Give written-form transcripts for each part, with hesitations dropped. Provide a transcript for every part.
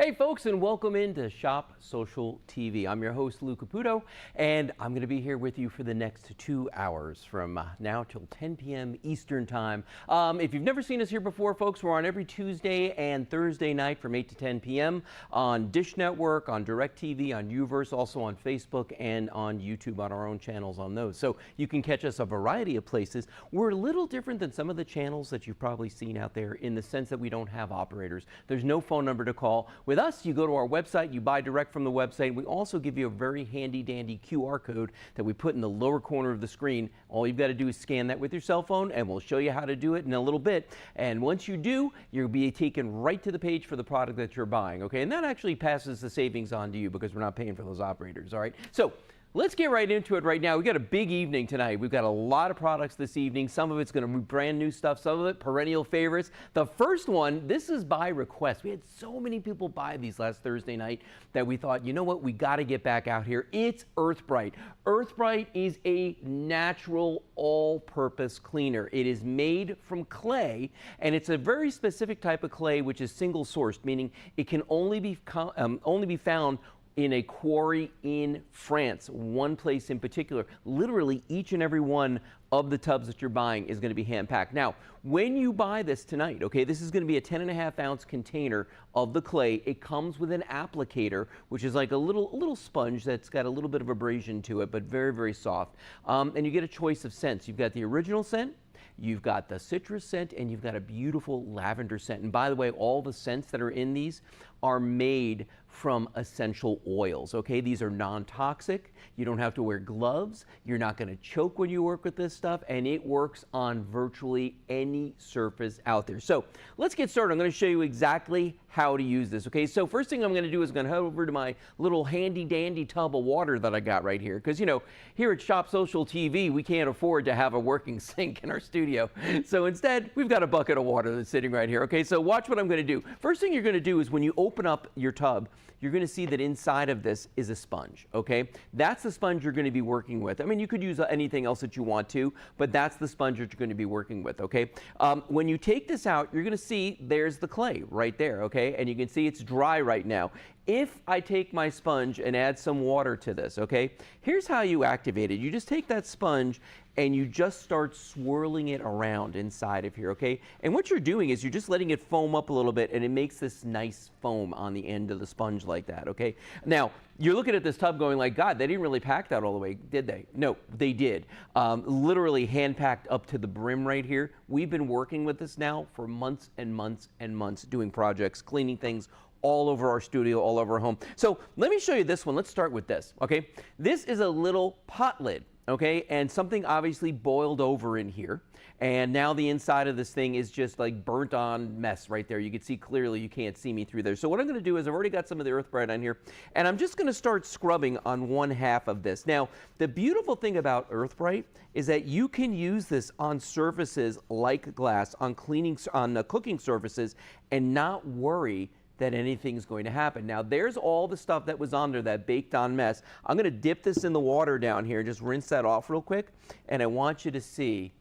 Hey folks, and welcome into Shop Social TV. I'm your host Lou Caputo, and I'm going to be here with you for the next 2 hours from now till 10 p.m. Eastern Time. If you've never seen us here before, folks, we're on every Tuesday and Thursday night from 8 to 10 p.m. on Dish Network, on DirecTV, on Uverse, also on Facebook and on YouTube on our own channels on those. So you can catch us a variety of places. We're a little different than some of the channels that you've probably seen out there in the sense that we don't have operators. There's no phone number to call. With us, you go to our website, you buy direct from the website. We also give you a very handy dandy QR code that we put in the lower corner of the screen. All you've got to do is scan that with your cell phone, and we'll show you how to do it in a little bit. And once you do, you'll be taken right to the page for the product that you're buying, okay? And that actually passes the savings on to you because we're not paying for those operators, all right? So let's get right into it right now. We've got a big evening tonight. We've got a lot of products this evening. Some of it's going to be brand new stuff, some of it perennial favorites. The first one, this is by request. We had so many people buy these last Thursday night that we thought, you know what, we got to get back out here. It's EarthBrite. EarthBrite is a natural all-purpose cleaner. It is made from clay, and it's a very specific type of clay which is single-sourced, meaning it can only be found in a quarry in France, one place in particular. Literally each and every one of the tubs that you're buying is going to be hand packed. Now, when you buy this tonight, okay, this is going to be a 10.5-ounce container of the clay. It comes with an applicator, which is like a little sponge that's got a little bit of abrasion to it, but very, very soft. And you get a choice of scents. You've got the original scent, you've got the citrus scent, and you've got a beautiful lavender scent. And by the way, all the scents that are in these are made from essential oils, okay? These are non-toxic. You don't have to wear gloves. You're not going to choke when you work with this stuff, and it works on virtually any surface out there. So let's get started. I'm going to show you exactly how to use this, okay? So first thing I'm going to do is going to head over to my little handy dandy tub of water that I got right here, because, you know, here at Shop Social TV, we can't afford to have a working sink in our studio. So instead, we've got a bucket of water that's sitting right here, okay? So watch what I'm going to do. First thing you're going to do is when you open up your tub, you're going to see that inside of this is a sponge, okay? That's the sponge you're going to be working with. I mean, you could use anything else that you want to, but that's the sponge that you're going to be working with, okay? When you take this out, you're going to see there's the clay right there, okay? And you can see it's dry right now. If I take my sponge and add some water to this, okay, here's how you activate it. You just take that sponge and you just start swirling it around inside of here, okay? And what you're doing is you're just letting it foam up a little bit, and it makes this nice foam on the end of the sponge like that, okay? Now, you're looking at this tub going like, God, they didn't really pack that all the way, did they? No, they did. Literally hand-packed up to the brim right here. We've been working with this now for months and months and months, doing projects, cleaning things all over our studio, all over our home. So let me show you this one. Let's start with this, okay? This is a little pot lid, okay? And something obviously boiled over in here. And now the inside of this thing is just like burnt on mess right there. You can see clearly, you can't see me through there. So what I'm gonna do is I've already got some of the EarthBrite on here, and I'm just gonna start scrubbing on one half of this. Now, the beautiful thing about EarthBrite is that you can use this on surfaces like glass, on cooking surfaces, and not worry that anything's going to happen. Now, there's all the stuff that was on there, that baked on mess. I'm gonna dip this in the water down here, just rinse that off real quick, and I want you to see,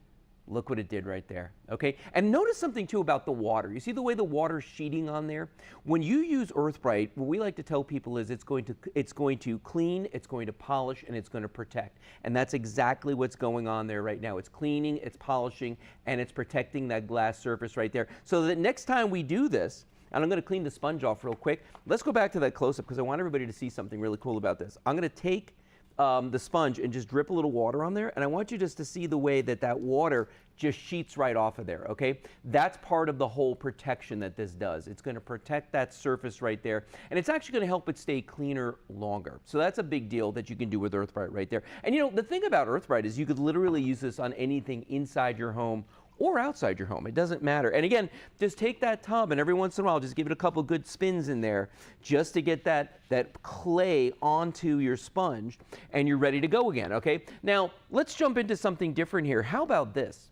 look what it did right there, okay? And notice something too about the water. You see the way the water's sheeting on there? When you use EarthBrite, what we like to tell people is it's going to clean, it's going to polish, and it's going to protect. And that's exactly what's going on there right now. It's cleaning, it's polishing, and it's protecting that glass surface right there. So that next time we do this, and I'm going to clean the sponge off real quick. Let's go back to that close-up because I want everybody to see something really cool about this. I'm going to take the sponge and just drip a little water on there, and I want you just to see the way that that water just sheets right off of there, okay? That's part of the whole protection that this does. It's going to protect that surface right there, and it's actually going to help it stay cleaner longer. So that's a big deal that you can do with EarthBrite right there. And you know, the thing about EarthBrite is you could literally use this on anything inside your home or outside your home. It doesn't matter. And again, just take that tub and every once in a while, just give it a couple good spins in there just to get that clay onto your sponge, and you're ready to go again, okay? Now, let's jump into something different here. How about this?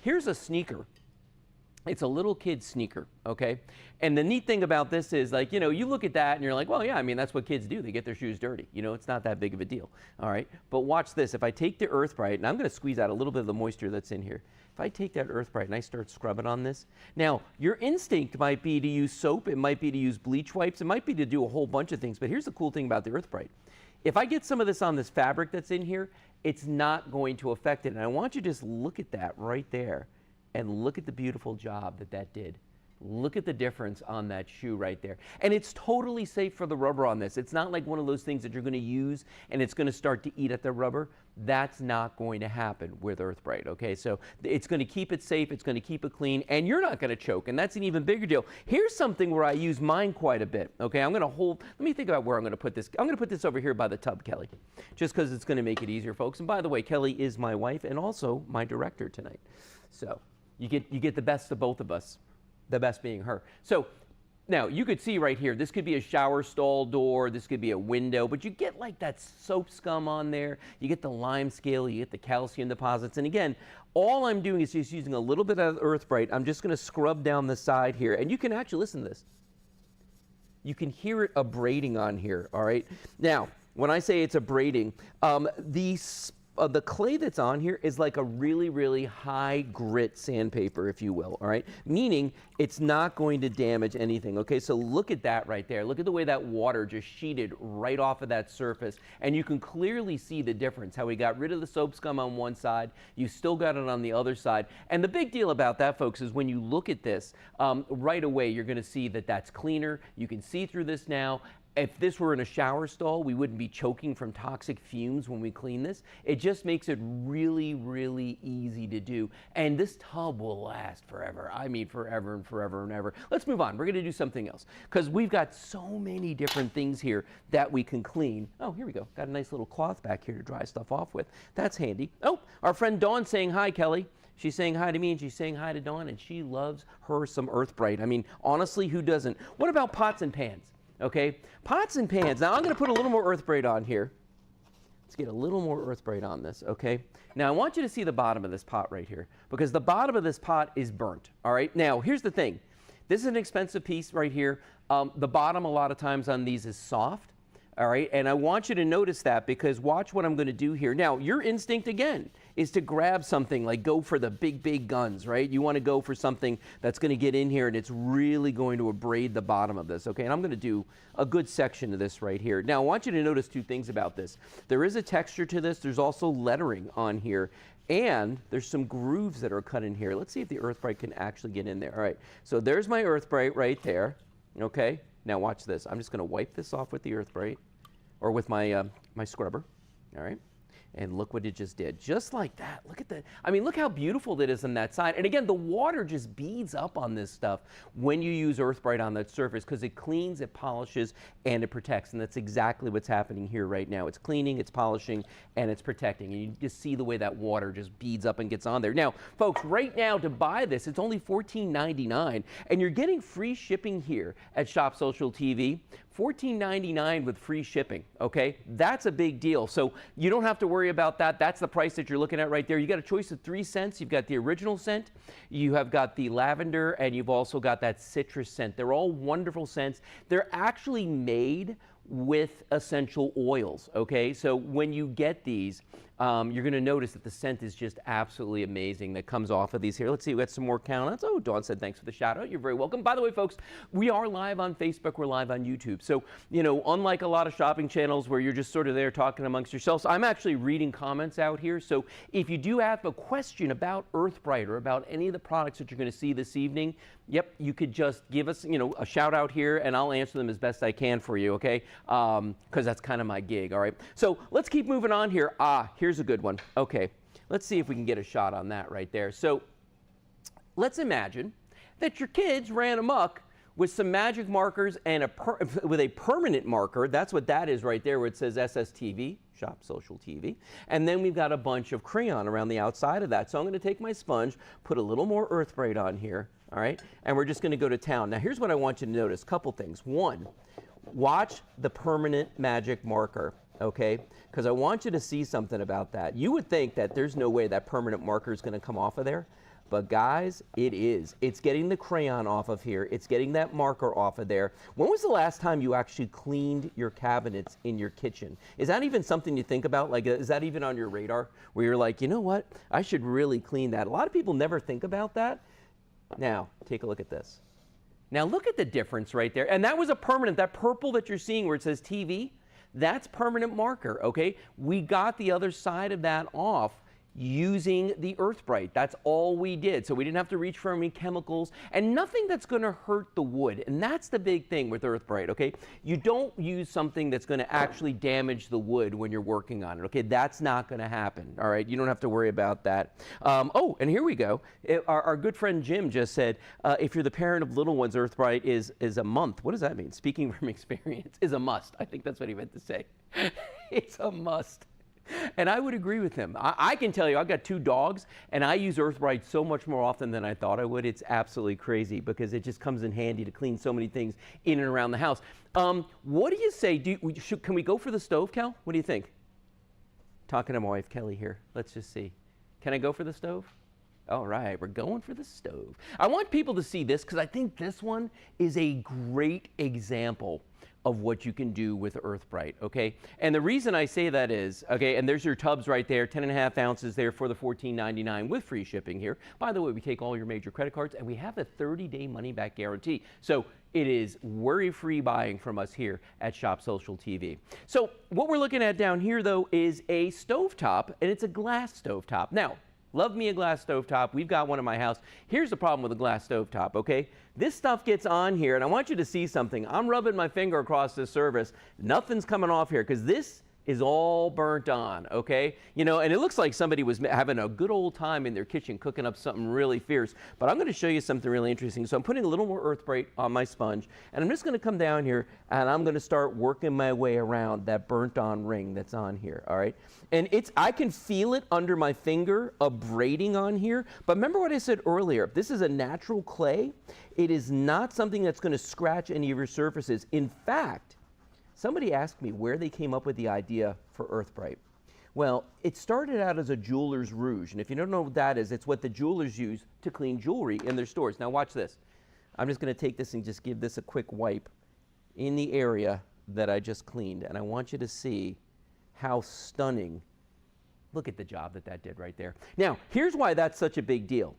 Here's a sneaker. It's a little kid sneaker, okay? And the neat thing about this is, like, you know, you look at that and you're like, well, yeah, I mean, that's what kids do. They get their shoes dirty. You know, it's not that big of a deal, all right? But watch this. If I take the Earth Bright, and I'm going to squeeze out a little bit of the moisture that's in here. If I take that Earth Bright and I start scrubbing on this, now, your instinct might be to use soap. It might be to use bleach wipes. It might be to do a whole bunch of things. But here's the cool thing about the Earth Bright. If I get some of this on this fabric that's in here, it's not going to affect it. And I want you to just look at that right there. And look at the beautiful job that that did. Look at the difference on that shoe right there. And it's totally safe for the rubber on this. It's not like one of those things that you're going to use and it's going to start to eat at the rubber. That's not going to happen with Earth Bright, okay? So it's going to keep it safe, it's going to keep it clean, and you're not going to choke, and that's an even bigger deal. Here's something where I use mine quite a bit, okay? I'm going to hold, let me think about where I'm going to put this. I'm going to put this over here by the tub, Kelly, just because it's going to make it easier, folks. And by the way, Kelly is my wife and also my director tonight. So you get the best of both of us, the best being her. So now you could see right here, this could be a shower stall door, this could be a window, but you get like that soap scum on there, you get the lime scale, you get the calcium deposits. And again, all I'm doing is just using a little bit of Earth Bright. I'm just going to scrub down the side here, and you can actually listen to this. You can hear it abrading on here, all right? Now, when I say it's abrading, the clay that's on here is like a really, really high grit sandpaper, if you will, all right? Meaning it's not going to damage anything, okay? So look at that right there. Look at the way that water just sheeted right off of that surface. And you can clearly see the difference, how we got rid of the soap scum on one side, you still got it on the other side. And the big deal about that, folks, is when you look at this, right away, you're gonna see that that's cleaner. You can see through this now. If this were in a shower stall, we wouldn't be choking from toxic fumes when we clean this. It just makes it really, really easy to do. And this tub will last forever. I mean, forever and forever and ever. Let's move on. We're going to do something else because we've got so many different things here that we can clean. Oh, here we go. Got a nice little cloth back here to dry stuff off with. That's handy. Oh, our friend Dawn saying hi, Kelly. She's saying hi to me and she's saying hi to Dawn, and she loves her some Earth Bright. I mean, honestly, who doesn't? What about pots and pans? Okay, pots and pans. Now I'm going to put a little more Earth Bright on here. Let's get a little more Earth Bright on this, okay? Now I want you to see the bottom of this pot right here because the bottom of this pot is burnt, all right? Now here's the thing. This is an expensive piece right here. The bottom a lot of times on these is soft, all right? And I want you to notice that because watch what I'm going to do here. Now your instinct again is to grab something like go for the big, big guns, right? You want to go for something that's going to get in here and it's really going to abrade the bottom of this, okay? And I'm going to do a good section of this right here. Now, I want you to notice two things about this. There is a texture to this. There's also lettering on here. And there's some grooves that are cut in here. Let's see if the Earth Bright can actually get in there. All right, so there's my Earth Bright right there, okay? Now watch this. I'm just going to wipe this off with the Earth Bright or with my, my scrubber, all right? And look what it just did. Just like that. Look at that. I mean, look how beautiful that is on that side. And again, the water just beads up on this stuff when you use Earth Bright on that surface because it cleans, it polishes, and it protects. And that's exactly what's happening here right now. It's cleaning, it's polishing, and it's protecting. And you just see the way that water just beads up and gets on there. Now, folks, right now to buy this, it's only $14.99. And you're getting free shipping here at Shop Social TV. $14.99 with free shipping, okay? That's a big deal. So you don't have to worry about that. That's the price that you're looking at right there. You got a choice of 3 scents. You've got the original scent, you have got the lavender, and you've also got that citrus scent. They're all wonderful scents. They're actually made with essential oils, okay? So when you get these, you're going to notice that the scent is just absolutely amazing that comes off of these here. Let's see, we got some more count-outs. Oh, Dawn said thanks for the shout-out. You're very welcome. By the way, folks, we are live on Facebook. We're live on YouTube. So, you know, unlike a lot of shopping channels where you're just sort of there talking amongst yourselves, I'm actually reading comments out here. So if you do have a question about Earth Bright or about any of the products that you're going to see this evening, yep, you could just give us, you know, a shout-out here, and I'll answer them as best I can for you, okay? Because that's kind of my gig, all right? So let's keep moving on here. Here's a good one. Okay, let's see if we can get a shot on that right there. So let's imagine that your kids ran amok with some magic markers and with a permanent marker. That's what that is right there where it says SSTV, Shop Social TV. And then we've got a bunch of crayon around the outside of that. So I'm going to take my sponge, put a little more Earth Bright on here, all right? And we're just going to go to town. Now here's what I want you to notice, a couple things. One, watch the permanent magic marker. Okay, because I want you to see something about that. You would think that there's no way that permanent marker is going to come off of there, But guys, it is. It's getting the crayon off of here. It's getting that marker off of there. When was the last time you actually cleaned your cabinets in your kitchen? Is that even something you think about? Like, is that even on your radar where you're like, you know what? I should really clean that. A lot of people never think about that. Now, take a look at this. Now look at the difference right there. And that was a permanent, that purple that you're seeing where it says TV, that's permanent marker, okay? We got the other side of that off using the Earth Bright. That's all we did. So we didn't have to reach for any chemicals and nothing that's going to hurt the wood. And that's the big thing with Earth Bright, okay? You don't use something that's going to actually damage the wood when you're working on it, okay? That's not going to happen, all right? You don't have to worry about that. Oh, and here we go. Our good friend Jim just said, if you're the parent of little ones, Earth Bright is a month. What does that mean? Speaking from experience, is a must. I think that's what he meant to say. It's a must. And I would agree with him. I can tell you, I've got 2 dogs, and I use Earth Bright so much more often than I thought I would. It's absolutely crazy because it just comes in handy to clean so many things in and around the house. What do you say? Can we go for the stove, Kel? What do you think? Talking to my wife, Kelly, here. Let's just see. Can I go for the stove? All right, we're going for the stove. I want people to see this because I think this one is a great example of what you can do with Earth Bright, okay? And the reason I say that is, okay, and there's your tubs right there, 10.5 ounces there for the $14.99 with free shipping here. By the way, we take all your major credit cards and we have a 30-day money-back guarantee. So it is worry-free buying from us here at Shop Social TV. So what we're looking at down here, though, is a stovetop, and it's a glass stovetop. Now, love me a glass stovetop. We've got one in my house. Here's the problem with a glass stovetop, okay? This stuff gets on here, and I want you to see something. I'm rubbing my finger across this surface. Nothing's coming off here because this is all burnt on, okay? You know, and it looks like somebody was having a good old time in their kitchen cooking up something really fierce. But I'm going to show you something really interesting. So I'm putting a little more Earth Bright on my sponge, and I'm just going to come down here, and I'm going to start working my way around that burnt on ring that's on here, all right? And I can feel it under my finger abrading on here. But remember what I said earlier, this is a natural clay. It is not something that's going to scratch any of your surfaces. In fact, somebody asked me where they came up with the idea for Earth Bright. Well, it started out as a jeweler's rouge, and if you don't know what that is, it's what the jewelers use to clean jewelry in their stores. Now watch this. I'm just going to take this and just give this a quick wipe in the area that I just cleaned, and I want you to see how stunning. Look at the job that did right there. Now, here's why that's such a big deal.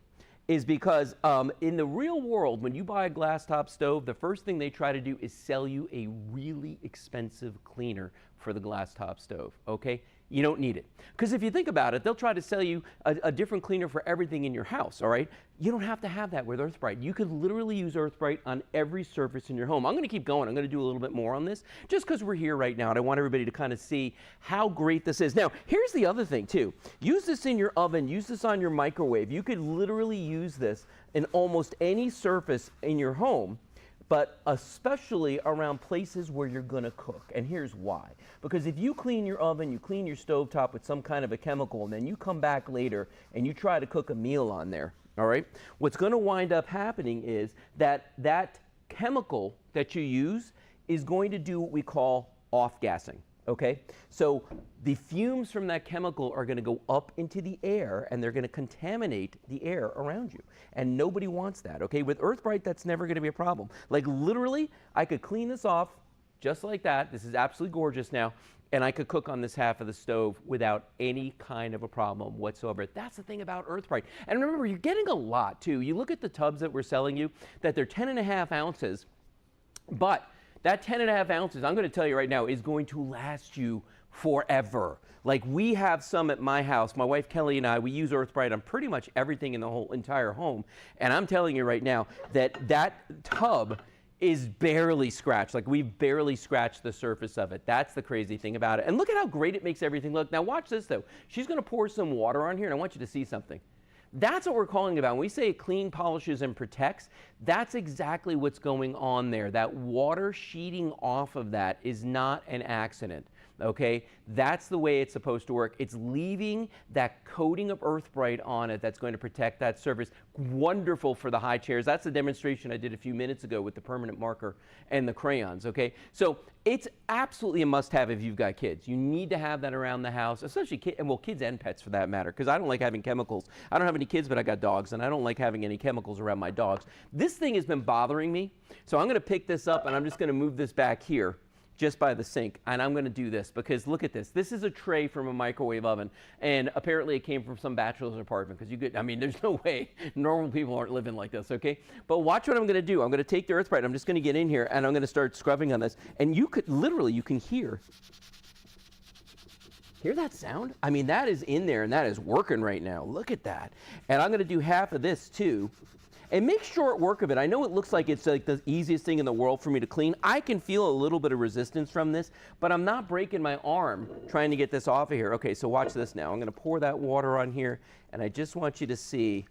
Is because in the real world, when you buy a glass top stove, the first thing they try to do is sell you a really expensive cleaner for the glass top stove, okay? You don't need it. Because if you think about it, they'll try to sell you a different cleaner for everything in your house, all right? You don't have to have that with Earth Bright. You could literally use Earth Bright on every surface in your home. I'm going to keep going. I'm going to do a little bit more on this just because we're here right now and I want everybody to kind of see how great this is. Now, here's the other thing too. Use this in your oven. Use this on your microwave. You could literally use this in almost any surface in your home, but especially around places where you're going to cook. And here's why. Because if you clean your oven, you clean your stovetop with some kind of a chemical, and then you come back later and you try to cook a meal on there, all right? What's going to wind up happening is that that chemical that you use is going to do what we call off-gassing. Okay, so the fumes from that chemical are going to go up into the air and they're going to contaminate the air around you. And nobody wants that, okay? With Earth Bright, that's never going to be a problem. Like literally, I could clean this off just like that. This is absolutely gorgeous now. And I could cook on this half of the stove without any kind of a problem whatsoever. That's the thing about Earth Bright. And remember, you're getting a lot too. You look at the tubs that we're selling you, that they're 10.5 ounces, but that 10.5 ounces, I'm going to tell you right now, is going to last you forever. Like we have some at my house. My wife Kelly and I, we use Earth Bright on pretty much everything in the whole entire home. And I'm telling you right now that that tub is barely scratched. Like we've barely scratched the surface of it. That's the crazy thing about it. And look at how great it makes everything look. Now watch this though. She's going to pour some water on here and I want you to see something. That's what we're calling about. When we say it clean, polishes, and protects, that's exactly what's going on there. That water sheeting off of that is not an accident, okay? That's the way it's supposed to work. It's leaving that coating of Earth Bright on it that's going to protect that surface, wonderful for the high chairs. That's the demonstration I did a few minutes ago with the permanent marker and the crayons, okay? So it's absolutely a must-have if you've got kids. You need to have that around the house, especially kids and pets for that matter, because I don't like having chemicals. I don't have any kids, but I got dogs, and I don't like having any chemicals around my dogs. This thing has been bothering me, so I'm going to pick this up, and I'm just going to move this back here, just by the sink, and I'm going to do this because look at this. This is a tray from a microwave oven, and apparently it came from some bachelor's apartment because you could, I mean, there's no way normal people aren't living like this, okay? But watch what I'm going to do. I'm going to take the Earthbrite. I'm just going to get in here, and I'm going to start scrubbing on this, and you could literally, you can hear that sound? I mean, that is in there, and that is working right now. Look at that. And I'm going to do half of this too. And make short work of it. I know it looks like it's like the easiest thing in the world for me to clean. I can feel a little bit of resistance from this, but I'm not breaking my arm trying to get this off of here. Okay, so watch this now. I'm going to pour that water on here, and I just want you to see,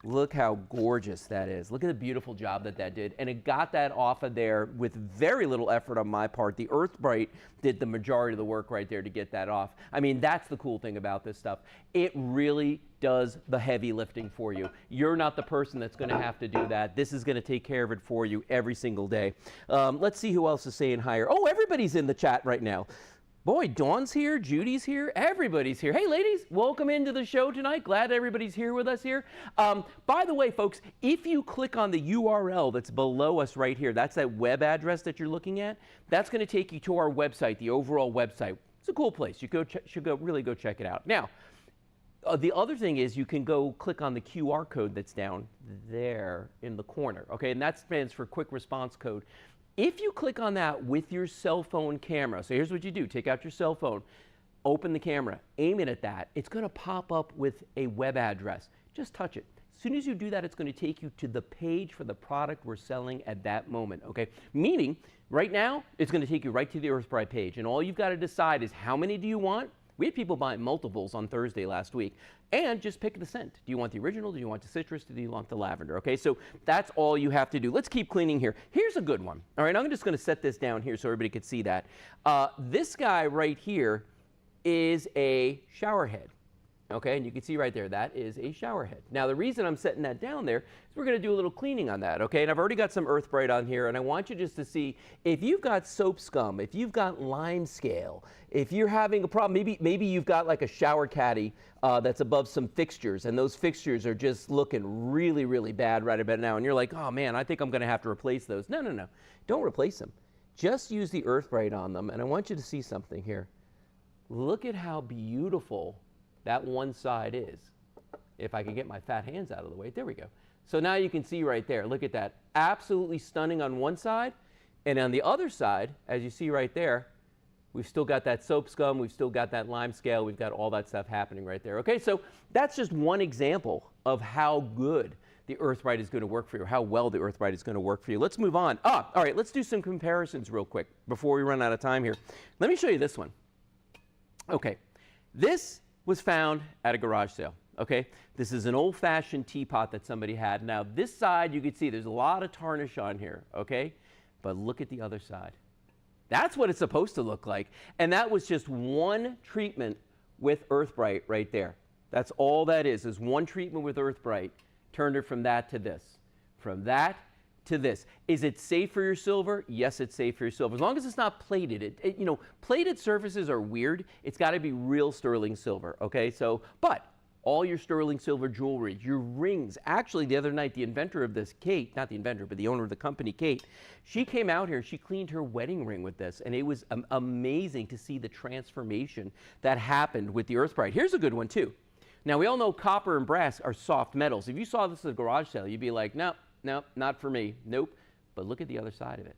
look how gorgeous that is. Look at the beautiful job that did. And it got that off of there with very little effort on my part. The Earthbrite did the majority of the work right there to get that off. I mean, that's the cool thing about this stuff. It really does the heavy lifting for you. You're not the person that's going to have to do that. This is going to take care of it for you every single day. Let's see who else is saying hi. Oh, everybody's in the chat right now. Boy, Dawn's here, Judy's here, everybody's here. Hey, ladies, welcome into the show tonight. Glad everybody's here with us here. By the way, folks, if you click on the URL that's below us right here, that's that web address that you're looking at, that's going to take you to our website, the overall website. It's a cool place. You should really go check it out. Now, the other thing is you can go click on the QR code that's down there in the corner, okay? And that stands for Quick Response Code. If you click on that with your cell phone camera, so here's what you do. Take out your cell phone, open the camera, aim it at that. It's going to pop up with a web address. Just touch it. As soon as you do that, it's going to take you to the page for the product we're selling at that moment, okay? Meaning, right now, it's going to take you right to the Earthbrite page, and all you've got to decide is how many do you want? We had people buying multiples on Thursday last week. And just pick the scent. Do you want the original? Do you want the citrus? Do you want the lavender? Okay, so that's all you have to do. Let's keep cleaning here. Here's a good one. All right, I'm just going to set this down here so everybody can see that. This guy right here is a shower head. Okay, and you can see right there, that is a shower head. Now, the reason I'm setting that down there is we're going to do a little cleaning on that, okay? And I've already got some Earthbrite on here, and I want you just to see if you've got soap scum, if you've got lime scale, if you're having a problem, maybe you've got like a shower caddy that's above some fixtures, and those fixtures are just looking really, really bad right about now, and you're like, oh man, I think I'm going to have to replace those. No, don't replace them. Just use the Earthbrite on them, and I want you to see something here. Look at how beautiful that one side is. If I could get my fat hands out of the way, there we go. So now you can see right there, look at that. Absolutely stunning on one side, and on the other side, as you see right there, we've still got that soap scum, we've still got that lime scale, we've got all that stuff happening right there. Okay, so that's just one example of how good the Earthbrite is going to work for you, how well the Earthbrite is going to work for you. Let's move on. All right, let's do some comparisons real quick before we run out of time here. Let me show you this one. Okay, this was found at a garage sale, okay? This is an old-fashioned teapot that somebody had. Now, this side, you can see there's a lot of tarnish on here, okay? But look at the other side. That's what it's supposed to look like. And that was just one treatment with Earthbrite right there. That's all that is one treatment with Earthbrite. Turned it from that to this. From that to this. Is it safe for your silver? Yes, it's safe for your silver. As long as it's not plated. You know, plated surfaces are weird. It's got to be real sterling silver, okay? So, but all your sterling silver jewelry, your rings. Actually, the other night, the inventor of this, Kate, not the inventor, but the owner of the company, Kate, she came out here, she cleaned her wedding ring with this, and it was amazing to see the transformation that happened with the Earthbrite. Here's a good one, too. Now, we all know copper and brass are soft metals. If you saw this at a garage sale, you'd be like, no, not for me. Nope. But look at the other side of it.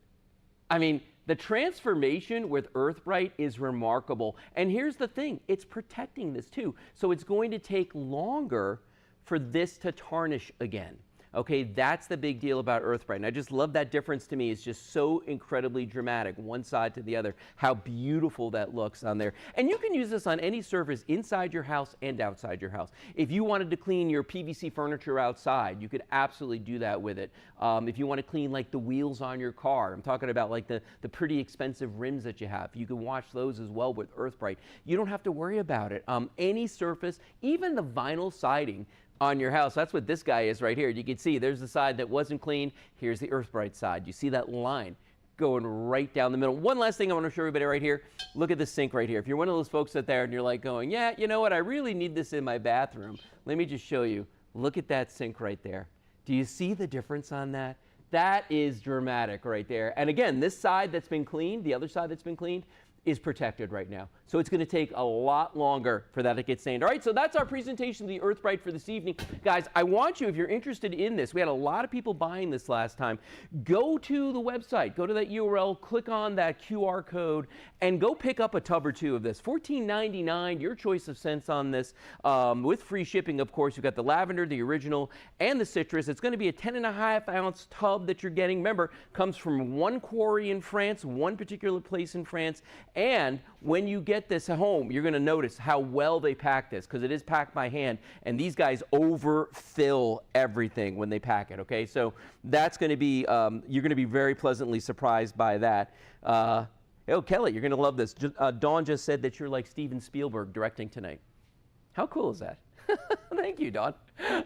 I mean, the transformation with Earthbrite is remarkable. And here's the thing. It's protecting this too. So it's going to take longer for this to tarnish again. Okay, that's the big deal about Earthbrite. And I just love that difference. To me, it's just so incredibly dramatic, one side to the other, how beautiful that looks on there. And you can use this on any surface inside your house and outside your house. If you wanted to clean your PVC furniture outside, you could absolutely do that with it. If you want to clean like the wheels on your car, I'm talking about like the pretty expensive rims that you have, you can wash those as well with Earthbrite. You don't have to worry about it. Any surface, even the vinyl siding, on your house. That's what this guy is right here. You can see there's the side that wasn't clean. Here's the EarthBrite side. You see that line going right down the middle. One last thing I want to show everybody right here. Look at the sink right here. If you're one of those folks out there and you're like going, yeah, you know what, I really need this in my bathroom. Let me just show you. Look at that sink right there. Do you see the difference on that? That is dramatic right there. And again, this side that's been cleaned, the other side that's been cleaned, is protected right now. So it's going to take a lot longer for that to get stained. All right, so that's our presentation of the EarthBrite for this evening. Guys, I want you, if you're interested in this, we had a lot of people buying this last time, go to the website, go to that URL, click on that QR code, and go pick up a tub or two of this. $14.99, your choice of scents on this, with free shipping, of course. You've got the lavender, the original, and the citrus. It's going to be a 10.5-ounce tub that you're getting. Remember, comes from one quarry in France, one particular place in France. And when you get this home, you're going to notice how well they pack this, because it is packed by hand, and these guys overfill everything when they pack it, okay? So that's going to be, you're going to be very pleasantly surprised by that. Oh, Kelly, you're going to love this. Dawn just said that you're like Steven Spielberg directing tonight. How cool is that? Thank you, Dawn.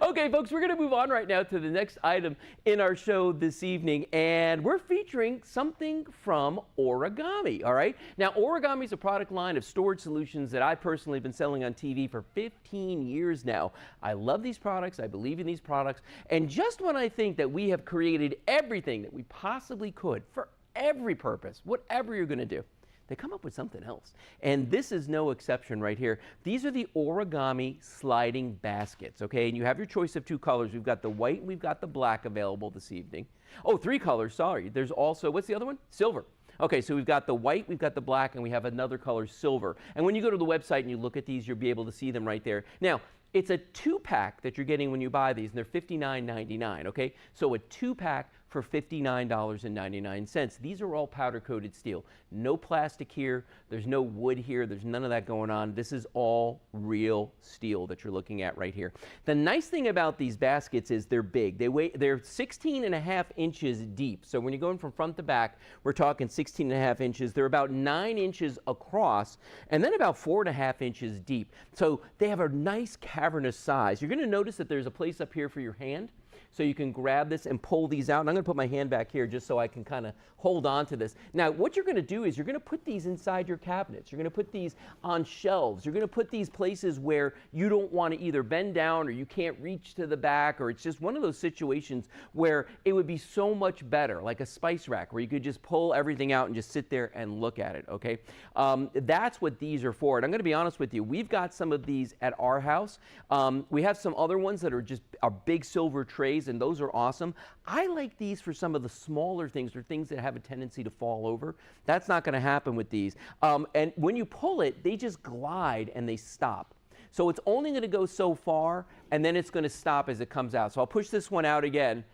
Okay, folks, we're going to move on right now to the next item in our show this evening, and we're featuring something from Origami, all right? Now, Origami is a product line of storage solutions that I personally have been selling on TV for 15 years now. I love these products. I believe in these products. And just when I think that we have created everything that we possibly could for every purpose, whatever you're going to do, they come up with something else. And this is no exception right here. These are the Origami sliding baskets, okay? And you have your choice of two colors. We've got the white and we've got the black available this evening. Oh, three colors, sorry. There's also, what's the other one? Silver. Okay, so we've got the white, we've got the black, and we have another color, silver. And when you go to the website and you look at these, you'll be able to see them right there. Now, it's a two-pack that you're getting when you buy these, and they're $59.99, okay? So a two-pack for $59.99. These are all powder-coated steel. No plastic here. There's no wood here. There's none of that going on. This is all real steel that you're looking at right here. The nice thing about these baskets is they're big. They're 16.5 inches deep. So when you're going from front to back, we're talking 16.5 inches. They're about 9 inches across and then about 4.5 inches deep. So they have a nice cavernous size. You're going to notice that there's a place up here for your hand. So you can grab this and pull these out. And I'm going to put my hand back here just so I can kind of hold on to this. Now, what you're going to do is you're going to put these inside your cabinets. You're going to put these on shelves. You're going to put these places where you don't want to either bend down or you can't reach to the back, or it's just one of those situations where it would be so much better, like a spice rack, where you could just pull everything out and just sit there and look at it, okay? That's what these are for. And I'm going to be honest with you. We've got some of these at our house. We have some other ones that are just big silver trays, and those are awesome. I like these for some of the smaller things or things that have a tendency to fall over. That's not going to happen with these. And when you pull it, they just glide and they stop. So it's only going to go so far, and then it's going to stop as it comes out. So I'll push this one out again,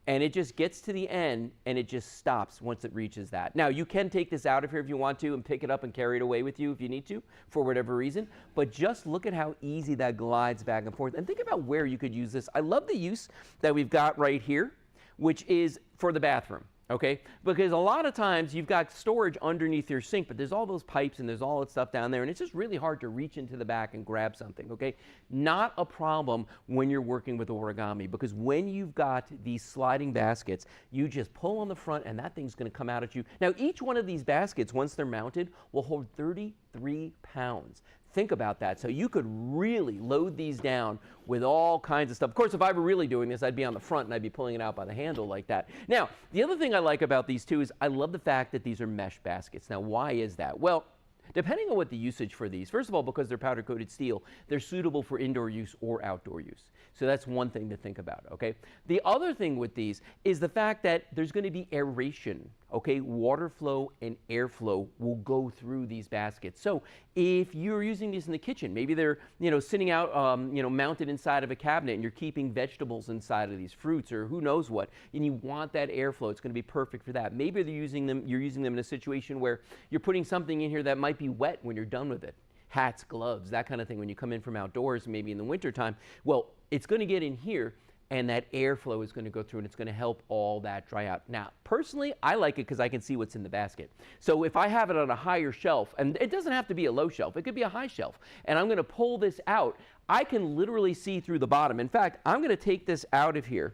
and it just gets to the end, and it just stops once it reaches that. Now, you can take this out of here if you want to and pick it up and carry it away with you if you need to, for whatever reason. But just look at how easy that glides back and forth. And think about where you could use this. I love the use that we've got right here, which is for the bathroom. Okay, because a lot of times you've got storage underneath your sink, but there's all those pipes and there's all that stuff down there, and it's just really hard to reach into the back and grab something, okay? Not a problem when you're working with Origami, because when you've got these sliding baskets, you just pull on the front and that thing's going to come out at you. Now, each one of these baskets, once they're mounted, will hold 33 pounds. Think about that. So you could really load these down with all kinds of stuff. Of course, if I were really doing this, I'd be on the front and I'd be pulling it out by the handle like that. Now, the other thing I like about these too is I love the fact that these are mesh baskets. Now, why is that? Well, depending on what the usage for these, first of all, because they're powder coated steel, they're suitable for indoor use or outdoor use. So that's one thing to think about, okay? The other thing with these is the fact that there's going to be aeration, okay? Water flow and airflow will go through these baskets. So if you're using these in the kitchen, maybe they're, sitting out, mounted inside of a cabinet, and you're keeping vegetables inside of these fruits or who knows what, and you want that airflow, it's going to be perfect for that. Maybe you're using them in a situation where you're putting something in here that might be wet when you're done with it. Hats, gloves, that kind of thing when you come in from outdoors, maybe in the wintertime. Well, it's going to get in here and that airflow is going to go through and it's going to help all that dry out. Now, personally, I like it because I can see what's in the basket. So if I have it on a higher shelf, and it doesn't have to be a low shelf, it could be a high shelf, and I'm going to pull this out, I can literally see through the bottom. In fact, I'm going to take this out of here.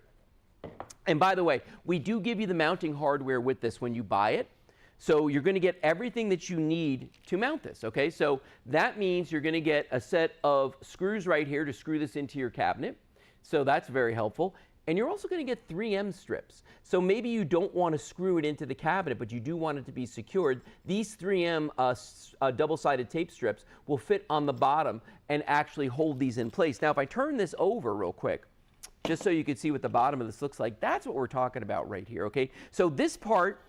And by the way, we do give you the mounting hardware with this when you buy it. So you're going to get everything that you need to mount this, okay? So that means you're going to get a set of screws right here to screw this into your cabinet. So that's very helpful. And you're also going to get 3M strips. So maybe you don't want to screw it into the cabinet, but you do want it to be secured. These 3M double-sided tape strips will fit on the bottom and actually hold these in place. Now, if I turn this over real quick, just so you can see what the bottom of this looks like, that's what we're talking about right here, okay? So this part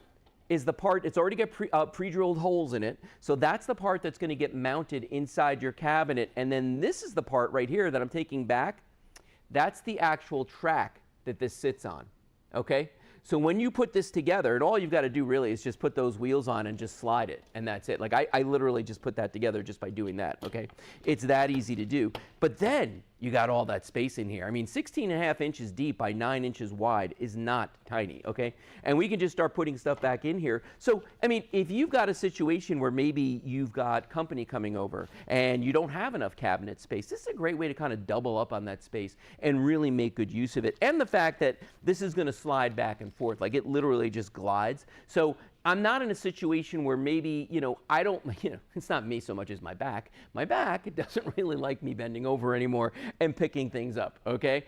is the part, it's already got pre-drilled holes in it. So that's the part that's going to get mounted inside your cabinet. And then this is the part right here that I'm taking back. That's the actual track that this sits on, okay? So when you put this together, and all you've got to do really is just put those wheels on and just slide it, and that's it. Like I literally just put that together just by doing that, okay? It's that easy to do. But then you got all that space in here. I mean, 16.5 inches deep by 9 inches wide is not tiny, okay? And we can just start putting stuff back in here. So, I mean, if you've got a situation where maybe you've got company coming over and you don't have enough cabinet space, this is a great way to kind of double up on that space and really make good use of it. And the fact that this is going to slide back and forth, like it literally just glides. So I'm not in a situation where maybe, I don't, it's not me so much as my back. My back doesn't really like me bending over anymore and picking things up, okay?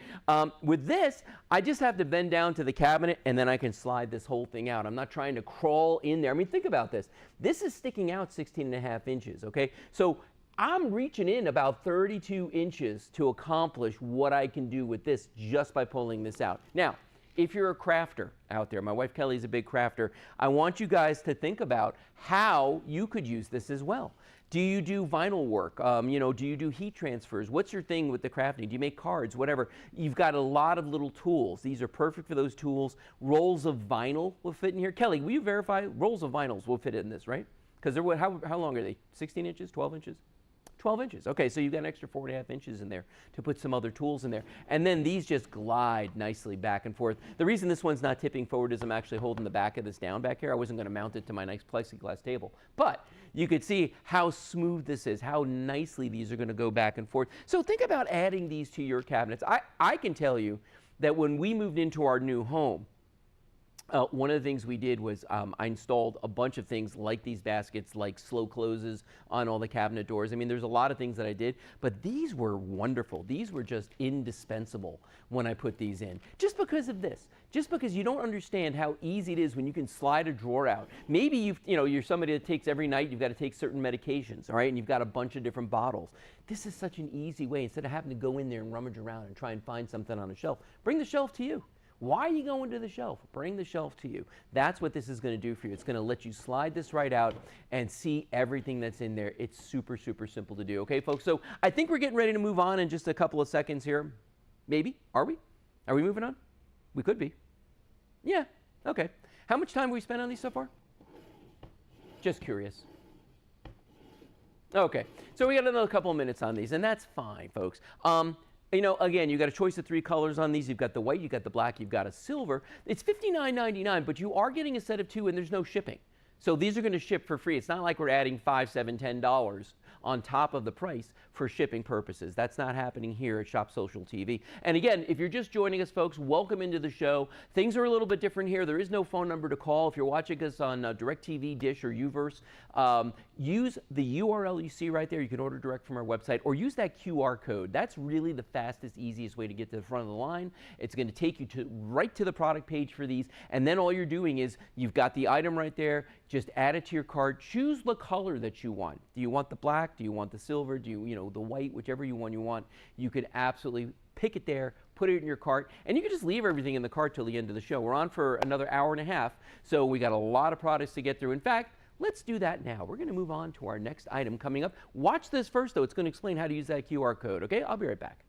With this, I just have to bend down to the cabinet and then I can slide this whole thing out. I'm not trying to crawl in there. I mean, think about this. This is sticking out 16.5 inches, okay? So I'm reaching in about 32 inches to accomplish what I can do with this just by pulling this out. Now, if you're a crafter out there, my wife Kelly is a big crafter, I want you guys to think about how you could use this as well. Do you do vinyl work? Do you do heat transfers? What's your thing with the crafting? Do you make cards? Whatever. You've got a lot of little tools. These are perfect for those tools. Rolls of vinyl will fit in here. Kelly, will you verify rolls of vinyls will fit in this, right? Because they're how long are they? 16 inches? 12 inches? 12 inches. Okay, so you've got an extra 4.5 inches in there to put some other tools in there. And then these just glide nicely back and forth. The reason this one's not tipping forward is I'm actually holding the back of this down back here. I wasn't going to mount it to my nice plexiglass table. But you could see how smooth this is, how nicely these are going to go back and forth. So think about adding these to your cabinets. I can tell you that when we moved into our new home, one of the things we did was I installed a bunch of things like these baskets, like slow closes on all the cabinet doors. I mean, there's a lot of things that I did, but these were wonderful. These were just indispensable when I put these in, just because of this. Just because you don't understand how easy it is when you can slide a drawer out. Maybe you're somebody that takes every night, you've got to take certain medications, all right, and you've got a bunch of different bottles. This is such an easy way, instead of having to go in there and rummage around and try and find something on a shelf. Bring the shelf to you. Why are you going to the shelf? Bring the shelf to you. That's what this is going to do for you. It's going to let you slide this right out and see everything that's in there. It's super, super simple to do. Okay, folks? So I think we're getting ready to move on in just a couple of seconds here. Maybe? Are we? Are we moving on? We could be. Yeah. Okay. How much time have we spent on these so far? Just curious. Okay. So we got another couple of minutes on these, and that's fine, folks. Again, you've got a choice of 3 colors on these. You've got the white, you've got the black, you've got a silver. It's $59.99, but you are getting a set of 2 and there's no shipping. So these are going to ship for free. It's not like we're adding $5, $7, $10 on top of the price for shipping purposes. That's not happening here at Shop Social TV. And again, if you're just joining us, folks, welcome into the show. Things are a little bit different here. There is no phone number to call. If you're watching us on DirecTV, Dish, or Uverse, use the URL you see right there. You can order direct from our website, or use that QR code. That's really the fastest, easiest way to get to the front of the line. It's going to take you right to the product page for these, and then all you're doing is you've got the item right there. Just add it to your cart. Choose the color that you want. Do you want the black? Do you want the silver? Do you the white? Whichever one you want. You could absolutely pick it there, put it in your cart, and you can just leave everything in the cart till the end of the show. We're on for another hour and a half, so we got a lot of products to get through. In fact, let's do that now. We're going to move on to our next item coming up. Watch this first, though. It's going to explain how to use that QR code, okay? I'll be right back.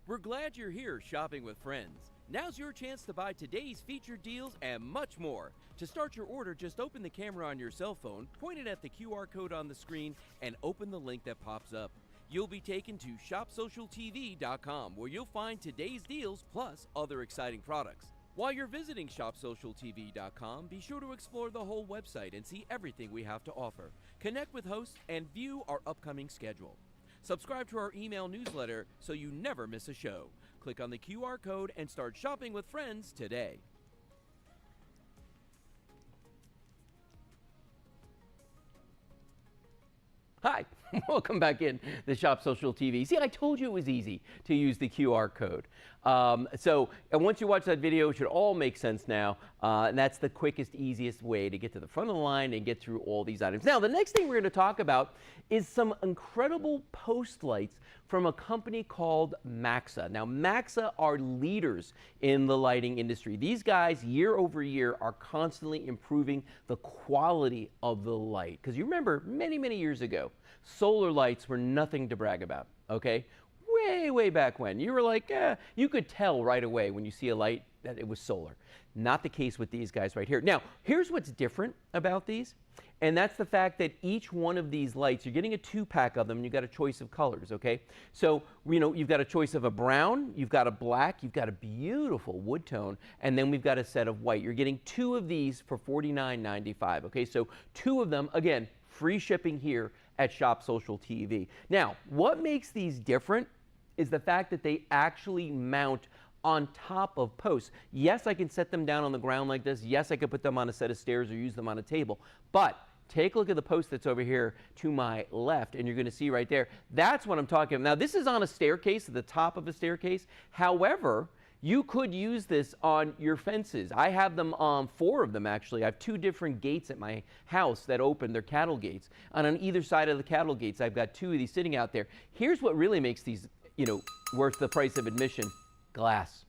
We're glad you're here shopping with friends. Now's your chance to buy today's featured deals and much more. To start your order, just open the camera on your cell phone, point it at the QR code on the screen, and open the link that pops up. You'll be taken to shopsocialtv.com, where you'll find today's deals plus other exciting products. While you're visiting shopsocialtv.com, be sure to explore the whole website and see everything we have to offer. Connect with hosts and view our upcoming schedule. Subscribe to our email newsletter so you never miss a show. Click on the QR code and start shopping with friends today. Hi, welcome back in the Shop Social TV. See, I told you it was easy to use the QR code. And once you watch that video, it should all make sense now. And that's the quickest, easiest way to get to the front of the line and get through all these items. Now, the next thing we're going to talk about is some incredible post lights from a company called Maxa. Now, Maxa are leaders in the lighting industry. These guys, year over year, are constantly improving the quality of the light. Because you remember, many, many years ago, solar lights were nothing to brag about, okay? Way back when. You were like, you could tell right away when you see a light that it was solar. Not the case with these guys right here. Now, here's what's different about these, and that's the fact that each one of these lights, you're getting a 2-pack of them, and you've got a choice of colors, okay? So, you've got a choice of a brown, you've got a black, you've got a beautiful wood tone, and then we've got a set of white. You're getting 2 of these for $49.95, okay? So 2 of them, again, free shipping here at Shop Social TV. Now, what makes these different is the fact that they actually mount on top of posts. Yes, I can set them down on the ground like this. Yes, I could put them on a set of stairs or use them on a table. But take a look at the post that's over here to my left, and you're going to see right there. That's what I'm talking about. Now, this is on a staircase, at the top of a staircase. However, you could use this on your fences. I have them on 4 of them, actually. I have 2 different gates at my house that open. They're cattle gates. And on either side of the cattle gates, I've got 2 of these sitting out there. Here's what really makes these, worth the price of admission. Glass.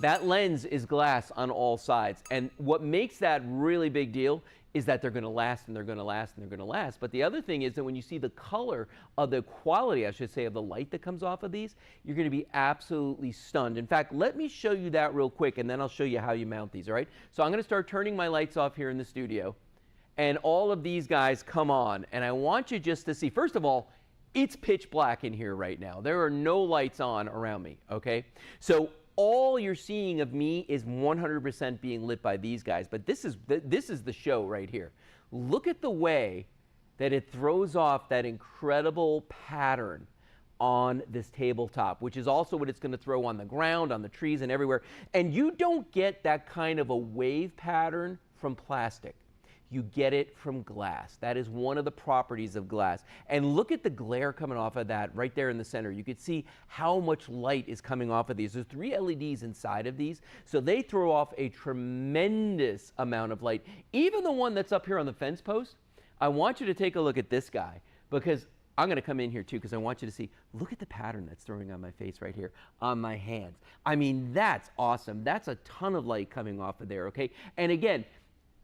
That lens is glass on all sides. And what makes that really big deal is that they're going to last, and they're going to last, and they're going to last. But the other thing is that when you see the color of the quality, I should say, of the light that comes off of these, you're going to be absolutely stunned. In fact, let me show you that real quick, and then I'll show you how you mount these, all right? So I'm going to start turning my lights off here in the studio, and all of these guys come on. And I want you just to see, first of all, it's pitch black in here right now. There are no lights on around me, okay? So all you're seeing of me is 100% being lit by these guys, but this is the show right here. Look at the way that it throws off that incredible pattern on this tabletop, which is also what it's going to throw on the ground, on the trees, and everywhere. And you don't get that kind of a wave pattern from plastic. You get it from glass. That is one of the properties of glass. And look at the glare coming off of that right there in the center. You can see how much light is coming off of these. There's 3 LEDs inside of these, so they throw off a tremendous amount of light. Even the one that's up here on the fence post, I want you to take a look at this guy, because I'm going to come in here too, because I want you to see, look at the pattern that's throwing on my face right here, on my hands. I mean, that's awesome. That's a ton of light coming off of there, okay? And again,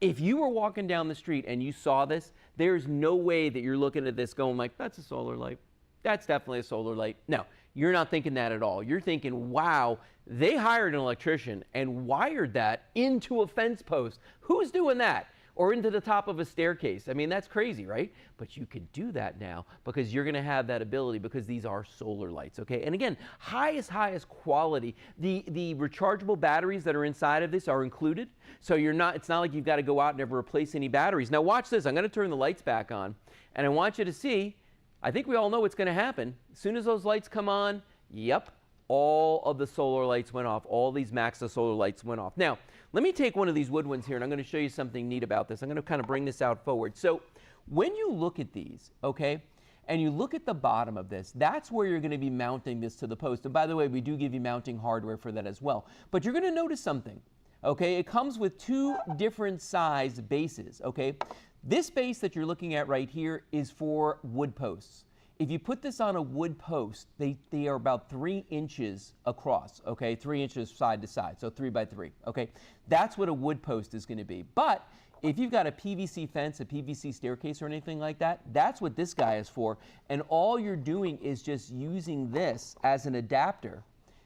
if you were walking down the street and you saw this, there's no way that you're looking at this going like, that's a solar light. That's definitely a solar light. No, you're not thinking that at all. You're thinking, wow, they hired an electrician and wired that into a fence post. Who's doing that? Or into the top of a staircase. I mean, that's crazy, right? But you can do that now because you're going to have that ability, because these are solar lights, okay? And again, highest quality. The rechargeable batteries that are inside of this are included. So it's not like you've got to go out and ever replace any batteries. Now watch this. I'm going to turn the lights back on, and I want you to see, I think we all know what's going to happen. As soon as those lights come on, yep, all of the solar lights went off. All these Maxa solar lights went off. Now, let me take one of these wood ones here, and I'm going to show you something neat about this. I'm going to kind of bring this out forward. So when you look at these, okay, and you look at the bottom of this, that's where you're going to be mounting this to the post. And by the way, we do give you mounting hardware for that as well. But you're going to notice something, okay? It comes with 2 different size bases, okay? This base that you're looking at right here is for wood posts. If you put this on a wood post, they are about 3 inches across, okay? 3 inches side to side, so 3 by 3, okay? That's what a wood post is going to be. But if you've got a PVC fence, a PVC staircase, or anything like that, that's what this guy is for. And all you're doing is just using this as an adapter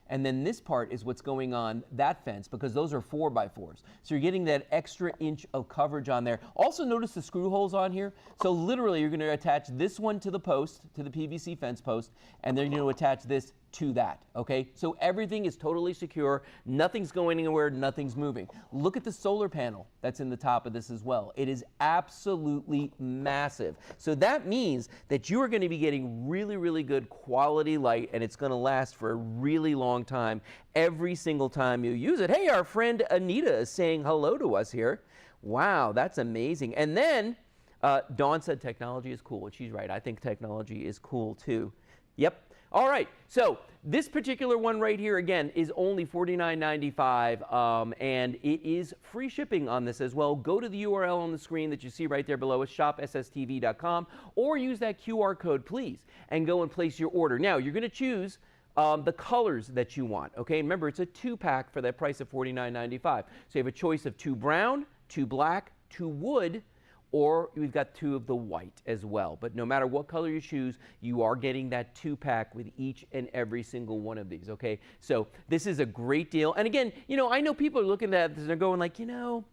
and then this part is what's going on that fence, because those are 4x4s. So you're getting that extra inch of coverage on there. Also notice the screw holes on here. So literally you're going to attach this one to the post, to the PVC fence post, and then you're going to attach this to that, okay? So everything is totally secure, nothing's going anywhere, nothing's moving. Look at the solar panel that's in the top of this as well. It is absolutely massive. So that means that you are going to be getting really, really good quality light, and it's going to last for a really long time every single time you use it. Hey, our friend Anita is saying hello to us here. Wow, that's amazing. And then Dawn said technology is cool, and she's right. I think technology is cool too. Yep. All right, so this particular one right here, again, is only $49.95, and it is free shipping on this as well. Go to the URL on the screen that you see right there below us, shopsstv.com, or use that QR code, please, and go and place your order. Now, you're going to choose the colors that you want, okay? Remember, it's a 2-pack for that price of $49.95. So you have a choice of 2 brown, 2 black, 2 wood, or we've got 2 of the white as well. But no matter what color you choose, you are getting that 2-pack with each and every single one of these, okay? So this is a great deal. And again, you know, I know people are looking at this and they're going like, you know,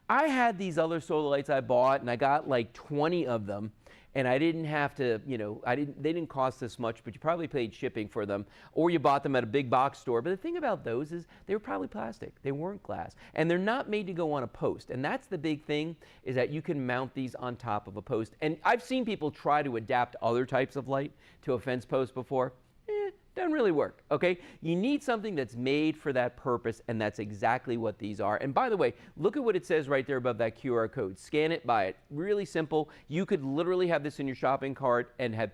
I had these other solar lights I bought and I got like 20 of them, and I didn't have to, you know, they didn't cost this much, but you probably paid shipping for them, or you bought them at a big box store. But the thing about those is they were probably plastic. They weren't glass, and they're not made to go on a post. And that's the big thing, is that you can mount these on top of a post. And I've seen people try to adapt other types of light to a fence post before. Doesn't really work, okay? You need something that's made for that purpose, and that's exactly what these are. And by the way, look at what it says right there above that QR code. Scan it, buy it. Really simple. You could literally have this in your shopping cart and have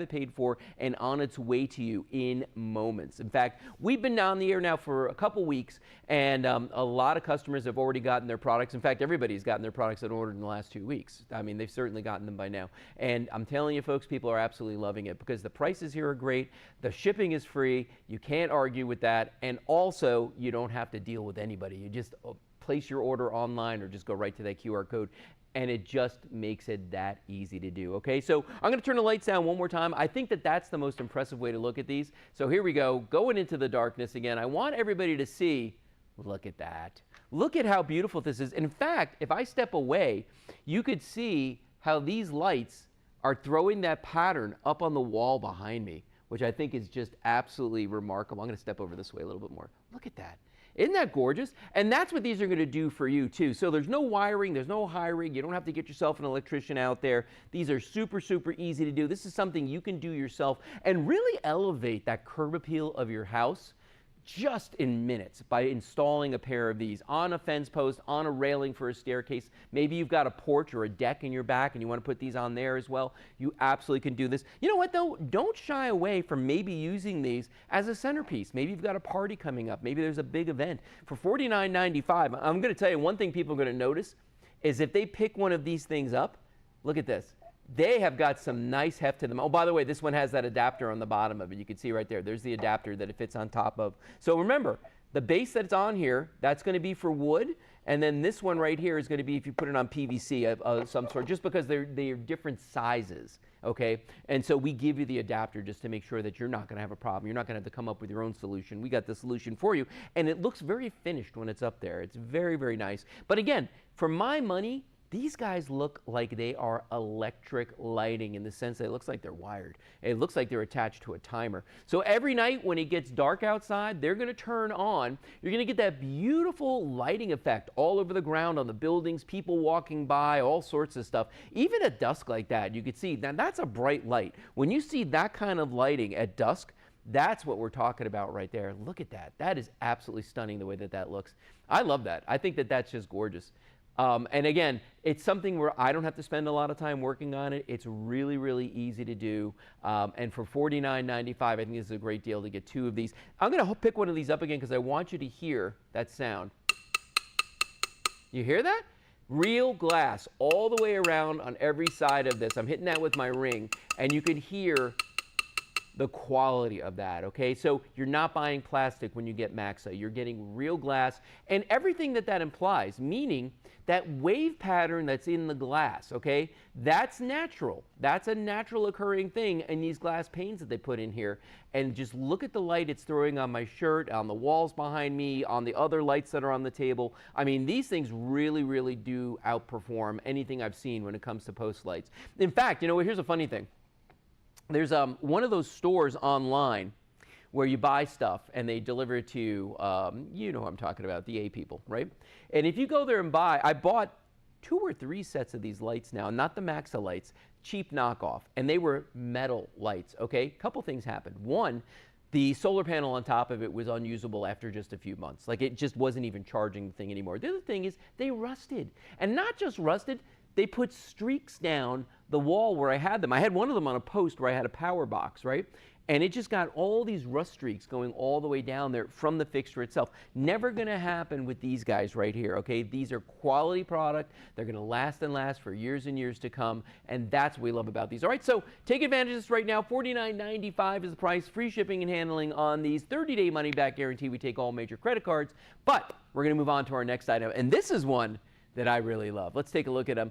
it paid for and on its way to you in moments. In fact, we've been on the air now for a couple weeks, and a lot of customers have already gotten their products. In fact, everybody's gotten their products that ordered in the last 2 weeks. I mean, they've certainly gotten them by now. And I'm telling you, folks, people are absolutely loving it because the prices here are great. The shipping is free. You can't argue with that. And also, you don't have to deal with anybody. You just place your order online or just go right to that QR code, and it just makes it that easy to do, okay? So I'm going to turn the lights down one more time. I think that that's the most impressive way to look at these. So here we go, going into the darkness again. I want everybody to see, look at that. Look at how beautiful this is. In fact, if I step away, you could see how these lights are throwing that pattern up on the wall behind me, which I think is just absolutely remarkable. I'm going to step over this way a little bit more. Look at that. Isn't that gorgeous? And that's what these are going to do for you too. So there's no wiring, there's no hiring, you don't have to get yourself an electrician out there. These are super, super easy to do. This is something you can do yourself and really elevate that curb appeal of your house just in minutes by installing a pair of these on a fence post, on a railing for a staircase. Maybe you've got a porch or a deck in your back and you want to put these on there as well. You absolutely can do this. You know what though? Don't shy away from maybe using these as a centerpiece. Maybe you've got a party coming up. Maybe there's a big event. For $49.95, I'm going to tell you one thing people are going to notice is if they pick one of these things up, look at this. They have got some nice heft to them. Oh, by the way, this one has that adapter on the bottom of it. You can see right there. There's the adapter that it fits on top of. So remember, the base that's on here, that's going to be for wood. And then this one right here is going to be if you put it on PVC of some sort, just because they're different sizes, okay? And so we give you the adapter just to make sure that you're not going to have a problem. You're not going to have to come up with your own solution. We got the solution for you. And it looks very finished when it's up there. It's very, very nice. But again, for my money, these guys look like they are electric lighting in the sense that it looks like they're wired. It looks like they're attached to a timer. So every night when it gets dark outside, they're going to turn on. You're going to get that beautiful lighting effect all over the ground on the buildings, people walking by, all sorts of stuff. Even at dusk like that, you could see, now that's a bright light. When you see that kind of lighting at dusk, that's what we're talking about right there. Look at that. That is absolutely stunning the way that that looks. I love that. I think that that's just gorgeous. And again, it's something where I don't have to spend a lot of time working on it. It's really, really easy to do. And for $49.95, I think this is a great deal to get 2 of these. I'm going to pick one of these up again because I want you to hear that sound. You hear that? Real glass all the way around on every side of this. I'm hitting that with my ring, and you could hear the quality of that, okay? So you're not buying plastic when you get Maxa. You're getting real glass and everything that implies, meaning that wave pattern that's in the glass, okay? That's natural. That's a natural occurring thing in these glass panes that they put in here. And just look at the light it's throwing on my shirt, on the walls behind me, on the other lights that are on the table. I mean, these things really, really do outperform anything I've seen when it comes to post lights. In fact, you know, here's a funny thing. There's one of those stores online where you buy stuff and they deliver it to you, you know who I'm talking about, the A people, right? And if you go there and buy, I bought 2 or 3 sets of these lights now, not the Maxa lights, cheap knockoff, and they were metal lights, okay? Couple things happened. One, the solar panel on top of it was unusable after just a few months. Like it just wasn't even charging the thing anymore. The other thing is they rusted, and not just rusted, they put streaks down the wall where I had them. I had one of them on a post where I had a power box, right? And it just got all these rust streaks going all the way down there from the fixture itself. Never gonna happen with these guys right here, okay? These are quality product. They're gonna last and last for years and years to come, and that's what we love about these. All right, so take advantage of this right now. $49.95 is the price, free shipping and handling on these, 30-day money-back guarantee. We take all major credit cards, but we're gonna move on to our next item, and this is one that I really love. Let's take a look at them.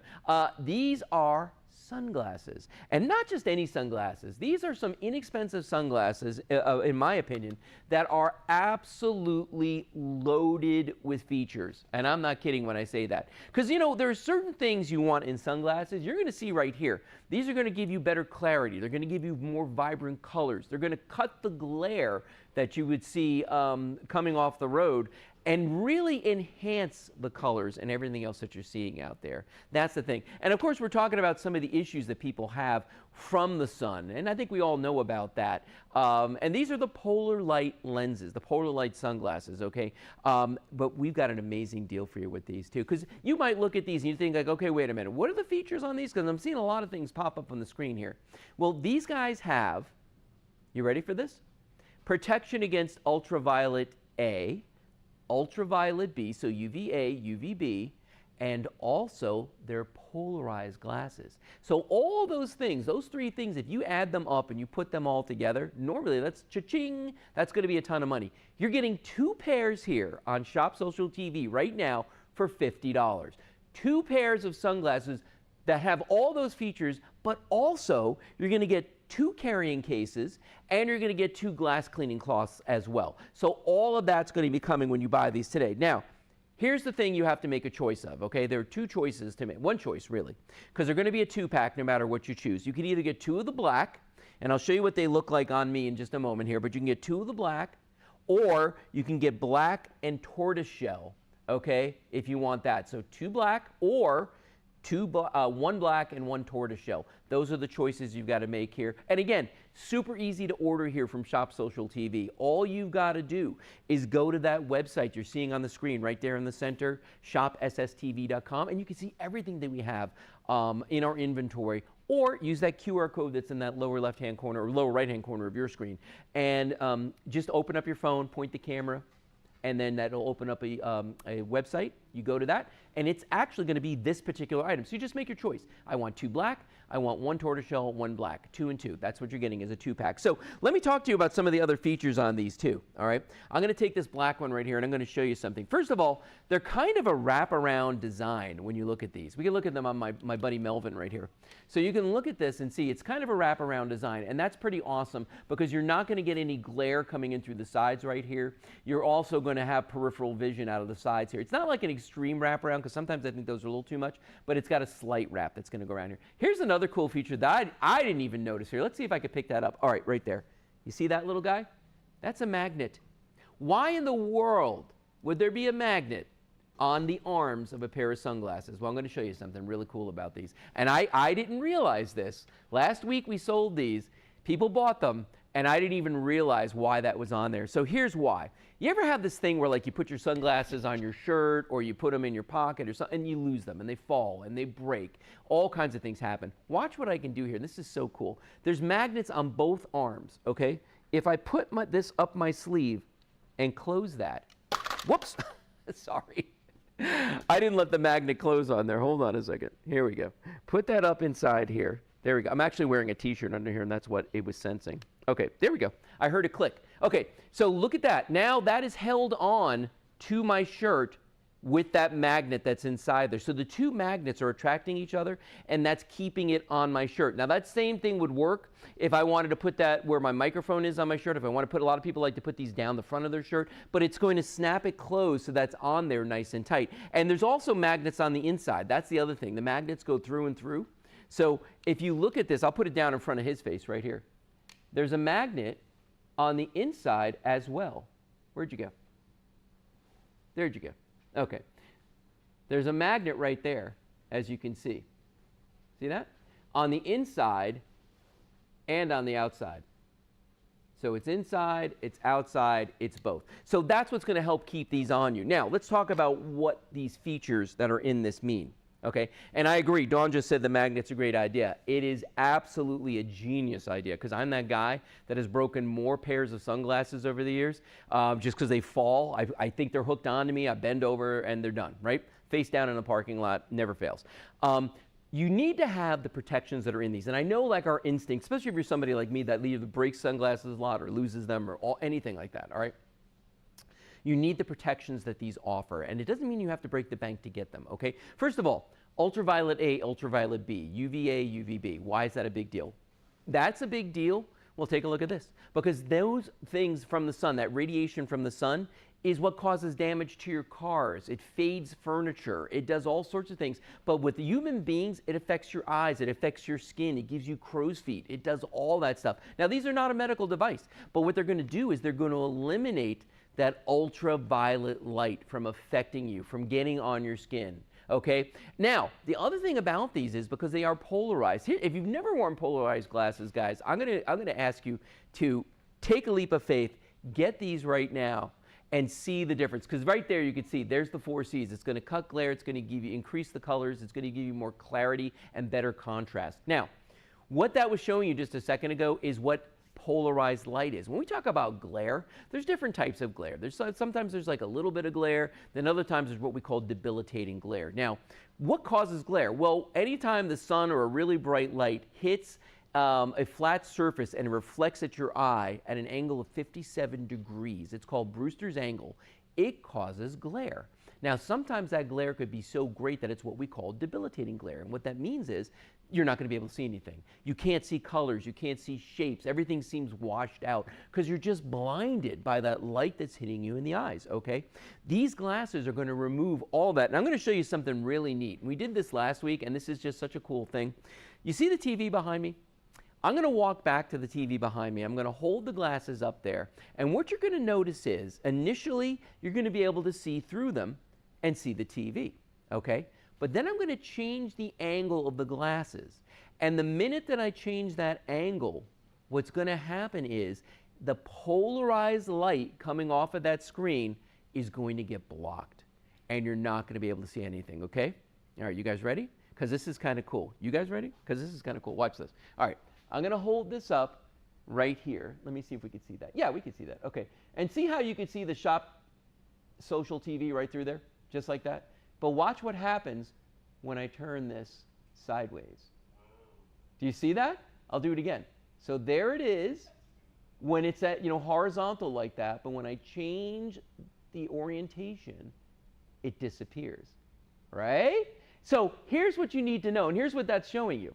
These are sunglasses, and not just any sunglasses. These are some inexpensive sunglasses, in my opinion, that are absolutely loaded with features. And I'm not kidding when I say that. Because, you know, there are certain things you want in sunglasses. You're going to see right here. These are going to give you better clarity. They're going to give you more vibrant colors. They're going to cut the glare that you would see coming off the road and really enhance the colors and everything else that you're seeing out there. That's the thing. And of course, we're talking about some of the issues that people have from the sun, and I think we all know about that. And these are the polar light lenses, the polar light sunglasses, okay? But we've got an amazing deal for you with these too, because you might look at these and you think like, okay, wait a minute, what are the features on these? Because I'm seeing a lot of things pop up on the screen here. Well, these guys have, you ready for this? Protection against ultraviolet A, ultraviolet B, so UVA, UVB, and also they're polarized glasses. So all those things, those 3 things, if you add them up and you put them all together, normally that's cha-ching, that's going to be a ton of money. You're getting 2 pairs here on Shop Social TV right now for $50. 2 pairs of sunglasses that have all those features, but also you're going to get 2 carrying cases, and you're going to get 2 glass cleaning cloths as well. So all of that's going to be coming when you buy these today. Now, here's the thing you have to make a choice of, okay? There are 2 choices to make, 1 choice really, because they're going to be a 2-pack no matter what you choose. You can either get 2 of the black, and I'll show you what they look like on me in just a moment here, but you can get 2 of the black, or you can get black and tortoiseshell, okay, if you want that. So 2 black or 1 black and 1 tortoiseshell. Those are the choices you've got to make here. And again, super easy to order here from Shop Social TV. All you've got to do is go to that website you're seeing on the screen right there in the center, shopsstv.com, and you can see everything that we have in our inventory. Or use that QR code that's in that lower left-hand corner or lower right-hand corner of your screen. And just open up your phone, point the camera, and then that'll open up a website. You go to that, and it's actually going to be this particular item. So you just make your choice. I want 2 black, I want 1 tortoiseshell, 1 black, 2 and 2. That's what you're getting as a 2-pack. So let me talk to you about some of the other features on these too, all right? I'm going to take this black one right here, and I'm going to show you something. First of all, they're kind of a wraparound design when you look at these. We can look at them on my buddy Melvin right here. So you can look at this and see it's kind of a wraparound design, and that's pretty awesome because you're not going to get any glare coming in through the sides right here. You're also going to have peripheral vision out of the sides here. It's not like an extreme wraparound because sometimes I think those are a little too much, but it's got a slight wrap that's going to go around here. Here's another cool feature that I didn't even notice here. Let's see if I could pick that up. All right, right there. You see that little guy? That's a magnet. Why in the world would there be a magnet on the arms of a pair of sunglasses? Well, I'm going to show you something really cool about these. And I didn't realize this. Last week we sold these. People bought them, and I didn't even realize why that was on there. So here's why. You ever have this thing where like you put your sunglasses on your shirt or you put them in your pocket or something and you lose them and they fall and they break? All kinds of things happen. Watch what I can do here. This is so cool. There's magnets on both arms, okay? If I put this up my sleeve and close that, whoops, sorry. I didn't let the magnet close on there. Hold on a second. Here we go. Put that up inside here. There we go. I'm actually wearing a t-shirt under here, and that's what it was sensing. Okay, there we go. I heard a click. Okay, so look at that. Now that is held on to my shirt with that magnet that's inside there. So the two magnets are attracting each other, and that's keeping it on my shirt. Now that same thing would work if I wanted to put that where my microphone is on my shirt. If I want to put, a lot of people like to put these down the front of their shirt, but it's going to snap it closed so that's on there nice and tight. And there's also magnets on the inside. That's the other thing. The magnets go through and through. So if you look at this, I'll put it down in front of his face right here. There's a magnet on the inside as well. Where'd you go? There'd you go. Okay. There's a magnet right there, as you can see. See that? On the inside and on the outside. So it's inside, it's outside, it's both. So that's what's going to help keep these on you. Now, let's talk about what these features that are in this mean. Okay, and I agree. Dawn just said the magnet's a great idea. It is absolutely a genius idea, because I'm that guy that has broken more pairs of sunglasses over the years just because they fall. I think they're hooked onto me. I bend over and they're done, right? Face down in a parking lot, never fails. You need to have the protections that are in these. And I know, like, our instinct, especially if you're somebody like me that either breaks sunglasses a lot or loses them or anything like that, all right? You need the protections that these offer, and it doesn't mean you have to break the bank to get them, okay? First of all, ultraviolet A, ultraviolet B, UVA, UVB. Why is that a big deal? That's a big deal. Well, take a look at this. Because those things from the sun, that radiation from the sun, is what causes damage to your cars. It fades furniture. It does all sorts of things. But with human beings, it affects your eyes. It affects your skin. It gives you crow's feet. It does all that stuff. Now, these are not a medical device. But what they're going to do is they're going to eliminate that ultraviolet light from affecting you, from getting on your skin. Okay. Now, the other thing about these is because they are polarized. Here, if you've never worn polarized glasses, guys, I'm gonna ask you to take a leap of faith, get these right now, and see the difference. Because right there, you can see there's the 4 C's. It's going to cut glare. It's going to give you increase the colors. It's going to give you more clarity and better contrast. Now, what that was showing you just a second ago is what polarized light is. When we talk about glare, there's different types of glare. Sometimes there's like a little bit of glare, then other times there's what we call debilitating glare. Now, what causes glare? Well, anytime the sun or a really bright light hits a flat surface and reflects at your eye at an angle of 57 degrees, it's called Brewster's angle, it causes glare. Now, sometimes that glare could be so great that it's what we call debilitating glare. And what that means is you're not going to be able to see anything. You can't see colors. You can't see shapes. Everything seems washed out because you're just blinded by that light that's hitting you in the eyes, okay? These glasses are going to remove all that. And I'm going to show you something really neat. We did this last week, and this is just such a cool thing. You see the TV behind me? I'm going to walk back to the TV behind me. I'm going to hold the glasses up there. And what you're going to notice is, initially, you're going to be able to see through them and see the TV, okay? But then I'm going to change the angle of the glasses. And the minute that I change that angle, what's going to happen is the polarized light coming off of that screen is going to get blocked. And you're not going to be able to see anything, okay? All right, you guys ready? Because this is kind of cool. You guys ready? Because this is kind of cool. Watch this. All right, I'm going to hold this up right here. Let me see if we can see that. Yeah, we can see that. Okay. And see how you can see the Shop Social TV right through there? Just like that. But watch what happens when I turn this sideways. Do you see that? I'll do it again. So there it is when it's at, horizontal like that, but when I change the orientation, it disappears, right? So here's what you need to know, and here's what that's showing you.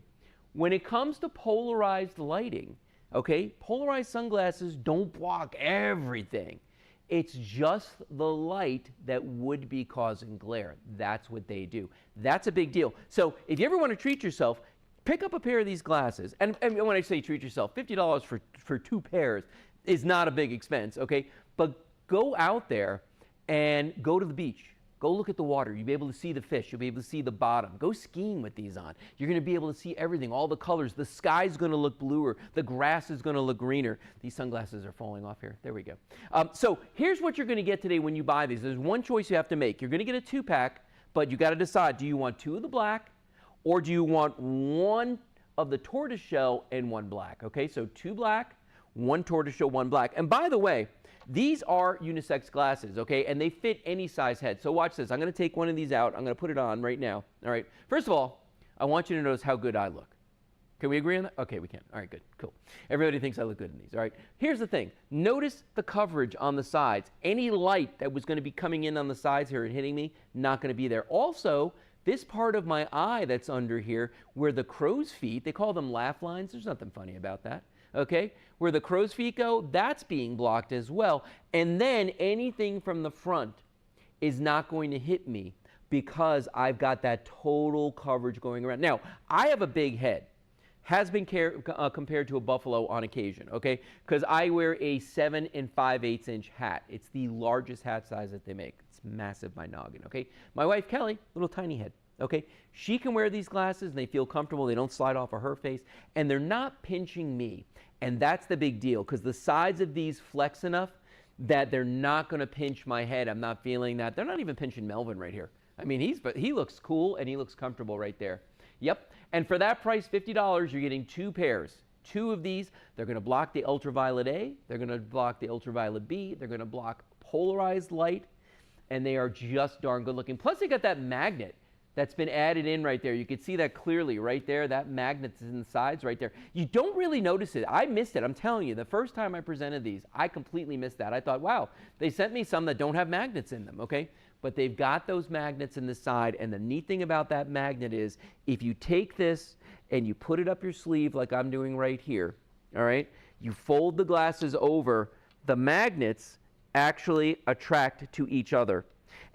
When it comes to polarized lighting, okay, polarized sunglasses don't block everything. It's just the light that would be causing glare. That's what they do. That's a big deal. So if you ever want to treat yourself, pick up a pair of these glasses. And when I say treat yourself, $50 for 2 pairs is not a big expense, okay? But go out there and go to the beach. Go look at the water. You'll be able to see the fish. You'll be able to see the bottom. Go skiing with these on. You're going to be able to see everything, all the colors. The sky's going to look bluer. The grass is going to look greener. These sunglasses are falling off here. There we go. So here's what you're going to get today when you buy these. There's one choice you have to make. You're going to get a 2-pack, but you got to decide, do you want 2 of the black or do you want 1 of the tortoiseshell and 1 black? Okay, so 2 black, 1 tortoiseshell, 1 black. And by the way, these are unisex glasses, okay, and they fit any size head. So watch this. I'm going to take one of these out. I'm going to put it on right now. All right. First of all, I want you to notice how good I look. Can we agree on that? Okay, we can. All right, good, cool. Everybody thinks I look good in these, all right? Here's the thing. Notice the coverage on the sides. Any light that was going to be coming in on the sides here and hitting me, not going to be there. Also, this part of my eye that's under here, where the crow's feet, they call them laugh lines. There's nothing funny about that, okay? Where the crow's feet go, that's being blocked as well. And then anything from the front is not going to hit me because I've got that total coverage going around. Now, I have a big head. Has been compared to a buffalo on occasion, okay? Because I wear a 7 5/8 inch hat. It's the largest hat size that they make. It's massive, my noggin, okay? My wife, Kelly, little tiny head, okay? She can wear these glasses and they feel comfortable. They don't slide off of her face and they're not pinching me. And that's the big deal because the sides of these flex enough that they're not gonna pinch my head. I'm not feeling that. They're not even pinching Melvin right here. I mean, he looks cool and he looks comfortable right there. Yep, and for that price, $50, you're getting 2 pairs. 2 of these, they're gonna block the ultraviolet A, they're gonna block the ultraviolet B, they're gonna block polarized light, and they are just darn good looking. Plus they got that magnet that's been added in right there. You can see that clearly right there, that magnet's in the sides right there. You don't really notice it. I missed it, I'm telling you. The first time I presented these, I completely missed that. I thought, wow, they sent me some that don't have magnets in them, okay? But they've got those magnets in the side, and the neat thing about that magnet is if you take this and you put it up your sleeve like I'm doing right here, all right, you fold the glasses over, the magnets actually attract to each other.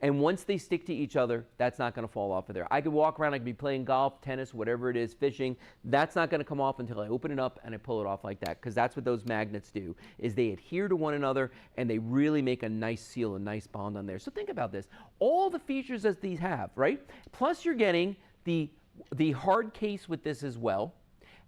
And once they stick to each other, that's not going to fall off of there. I could walk around, I could be playing golf, tennis, whatever it is, fishing. That's not going to come off until I open it up and I pull it off like that, because that's what those magnets do, is they adhere to one another and they really make a nice seal, a nice bond on there. So think about this. All the features that these have, right? Plus you're getting the hard case with this as well.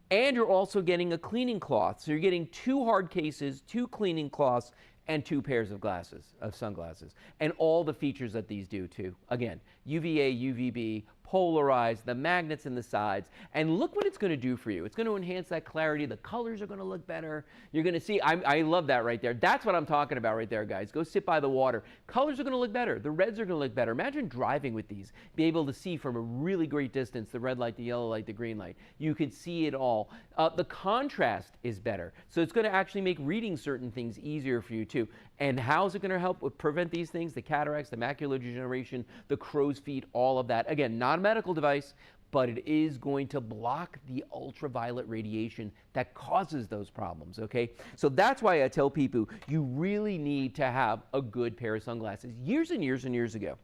And you're also getting a cleaning cloth. So you're getting 2 hard cases, 2 cleaning cloths, and 2 pairs of glasses, of sunglasses, and all the features that these do too. Again, UVA, UVB, polarized, the magnets in the sides, and look what it's going to do for you. It's going to enhance that clarity. The colors are going to look better. You're going to see, I love that right there. That's what I'm talking about right there, guys. Go sit by the water. Colors are going to look better. The reds are going to look better. Imagine driving with these, be able to see from a really great distance, the red light, the yellow light, the green light. You can see it all. The contrast is better. So it's going to actually make reading certain things easier for you too. And how's it going to help with prevent these things? The cataracts, the macular degeneration, the crow's feet, all of that. Again, not a medical device, but it is going to block the ultraviolet radiation that causes those problems, okay? So that's why I tell people you really need to have a good pair of sunglasses. Years and years and years ago,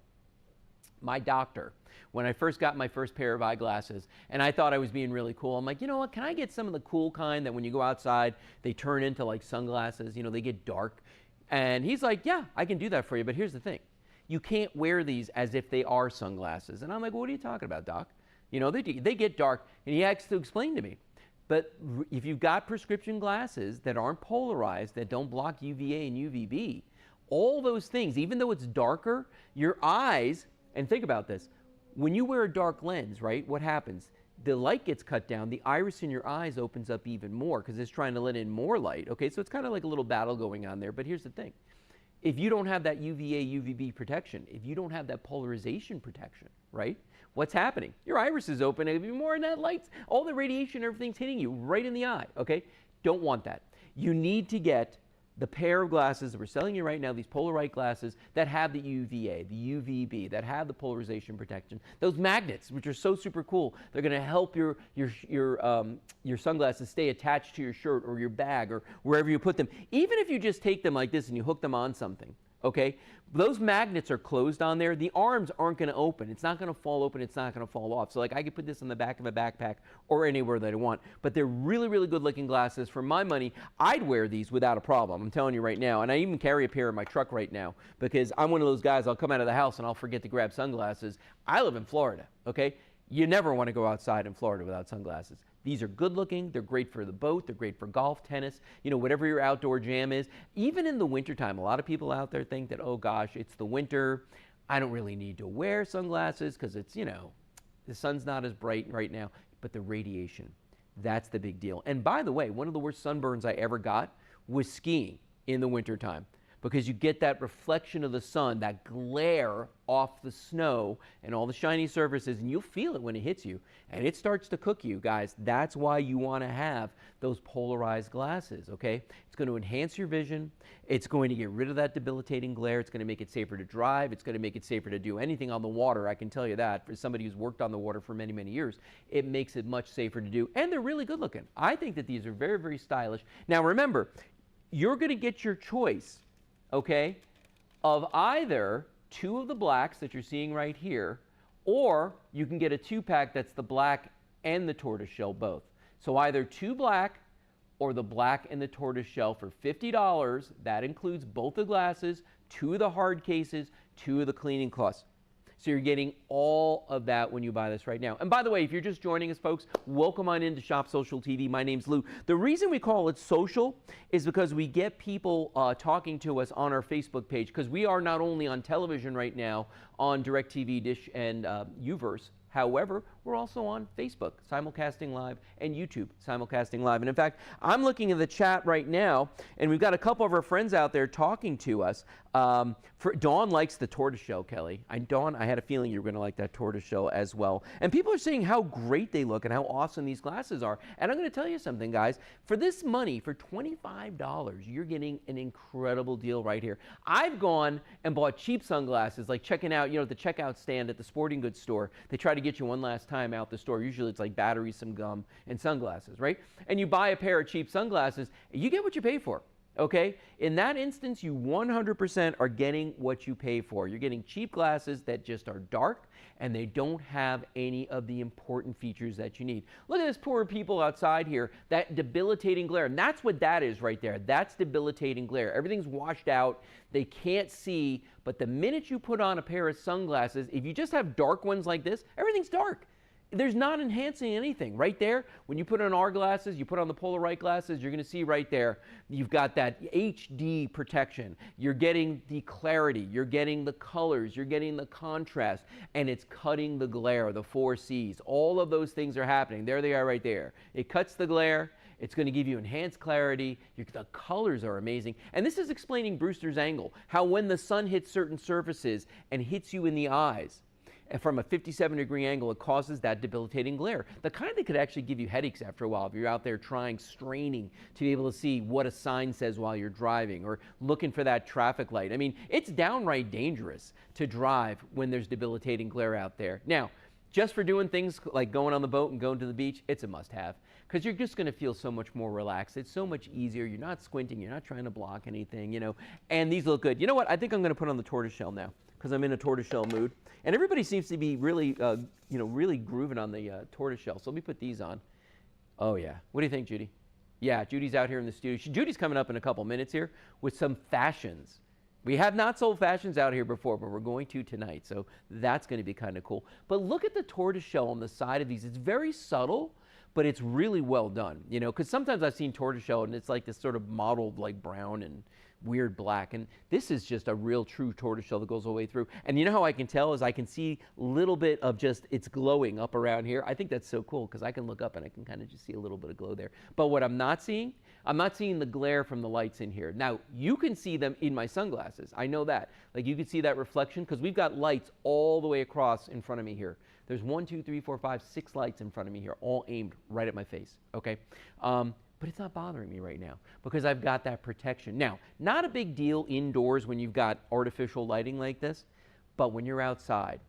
my doctor, when I first got my first pair of eyeglasses, and I thought I was being really cool, I'm like, you know what, can I get some of the cool kind that when you go outside, they turn into like sunglasses, you know, they get dark. And he's like, yeah, I can do that for you, but here's the thing. You can't wear these as if they are sunglasses. And I'm like, well, what are you talking about, doc? You know, they get dark. And he has to explain to me. But if you've got prescription glasses that aren't polarized, that don't block UVA and UVB, all those things, even though it's darker, your eyes, and think about this, when you wear a dark lens, right, what happens? The light gets cut down, the iris in your eyes opens up even more because it's trying to let in more light, okay? So it's kind of like a little battle going on there, but here's the thing. If you don't have that UVA, UVB protection, if you don't have that polarization protection, right, what's happening? Your iris is open even more and that light, all the radiation, everything's hitting you right in the eye, okay? Don't want that. You need to get the pair of glasses that we're selling you right now, these Polaroid glasses that have the UVA, the UVB, that have the polarization protection. Those magnets, which are so super cool, they're going to help your sunglasses stay attached to your shirt or your bag or wherever you put them. Even if you just take them like this and you hook them on something, okay? Those magnets are closed on there. The arms aren't going to open. It's not going to fall open. It's not going to fall off. So like I could put this on the back of a backpack or anywhere that I want. But they're really, really good looking glasses. For my money, I'd wear these without a problem. I'm telling you right now. And I even carry a pair in my truck right now because I'm one of those guys, I'll come out of the house and I'll forget to grab sunglasses. I live in Florida, okay? You never want to go outside in Florida without sunglasses. These are good looking, they're great for the boat, they're great for golf, tennis, you know, whatever your outdoor jam is. Even in the wintertime, a lot of people out there think that, oh gosh, it's the winter, I don't really need to wear sunglasses because it's, you know, the sun's not as bright right now, but the radiation, that's the big deal. And by the way, one of the worst sunburns I ever got was skiing in the wintertime. because you get that reflection of the sun, that glare off the snow and all the shiny surfaces, and you'll feel it when it hits you, and it starts to cook you, guys. That's why you want to have those polarized glasses, okay? It's going to enhance your vision. It's going to get rid of that debilitating glare. It's going to make it safer to drive. It's going to make it safer to do anything on the water. I can tell you that. For somebody who's worked on the water for many, many years, it makes it much safer to do. And they're really good looking. I think that these are very, very stylish. Now, remember, you're going to get your choice, okay, of either two of the blacks that you're seeing right here, or you can get a two-pack that's the black and the tortoiseshell both. So either two black or the black and the tortoiseshell for $50. That includes both the glasses, two of the hard cases, two of the cleaning cloths. So you're getting all of that when you buy this right now. And by the way, if you're just joining us, folks, welcome on into Shop Social TV. My name's Lou. The reason we call it social is because we get people talking to us on our Facebook page, because we are not only on television right now on DirecTV, Dish, and Uverse. However, we're also on Facebook, simulcasting live, and YouTube, simulcasting live. And in fact, I'm looking at the chat right now, and we've got a couple of our friends out there talking to us. Dawn likes the tortoiseshell, Kelly. Dawn, I had a feeling you were going to like that tortoiseshell as well. And people are saying how great they look and how awesome these glasses are. And I'm going to tell you something, guys. For this money, for $25, you're getting an incredible deal right here. I've gone and bought cheap sunglasses, like checking out, the checkout stand at the sporting goods store. They try to get you one last time out the store. Usually it's like batteries, some gum, and sunglasses, right? And you buy a pair of cheap sunglasses, you get what you pay for. Okay? In that instance, you 100% are getting what you pay for. You're getting cheap glasses that just are dark, and they don't have any of the important features that you need. Look at this poor people outside here, that debilitating glare. And that's what that is right there. That's debilitating glare. Everything's washed out. They can't see. But the minute you put on a pair of sunglasses, if you just have dark ones like this, everything's dark. There's not enhancing anything. Right there, when you put on our glasses, you put on the Polaroid glasses, you're going to see right there, you've got that HD protection. You're getting the clarity, you're getting the colors, you're getting the contrast, and it's cutting the glare, the 4 C's. All of those things are happening. There they are right there. It cuts the glare. It's going to give you enhanced clarity. The colors are amazing. And this is explaining Brewster's angle, how when the sun hits certain surfaces and hits you in the eyes, and from a 57-degree angle, it causes that debilitating glare. The kind that could actually give you headaches after a while if you're out there straining to be able to see what a sign says while you're driving or looking for that traffic light. I mean, it's downright dangerous to drive when there's debilitating glare out there. Now, just for doing things like going on the boat and going to the beach, it's a must-have, because you're just going to feel so much more relaxed. It's so much easier. You're not squinting. You're not trying to block anything, and these look good. You know what? I think I'm going to put on the tortoiseshell now, because I'm in a tortoiseshell mood. And everybody seems to be really, really grooving on the tortoiseshell. So let me put these on. Oh, yeah. What do you think, Judy? Yeah, Judy's out here in the studio. Judy's coming up in a couple minutes here with some fashions. We have not sold fashions out here before, but we're going to tonight. So that's going to be kind of cool. But look at the tortoiseshell on the side of these. It's very subtle, but it's really well done, because sometimes I've seen tortoiseshell and it's like this sort of mottled like brown and weird black, and this is just a real true tortoiseshell that goes all the way through. And you know how I can tell is I can see a little bit of just it's glowing up around here. I think that's so cool, because I can look up and I can kind of just see a little bit of glow there. But what I'm not seeing the glare from the lights in here. Now, you can see them in my sunglasses. I know that. Like, you can see that reflection, because we've got lights all the way across in front of me here. There's 1, 2, 3, 4, 5, 6 lights in front of me here, all aimed right at my face, okay? But it's not bothering me right now, because I've got that protection. Now, not a big deal indoors when you've got artificial lighting like this, but when you're outside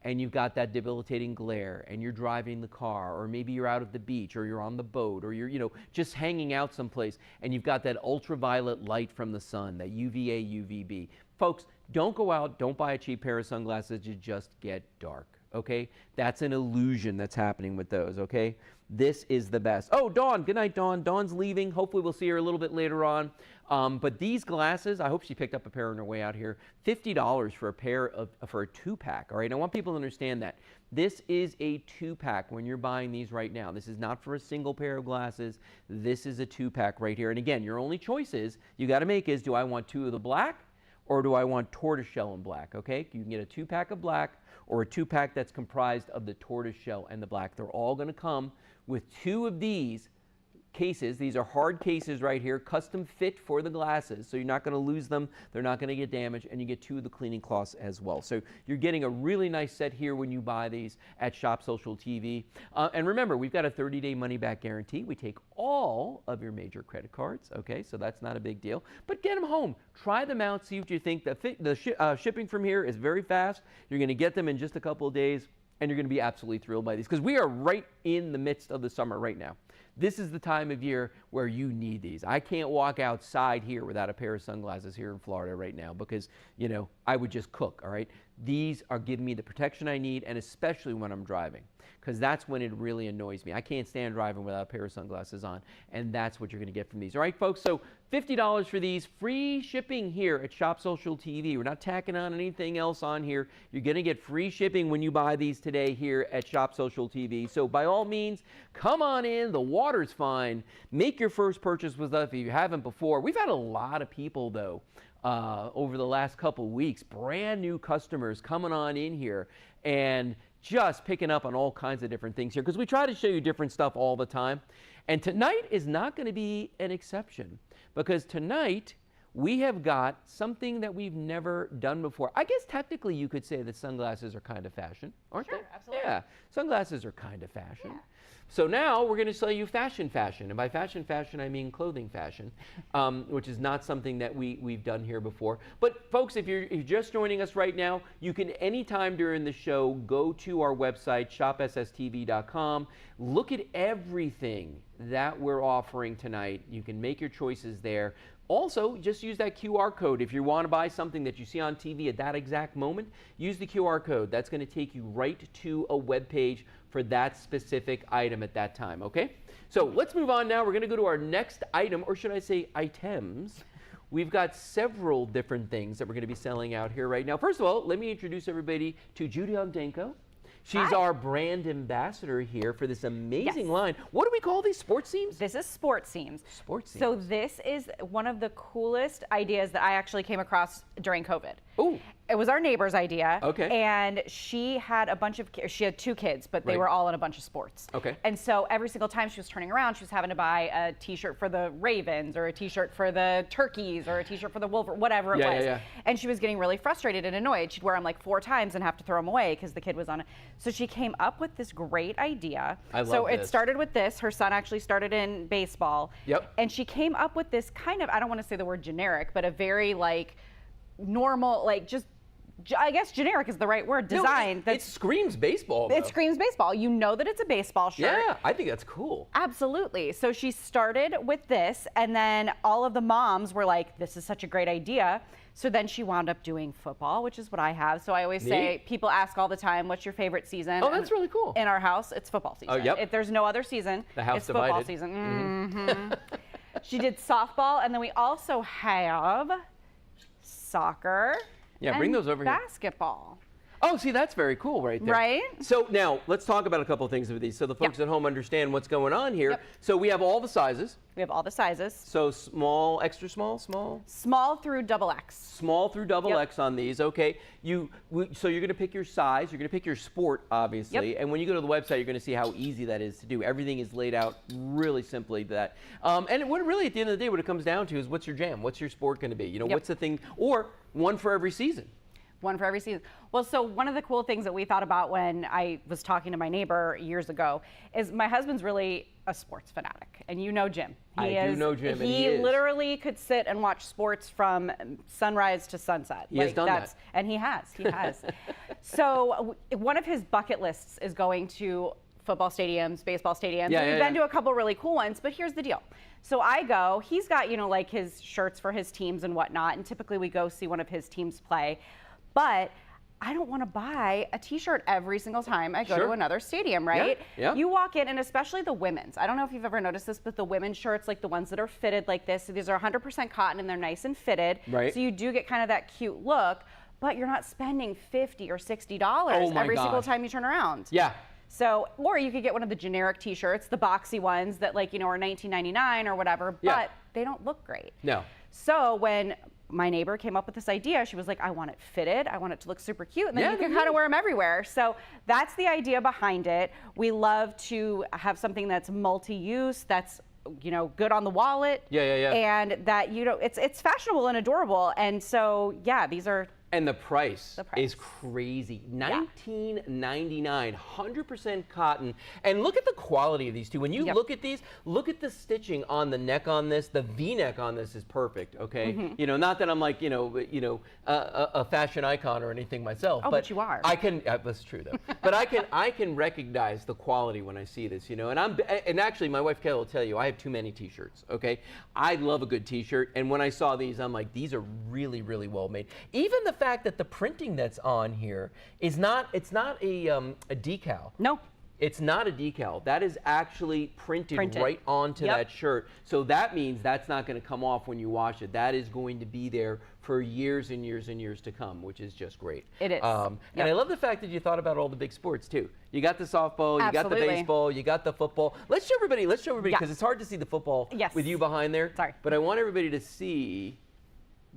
and you've got that debilitating glare and you're driving the car, or maybe you're out at the beach, or you're on the boat, or you're just hanging out someplace, and you've got that ultraviolet light from the sun, that UVA, UVB. Folks, don't go out, don't buy a cheap pair of sunglasses, you just get dark, okay? That's an illusion that's happening with those, okay? This is the best. Oh, Dawn, good night, Dawn. Dawn's leaving. Hopefully we'll see her a little bit later on. But these glasses, I hope she picked up a pair on her way out here. $50 for a 2-pack, all right? I want people to understand that. This is a 2-pack when you're buying these right now. This is not for a single pair of glasses. This is a 2-pack right here. And again, your only choice you got to make is, do I want 2 of the black, or do I want tortoiseshell and black, okay? You can get a 2-pack of black, or a 2-pack that's comprised of the tortoiseshell and the black. They're all going to come with 2 of these cases. These are hard cases right here, custom fit for the glasses, so you're not going to lose them. They're not going to get damaged, and you get 2 of the cleaning cloths as well. So you're getting a really nice set here when you buy these at Shop Social TV. And remember, we've got a 30-day money-back guarantee. We take all of your major credit cards, okay? So that's not a big deal. But get them home. Try them out. See what you think. The shipping from here is very fast. You're going to get them in just a couple of days, and you're going to be absolutely thrilled by these because we are right in the midst of the summer right now. This is the time of year where you need these. I can't walk outside here without a pair of sunglasses here in Florida right now because, you know, I would just cook, all right? These are giving me the protection I need, and especially when I'm driving, because that's when it really annoys me. I can't stand driving without a pair of sunglasses on, and that's what you're going to get from these. All right, folks, so $50 for these, free shipping here at Shop Social TV. We're not tacking on anything else on here. You're going to get free shipping when you buy these today here at Shop Social TV. So by all means, come on in. The water's fine. Make your first purchase with us if you haven't before. We've had a lot of people, though, over the last couple weeks, brand new customers coming on in here and just picking up on all kinds of different things here because we try to show you different stuff all the time. And tonight is not going to be an exception because tonight we have got something that we've never done before. I guess technically you could say that sunglasses are kind of fashion, aren't they? Sure, absolutely. Yeah, sunglasses are kind of fashion. Yeah. So now we're going to sell you fashion, and by fashion, I mean clothing fashion, which is not something that we've done here before. But folks, if you're just joining us right now, you can anytime during the show go to our website, shopsstv.com, look at everything that we're offering tonight. You can make your choices there. Also, just use that QR code. If you want to buy something that you see on TV at that exact moment, use the QR code. That's going to take you right to a web page for that specific item at that time, okay? So let's move on now. We're going to go to our next item, or should I say items. We've got several different things that we're going to be selling out here right now. First of all, let me introduce everybody to Judy Ogdenko. She's our brand ambassador here for this amazing line. What do we call these? Sports seams? This is sports seams. Sports seams. So this is one of the coolest ideas that I actually came across during COVID. Ooh. It was our neighbor's idea. Okay. And she had she had 2 kids, but they were all in a bunch of sports. Okay. And so every single time she was turning around, she was having to buy a t-shirt for the Ravens or a t-shirt for the Turkeys or a t-shirt for the Wolverines, whatever it was. Yeah. And she was getting really frustrated and annoyed. She'd wear them like 4 times and have to throw them away because the kid was on it. So she came up with this great idea. I love So this. it started with this. Her son actually started in baseball. Yep. And she came up with this kind of, I don't want to say the word generic, but a very like normal, like just, I guess generic is the right word, design. No, it screams baseball, though. It screams baseball. You know that it's a baseball shirt. Yeah, I think that's cool. Absolutely. So she started with this, and then all of the moms were like, this is such a great idea. So then she wound up doing football, which is what I have. So I always say, people ask all the time, what's your favorite season? Oh, that's really cool. In our house, it's football season. Oh, yep. If there's no other season, the house it's divided. football season. Mm-hmm. She did softball, and then we also have soccer. Yeah, bring those over here. Basketball. Oh, see, that's very cool right there. Right? So now let's talk about a couple of things with these so the folks at home understand what's going on here. Yep. So we have all the sizes. We have all the sizes. So small, extra small, small? Small through double X. Small through double X on these, okay. So you're gonna pick your size, you're gonna pick your sport, obviously, and when you go to the website, you're gonna see how easy that is to do. Everything is laid out really simply that. And what really, at the end of the day, what it comes down to is what's your jam? What's your sport gonna be? You know, what's the thing, or one for every season. One for every season. Well, so one of the cool things that we thought about when I was talking to my neighbor years ago is my husband's really a sports fanatic, and you know Jim. I do know Jim, and he is. Literally could sit and watch sports from sunrise to sunset. He has done that. And he has. So one of his bucket lists is going to football stadiums, baseball stadiums. Yeah, We've been to a couple really cool ones, but here's the deal. So I go, he's got, you know, like his shirts for his teams and whatnot, and typically we go see one of his teams play. But I don't want to buy a t-shirt every single time I go to another stadium, right? Yeah. You walk in, and especially the women's. I don't know if you've ever noticed this, but the women's shirts, like the ones that are fitted like this, so these are 100% cotton and they're nice and fitted. Right. So you do get kind of that cute look, but you're not spending $50 or $60 every single time you turn around. Yeah. So, or you could get one of the generic t-shirts, the boxy ones that, like, you know, are $19.99 or whatever, but they don't look great. No. So when my neighbor came up with this idea, she was like, I want it fitted, I want it to look super cute, and then you can kind of wear them everywhere. So that's the idea behind it. We love to have something that's multi-use, that's good on the wallet. Yeah. And that, it's fashionable and adorable. And so, yeah, these are. And the price is crazy. $19.99, 100% cotton. And look at the quality of these two. When you look at these, look at the stitching on the neck on this. The V-neck on this is perfect, okay? Not that I'm like, a fashion icon or anything myself. Oh, but you are. I can, that's true though. But I can recognize the quality when I see this, and actually my wife Kelly will tell you, I have too many t-shirts, okay? I love a good t-shirt. And when I saw these, I'm like, these are really, really well made. Even the fact that the printing that's on here is not, it's not a decal. No. It's not a decal. That is actually printed right onto that shirt. So that means that's not going to come off when you wash it. That is going to be there for years and years and years to come, which is just great. It is. And I love the fact that you thought about all the big sports too. You got the softball, you got the baseball, you got the football. Let's show everybody because it's hard to see the football with you behind there. Sorry. But I want everybody to see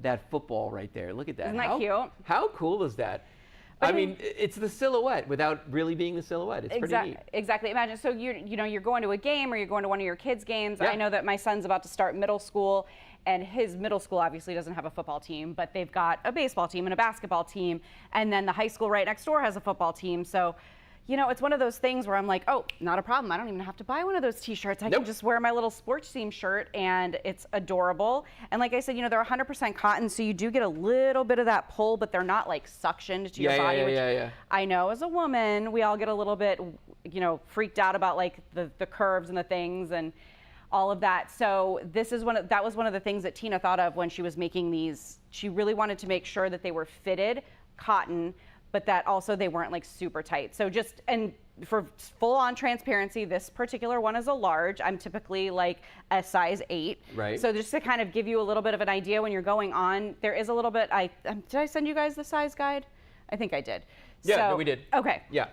that football right there. Look at that. Isn't that cute? How cool is that? I mean, it's the silhouette without really being the silhouette. It's pretty neat. Exactly. Imagine, so you're going to a game or you're going to one of your kids' games. I know that my son's about to start middle school, and his middle school obviously doesn't have a football team, but they've got a baseball team and a basketball team, and then the high school right next door has a football team. So, it's one of those things where I'm like, oh, not a problem. I don't even have to buy one of those t-shirts. I can just wear my little sports team shirt, and it's adorable. And like I said, they're 100% cotton, so you do get a little bit of that pull, but they're not like suctioned to your body, which I know as a woman, we all get a little bit, freaked out about like the curves and the things and all of that. So that was one of the things that Tina thought of when she was making these. She really wanted to make sure that they were fitted cotton, but that also they weren't like super tight. So and for full on transparency, this particular one is a large. I'm typically like a size 8. Right. So just to kind of give you a little bit of an idea when you're going on, there is a little bit, did I send you guys the size guide? I think I did. Yeah, we did. Okay. Yeah.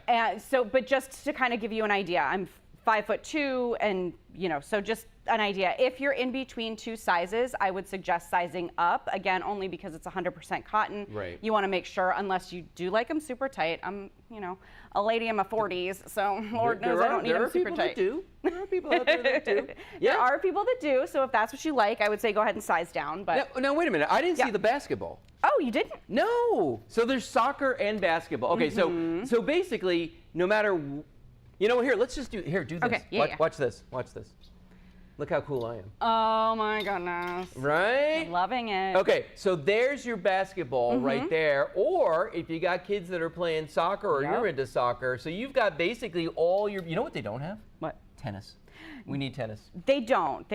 But just to kind of give you an idea, I'm 5'2", and so just an idea. If you're in between two sizes, I would suggest sizing up. Again, only because it's 100% cotton. Right. You want to make sure, unless you do like them super tight. I'm, a lady in my 40s, so Lord knows I don't need them super tight. There are people out there that do. Yeah. There are people that do. So if that's what you like, I would say go ahead and size down. But now wait a minute. I didn't see the basketball. Oh, you didn't? No. So there's soccer and basketball. Okay. So basically, no matter. Here, let's just do this. Okay, watch this. Watch this. Look how cool I am. Oh my goodness. Right? I'm loving it. Okay, so there's your basketball right there. Or if you got kids that are playing soccer or you're into soccer, so you've got basically all your, you know what they don't have? What? Tennis. We need tennis. They don't.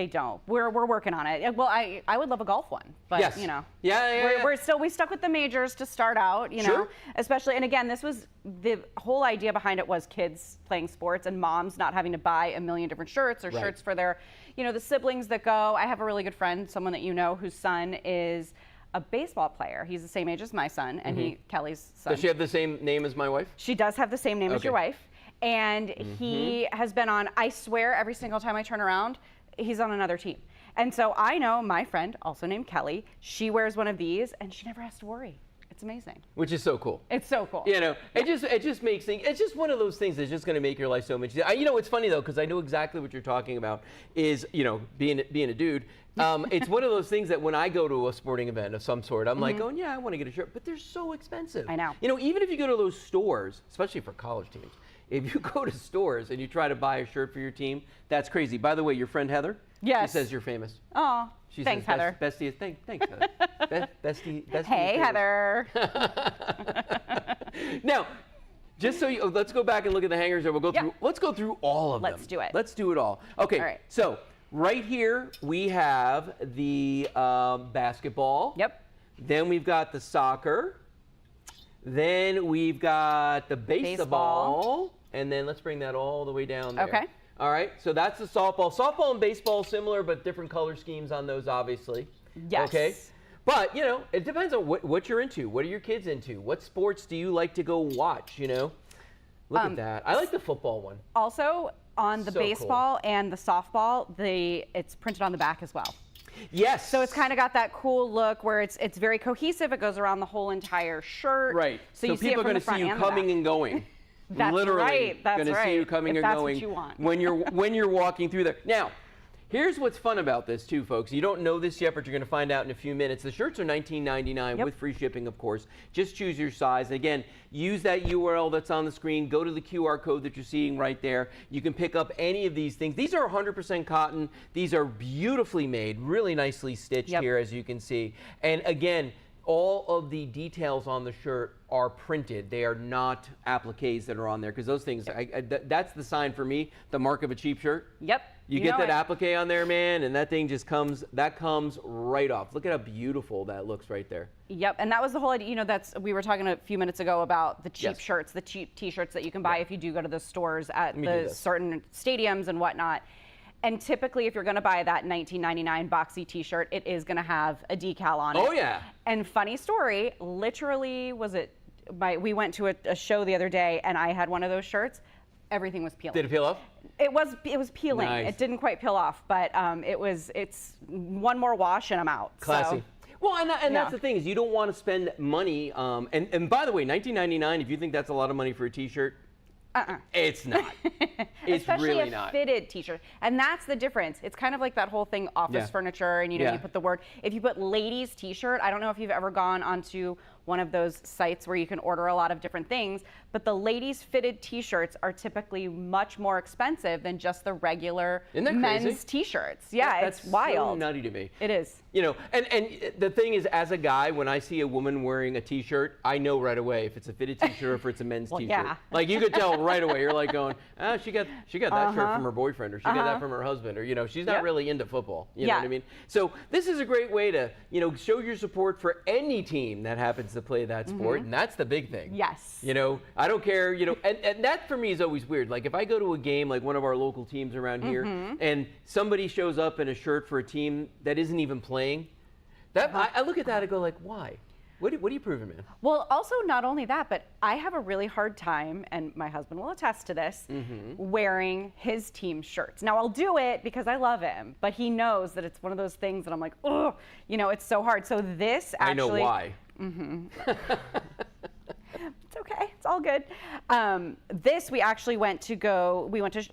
We're working on it. Well, I would love a golf one, but yes. we stuck with the majors to start out, Sure. especially, and again, this was the whole idea behind it was kids playing sports and moms not having to buy a million different shirts or shirts for their, the siblings that go. I have a really good friend, someone that whose son is a baseball player. He's the same age as my son, and Kelly's son. Does she have the same name as my wife? She does have the same name as your wife. And he has been on, I swear every single time I turn around, he's on another team. And so I know my friend, also named Kelly, she wears one of these and she never has to worry. It's amazing. Which is so cool. It's so cool. It just makes things, it's just one of those things that's just going to make your life so much easier. It's funny though, because I know exactly what you're talking about is, being a dude. It's one of those things that when I go to a sporting event of some sort, I'm like, oh yeah, I want to get a shirt, but they're so expensive. I know. Even if you go to those stores, especially for college teams, if you go to stores and you try to buy a shirt for your team, that's crazy. By the way, your friend Heather, yes, she says you're famous. Oh, thanks, Heather. Bestie, thanks, Heather. Bestie. Hey, Heather. Now, just so let's go back and look at the hangers, and we'll go through. Let's go through all of them. Let's do it. Let's do it all. Okay. All right. So right here we have the basketball. Yep. Then we've got the soccer. Then we've got the baseball. And then let's bring that all the way down there. Okay. All right, so that's the softball. Softball and baseball similar, but different color schemes on those, obviously. Yes. Okay. But, it depends on what you're into. What are your kids into? What sports do you like to go watch, Look at that. I like the football one. Also, on the baseball and the softball, it's printed on the back as well. Yes. So it's kind of got that cool look where it's very cohesive. It goes around the whole entire shirt. Right. So you people are going to see you coming and going. That's literally right. That's going to see you coming and going what you want. when you're walking through there. Now, Here's what's fun about this too, folks. You don't know this yet, but you're going to find out in a few minutes. The shirts are $19.99 with free shipping, of course. Just choose your size. Again, use that URL that's on the screen. Go to the QR code that you're seeing right there. You can pick up any of these things. These are 100% cotton. These are beautifully made, really nicely stitched here, as you can see. And again, all of the details on the shirt are printed. They are not appliques that are on there, because those things, that's the sign for me, the mark of a cheap shirt. Yep. You get that applique on there, man, and that thing just comes right off. Look at how beautiful that looks right there. Yep, and that was the whole idea. You know, we were talking a few minutes ago about the cheap shirts, the cheap T-shirts that you can buy if you do go to the stores at the certain stadiums and whatnot. And typically, if you're going to buy that $19.99 boxy T-shirt, it is going to have a decal on it. Oh yeah. And funny story, literally, we went to a show the other day, and I had one of those shirts. Everything was peeling. Did it peel off? It was peeling. Nice. It didn't quite peel off, but it's one more wash and I'm out. Classy. So, well, and that's the thing, is you don't want to spend money. And by the way, $19.99. If you think that's a lot of money for a T-shirt, it's not. It's especially really a not. fitted T-shirt, and that's the difference. It's kind of like that whole thing, office furniture, and you know, you put the word. If you put ladies T-shirt, I don't know if you've ever gone onto one of those sites where you can order a lot of different things, but the ladies fitted T-shirts are typically much more expensive than just the regular men's T-shirts. Yeah, that's it's wild. so nutty to me. It is. You know, and the thing is, as a guy, when I see a woman wearing a T-shirt, I know right away if it's a fitted T-shirt or if it's a men's T-shirt. Yeah. Like, you could tell right away. You're like going, she got that shirt from her boyfriend, or she got that from her husband, or, you know, she's not really into football. You know what I mean? So this is a great way to, you know, show your support for any team that happens to play that sport, and that's the big thing. Yes. You know, I don't care, you know, and that for me is always weird. Like, if I go to a game, like one of our local teams around here, and somebody shows up in a shirt for a team that isn't even playing, I look at that and go like, why? What are you proving, man? Well, also not only that, but I have a really hard time, and my husband will attest to this, wearing his team shirts. Now, I'll do it because I love him, but he knows that it's one of those things that I'm like, oh, you know, it's so hard. So this actually— I know why. It's okay. It's all good. This, we actually went to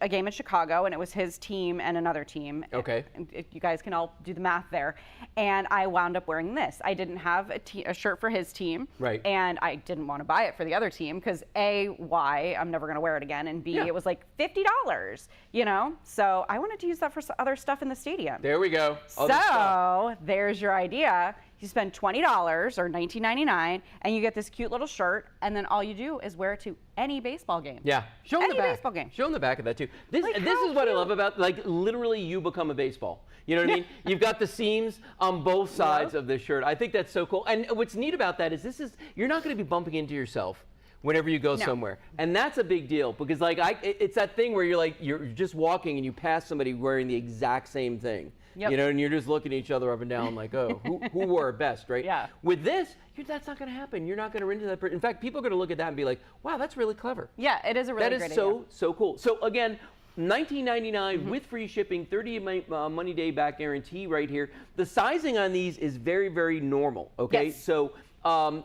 a game in Chicago, and it was his team and another team. Okay. And you guys can all do the math there. And I wound up wearing this. I didn't have a shirt for his team. Right. And I didn't want to buy it for the other team because A, why? I'm never going to wear it again. And B, it was like $50, you know? So I wanted to use that for other stuff in the stadium. There we go. So there's your idea. You spend $20 or $19.99, and you get this cute little shirt, and then all you do is wear it to any baseball game. Yeah, show them the back. Baseball game. Show them the back of that too. This Like, is what I love about, like, literally you become a baseball. You know what I mean? You've got the seams on both sides of this shirt. I think that's so cool. And what's neat about that is you're not going to be bumping into yourself whenever you go somewhere. And that's a big deal, because like it's that thing where you're just walking and you pass somebody wearing the exact same thing. Yep. You know, and you're just looking at each other up and down like, oh, who wore it best, right? Yeah. With this, that's not going to happen. You're not going to run into that person. In fact, people are going to look at that and be like, wow, that's really clever. Yeah, it is a really great idea. That is so cool. So again, $19.99 with free shipping, 30 money day back guarantee right here. The sizing on these is very, very normal, okay? Yes. So,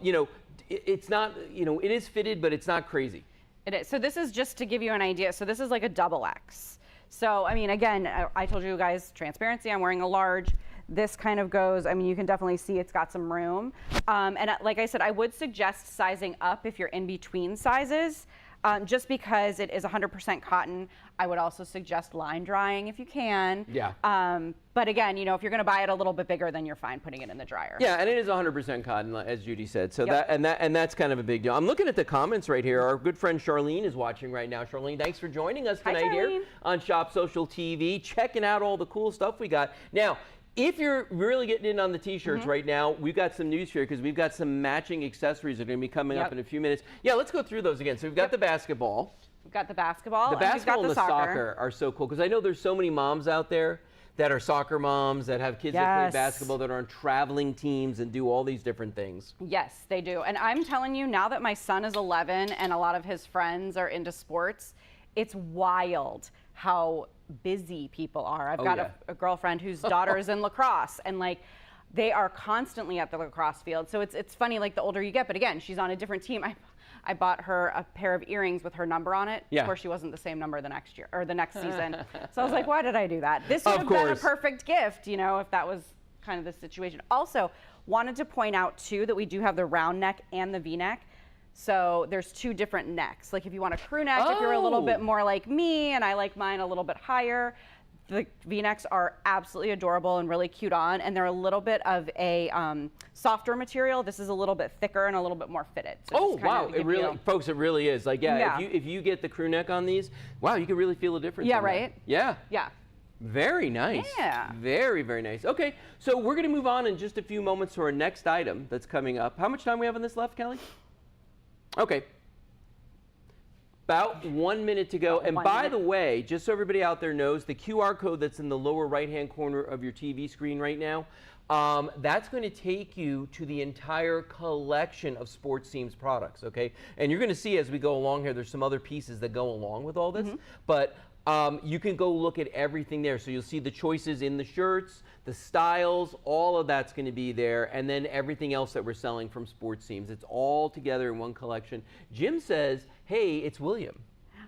you know, it's not, you know, it is fitted, but it's not crazy. It is. So this is just to give you an idea. So this is like a XX. So, I mean, again, I told you guys, transparency, I'm wearing a large. This kind of goes, I mean, you can definitely see it's got some room. And like I said, I would suggest sizing up if you're in between sizes, just because it is 100% cotton. I would also suggest line drying if you can. Yeah. But again, you know, if you're going to buy it a little bit bigger, then you're fine putting it in the dryer. Yeah, and it is 100% cotton, as Judy said. So that's kind of a big deal. I'm looking at the comments right here. Our good friend Charlene is watching right now. Charlene, thanks for joining us tonight here on Shop Social TV, checking out all the cool stuff we got. Now, if you're really getting in on the T-shirts right now, we've got some news here, because we've got some matching accessories that are going to be coming up in a few minutes. Yeah, let's go through those again. So we've got the basketball. We've got the basketball. The basketball and the soccer soccer are so cool, because I know there's so many moms out there that are soccer moms, that have kids that play basketball, that are on traveling teams and do all these different things. Yes, they do. And I'm telling you, now that my son is 11 and a lot of his friends are into sports, it's wild how busy people are. I've got a girlfriend whose daughter is in lacrosse, and like, they are constantly at the lacrosse field. So it's funny, like, the older you get, but again, she's on a different team. I bought her a pair of earrings with her number on it. Yeah. Of course, she wasn't the same number the next year or the next season. So I was like, why did I do that? This would have been a perfect gift, you know, if that was kind of the situation. Also, wanted to point out too that we do have the round neck and the V-neck. So there's 2 different necks. Like if you want a crew neck, if you're a little bit more like me and I like mine a little bit higher, the V-necks are absolutely adorable and really cute on, and they're a little bit of a softer material. This is a little bit thicker and a little bit more fitted. So oh wow, it really, folks, it really is. Like if you get the crew neck on these, wow, you can really feel a difference. Yeah, right? That. Yeah. Yeah. Very nice. Yeah. Very, very nice. Okay, so we're going to move on in just a few moments to our next item that's coming up. How much time we have on this left, Kelly? Okay. About 1 minute to go. And by the way, just so everybody out there knows, the QR code that's in the lower right-hand corner of your TV screen right now, that's going to take you to the entire collection of Sports Teams products, okay? And you're going to see as we go along here, there's some other pieces that go along with all this, but you can go look at everything there. So you'll see the choices in the shirts, the styles, all of that's going to be there, and then everything else that we're selling from Sports Teams. It's all together in one collection. Jim says, hey, it's William.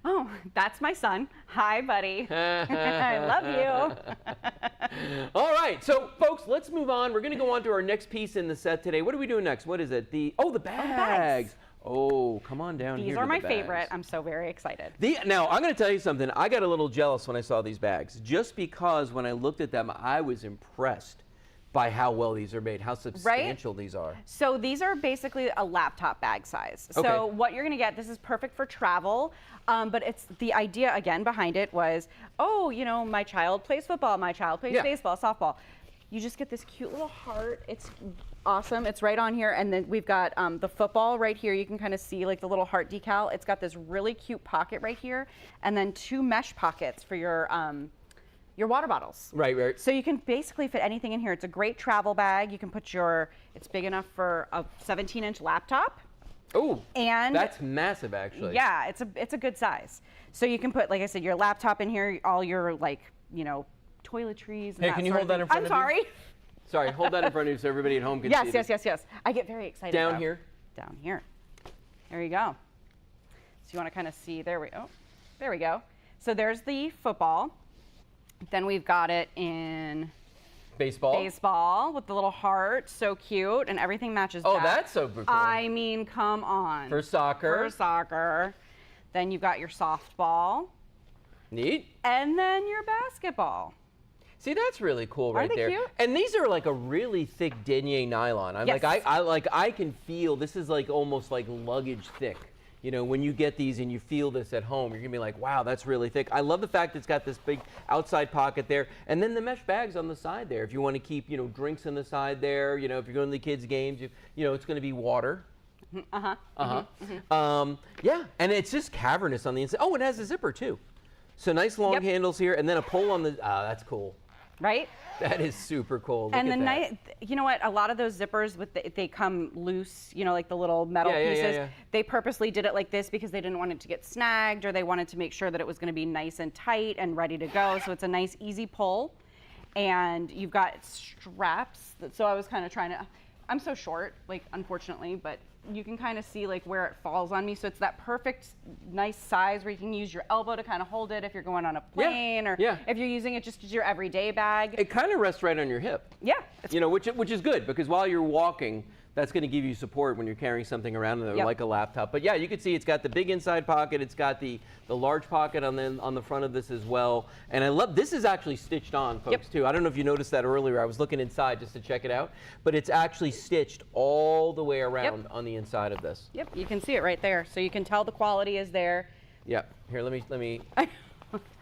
Oh, that's my son. Hi, buddy. I love you. All right, so folks, let's move on. We're going to go on to our next piece in the set today. What are we doing next? What is it? The bags. Oh, come on down here. These are my favorite. I'm so very excited. Now, I'm going to tell you something. I got a little jealous when I saw these bags, just because when I looked at them, I was impressed by how well these are made, how substantial these are. So these are basically a laptop bag size. Okay. So what you're going to get, this is perfect for travel, but it's the idea, again, behind it was, oh, you know, my child plays football, my child plays baseball, softball. You just get this cute little heart. It's awesome. It's right on here. And then we've got the football right here. You can kind of see like the little heart decal. It's got this really cute pocket right here. And then 2 mesh pockets for your water bottles. Right, right. So you can basically fit anything in here. It's a great travel bag. You can put it's big enough for a 17-inch laptop. Oh, and that's massive, actually. Yeah, it's a good size. So you can put, like I said, your laptop in here, all your, like, you know, toiletries. And hey, can you hold that in front of you? I'm sorry. Sorry, hold that in front of you so everybody at home can see this. Yes. I get very excited. Down here? Down here. There you go. So you want to kind of see, there we go. So there's the football. Then we've got it in baseball with the little heart, so cute, and everything matches Oh, that. that's so cool. I mean, come on. For soccer. Then you've got your softball. Neat. And then your basketball. See, that's really cool right there. Cute? And these are like a really thick denier nylon. I can feel this is like almost like luggage thick. You know, when you get these and you feel this at home, you're gonna be like, wow, that's really thick. I love the fact it's got this big outside pocket there, and then the mesh bags on the side there. If you want to keep, you know, drinks on the side there, you know, if you're going to the kids' games, you know, it's going to be water. Yeah, and it's just cavernous on the inside. Oh, it has a zipper too. So nice long handles here, and then a pull on the. That's cool. Right? That is super cool. Look and at that. You know what? A lot of those zippers they come loose. You know, like the little metal pieces. Yeah. They purposely did it like this because they didn't want it to get snagged, or they wanted to make sure that it was going to be nice and tight and ready to go. So it's a nice, easy pull, and you've got straps. So I was kind of trying to. I'm so short, like, unfortunately, but you can kind of see like where it falls on me. So it's that perfect, nice size where you can use your elbow to kind of hold it if you're going on a plane or if you're using it just as your everyday bag. It kind of rests right on your hip. Yeah. You know, which is good because while you're walking, that's going to give you support when you're carrying something around in there like a laptop. But yeah, you can see it's got the big inside pocket. It's got the large pocket on the front of this as well. And I love, this is actually stitched on, folks, too. I don't know if you noticed that earlier. I was looking inside just to check it out. But it's actually stitched all the way around on the inside of this. Yep, you can see it right there. So you can tell the quality is there. Yep. Here, let me.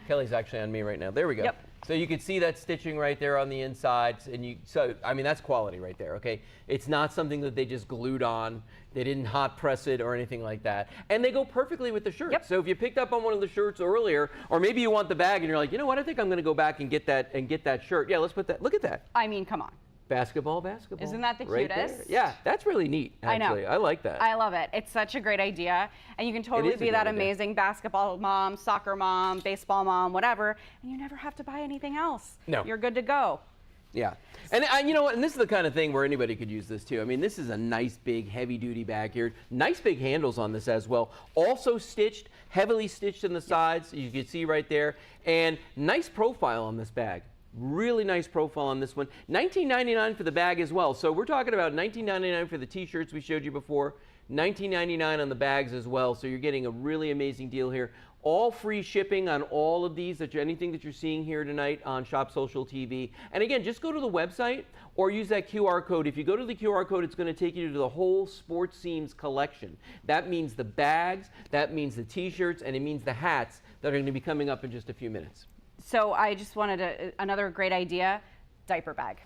Kelly's actually on me right now. There we go. Yep. So you can see that stitching right there on the inside, and so I mean that's quality right there. Okay, it's not something that they just glued on. They didn't hot press it or anything like that, and they go perfectly with the shirt. Yep. So if you picked up on one of the shirts earlier, or maybe you want the bag and you're like, you know what, I think I'm going to go back and get that shirt. Yeah, let's put that. Look at that. I mean, come on. Basketball. Isn't that the right cutest? There. Yeah, that's really neat, actually. I like that. I love it. It's such a great idea. And you can totally be that amazing basketball mom, soccer mom, baseball mom, whatever, and you never have to buy anything else. No. You're good to go. Yeah. And you know what? And this is the kind of thing where anybody could use this too. I mean, this is a nice big heavy duty bag here. Nice big handles on this as well. Also stitched, heavily stitched in the sides. You can see right there. And nice profile on this bag. Really nice profile on this one. $19.99 for the bag as well. So we're talking about $19.99 for the t-shirts we showed you before. $19.99 on the bags as well. So you're getting a really amazing deal here. All free shipping on all of these, anything that you're seeing here tonight on Shop Social TV. And again, just go to the website or use that QR code. If you go to the QR code, it's going to take you to the whole Sports Seams collection. That means the bags, that means the t-shirts, and it means the hats that are going to be coming up in just a few minutes. So I just wanted another great idea, diaper bag.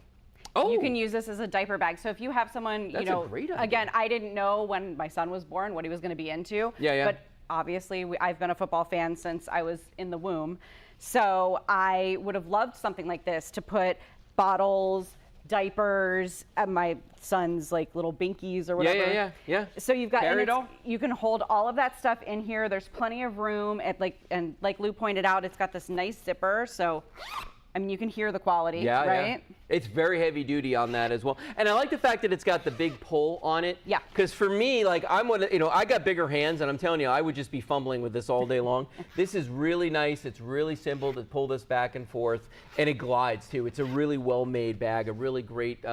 Oh. You can use this as a diaper bag. So if you have someone, That's a great idea. Again, I didn't know when my son was born what he was going to be into. Yeah. But obviously, I've been a football fan since I was in the womb. So I would have loved something like this to put bottles, diapers, my son's like little binkies or whatever. Yeah. So you've got, Carry it all. you can hold all of that stuff in here. There's plenty of room. And like Lou pointed out, it's got this nice zipper. So, I mean, you can hear the quality, right? Yeah. It's very heavy duty on that as well. And I like the fact that it's got the big pull on it. Yeah. Because for me, like I got bigger hands and I'm telling you, I would just be fumbling with this all day long. This is really nice. It's really simple to pull this back and forth, and it glides too. It's a really well-made bag, a really great,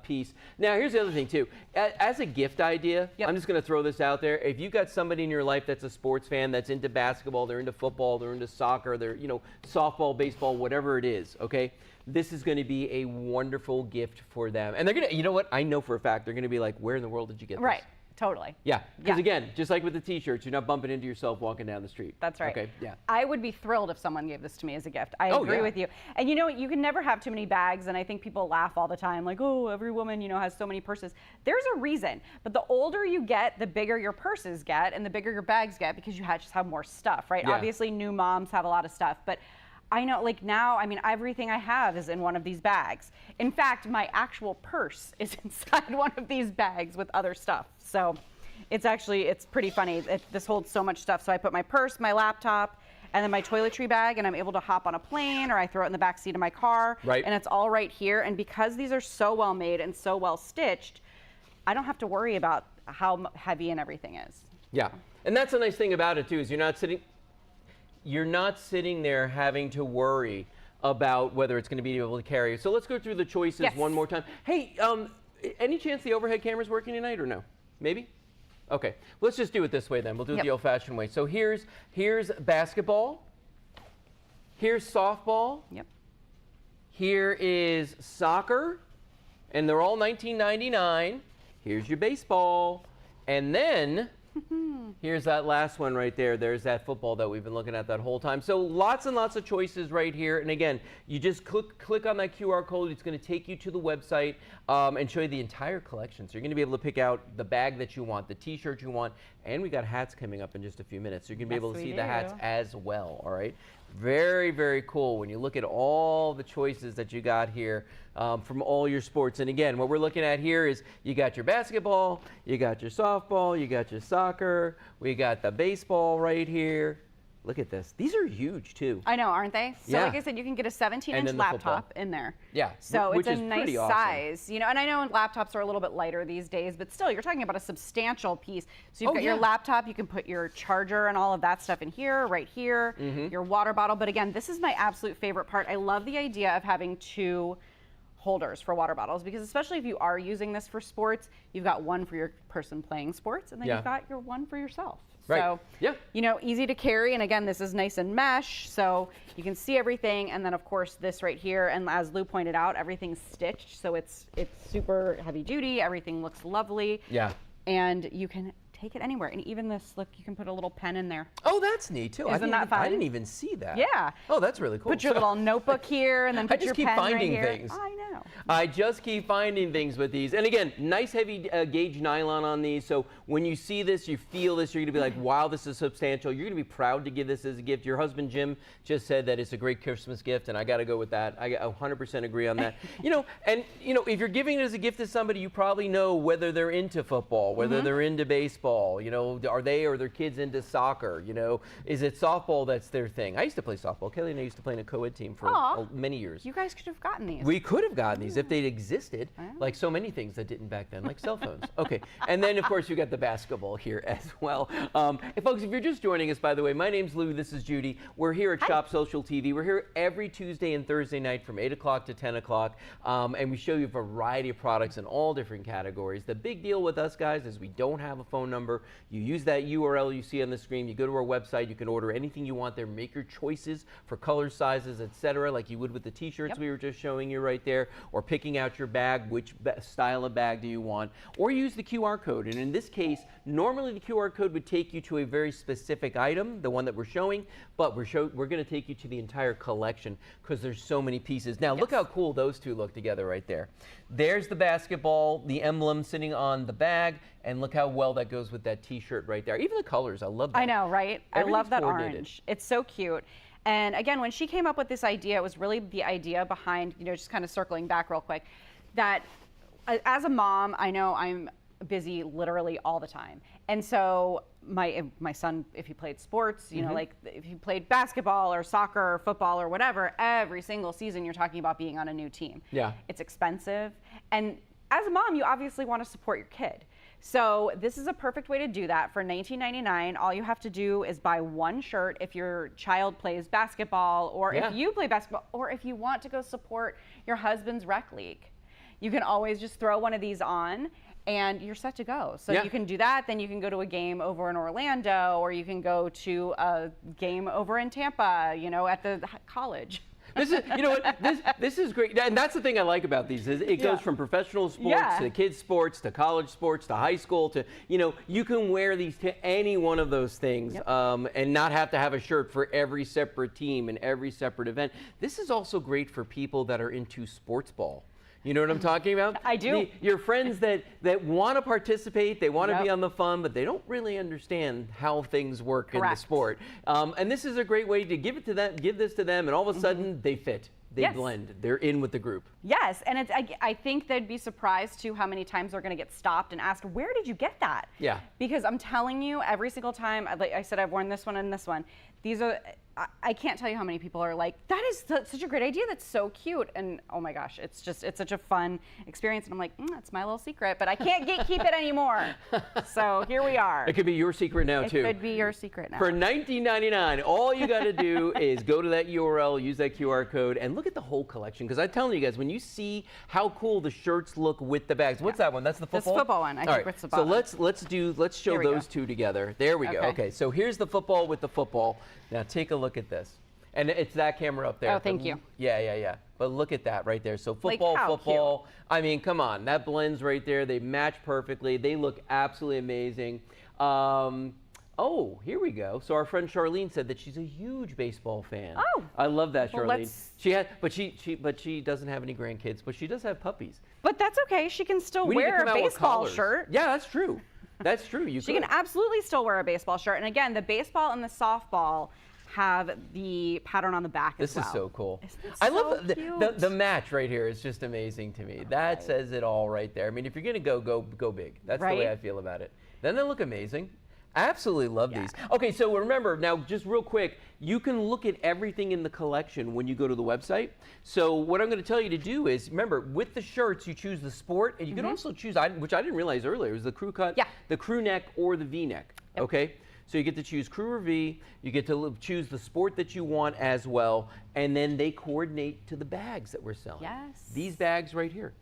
piece. Now, here's the other thing too. As a gift idea, I'm just going to throw this out there. If you've got somebody in your life that's a sports fan, that's into basketball, they're into football, they're into soccer, they're, softball, baseball, whatever it is, okay? This is going to be a wonderful gift for them. And they're going to, you know what? I know for a fact they're going to be like, where in the world did you get this? Right. Totally. Yeah. Because again, just like with the t-shirts, you're not bumping into yourself walking down the street. That's right. Okay. Yeah. I would be thrilled if someone gave this to me as a gift. I agree with you. And you can never have too many bags. And I think people laugh all the time, like, oh, every woman, has so many purses. There's a reason. But the older you get, the bigger your purses get and the bigger your bags get because you just have more stuff, right? Yeah. Obviously, new moms have a lot of stuff. But I know, like now, everything I have is in one of these bags. In fact, my actual purse is inside one of these bags with other stuff. So it's pretty funny. This holds so much stuff. So I put my purse, my laptop, and then my toiletry bag, and I'm able to hop on a plane or I throw it in the back seat of my car. Right. And it's all right here. And because these are so well made and so well stitched, I don't have to worry about how heavy and everything is. Yeah. And that's the nice thing about it too, is you're not sitting there having to worry about whether it's going to be able to carry. So let's go through the choices one more time. Hey, any chance the overhead camera's working tonight or no? Maybe? Okay, let's just do it this way then. We'll do it the old-fashioned way. So here's basketball. Here's softball. Yep. Here is soccer, and they're all $19.99. Here's your baseball, and then here's that last one right there. There's that football that we've been looking at that whole time. So lots and lots of choices right here. And again, you just click on that QR code. It's going to take you to the website and show you the entire collection. So you're going to be able to pick out the bag that you want, the t-shirt you want, and we got hats coming up in just a few minutes. So you're going to be able to see the hats as well, all right? Very, very cool when you look at all the choices that you got here from all your sports. And again, what we're looking at here is you got your basketball, you got your softball, you got your soccer, we got the baseball right here. Look at this. These are huge too. I know, aren't they? So Yeah. like I said, you can get a 17-inch laptop in there. Yeah, So which it's a is nice pretty awesome. size, and I know laptops are a little bit lighter these days, but still, you're talking about a substantial piece. So you've got your laptop, you can put your charger and all of that stuff in here, right here, your water bottle. But again, this is my absolute favorite part. I love the idea of having two holders for water bottles, because especially if you are using this for sports, you've got one for your person playing sports, and then you've got your one for yourself. Right. So, easy to carry. And again, this is nice and mesh, so you can see everything. And then, of course, this right here. And as Lou pointed out, everything's stitched, so it's super heavy duty. Everything looks lovely. Yeah. And you can take it anywhere. And even this, look, you can put a little pen in there. Oh, that's neat too. Isn't that fun? I didn't even see that. Yeah. Oh, that's really cool. Put your little notebook here, and then put your pen right here. I just keep finding things. I know. I just keep finding things with these. And again, nice heavy gauge nylon on these. So when you see this, you feel this, you're going to be like, wow, this is substantial. You're going to be proud to give this as a gift. Your husband, Jim, just said that it's a great Christmas gift, and I got to go with that. I 100% agree on that. If you're giving it as a gift to somebody, you probably know whether they're into football, whether they're into baseball, are they or their kids into soccer, is it softball that's their thing? I used to play softball. Kelly and I used to play in a co-ed team for many years. You guys could have gotten these. We could have gotten gotten these if they'd existed, like so many things that didn't back then, like cell phones. Okay, and then of course you got the basketball here as well. Folks, if you're just joining us, by the way, my name's Lou, this is Judy. We're here at Shop Social TV. We're here every Tuesday and Thursday night from 8 o'clock to 10 o'clock, and we show you a variety of products in all different categories. The big deal with us, guys, is we don't have a phone number. You use that URL you see on the screen. You go to our website. You can order anything you want there. Make your choices for color, sizes, etc., like you would with the t-shirts we were just showing you right there, or picking out your bag, which style of bag do you want, or use the QR code. And in this case, normally the QR code would take you to a very specific item, the one that we're showing, but we're going to take you to the entire collection because there's so many pieces. Now, look how cool those two look together right there. There's the basketball, the emblem sitting on the bag, and look how well that goes with that t-shirt right there. Even the colors, I love that. I know, right? I love that orange. It's so cute. And again, when she came up with this idea, it was really the idea behind, just kind of circling back real quick, that as a mom, I know I'm busy literally all the time. And so my son, if he played sports, like if he played basketball or soccer or football or whatever, every single season you're talking about being on a new team. Yeah. It's expensive. And as a mom, you obviously want to support your kid. So this is a perfect way to do that. For $19.99, all you have to do is buy one shirt if your child plays basketball, or if you play basketball, or if you want to go support your husband's rec league. You can always just throw one of these on and you're set to go. So you can do that, then you can go to a game over in Orlando, or you can go to a game over in Tampa, at the college. This is, what, this is great. And that's the thing I like about these, is it goes from professional sports to kids sports to college sports to high school to, you can wear these to any one of those things and not have to have a shirt for every separate team and every separate event. This is also great for people that are into sports ball. You know what I'm talking about? I do. Your friends that want to participate, they want to be on the fun, but they don't really understand how things work in the sport. And this is a great way to give this to them, and all of a sudden they fit. They blend. They're in with the group. Yes, and I think they'd be surprised too how many times they're going to get stopped and asked, "Where did you get that?" Yeah. Because I'm telling you, every single time, like I said, I've worn this one and this one. These are. I can't tell you how many people are like, that is such a great idea. That's so cute. And oh my gosh, it's such a fun experience. And I'm like, that's my little secret, but I can't keep it anymore. So here we are. It could be your secret now too. It could be your secret now. For $19.99, all you got to do is go to that URL, use that QR code, and look at the whole collection. Because I'm telling you guys, when you see how cool the shirts look with the bags, what's that one? That's the football? That's the football one. I think it's the bottom. So let's show those two together. There we go. Okay, so here's the football with the football. Now take a look at this. And it's that camera up there. Oh, thank you. Yeah. But look at that right there. So football, football. Cute. I mean, come on. That blends right there. They match perfectly. They look absolutely amazing. Oh, here we go. So our friend Charlene said that she's a huge baseball fan. Oh. I love that, Charlene. But she doesn't have any grandkids, but she does have puppies. But that's okay. She can still wear a baseball shirt. Yeah, that's true. That's true. She can absolutely still wear a baseball shirt. And again, the baseball and the softball have the pattern on the back as well. This is so cool. I love the match right here. Is just amazing to me. That says it all right there. I mean, if you're going to go big. That's the way I feel about it. Then they look amazing. I absolutely love these. Okay, so remember, now just real quick, you can look at everything in the collection when you go to the website. So what I'm going to tell you to do is, remember, with the shirts, you choose the sport, and you can also choose, which I didn't realize earlier, was the crew cut, the crew neck, or the V-neck, okay? So you get to choose crew or V, you get to choose the sport that you want as well, and then they coordinate to the bags that we're selling. Yes. These bags right here.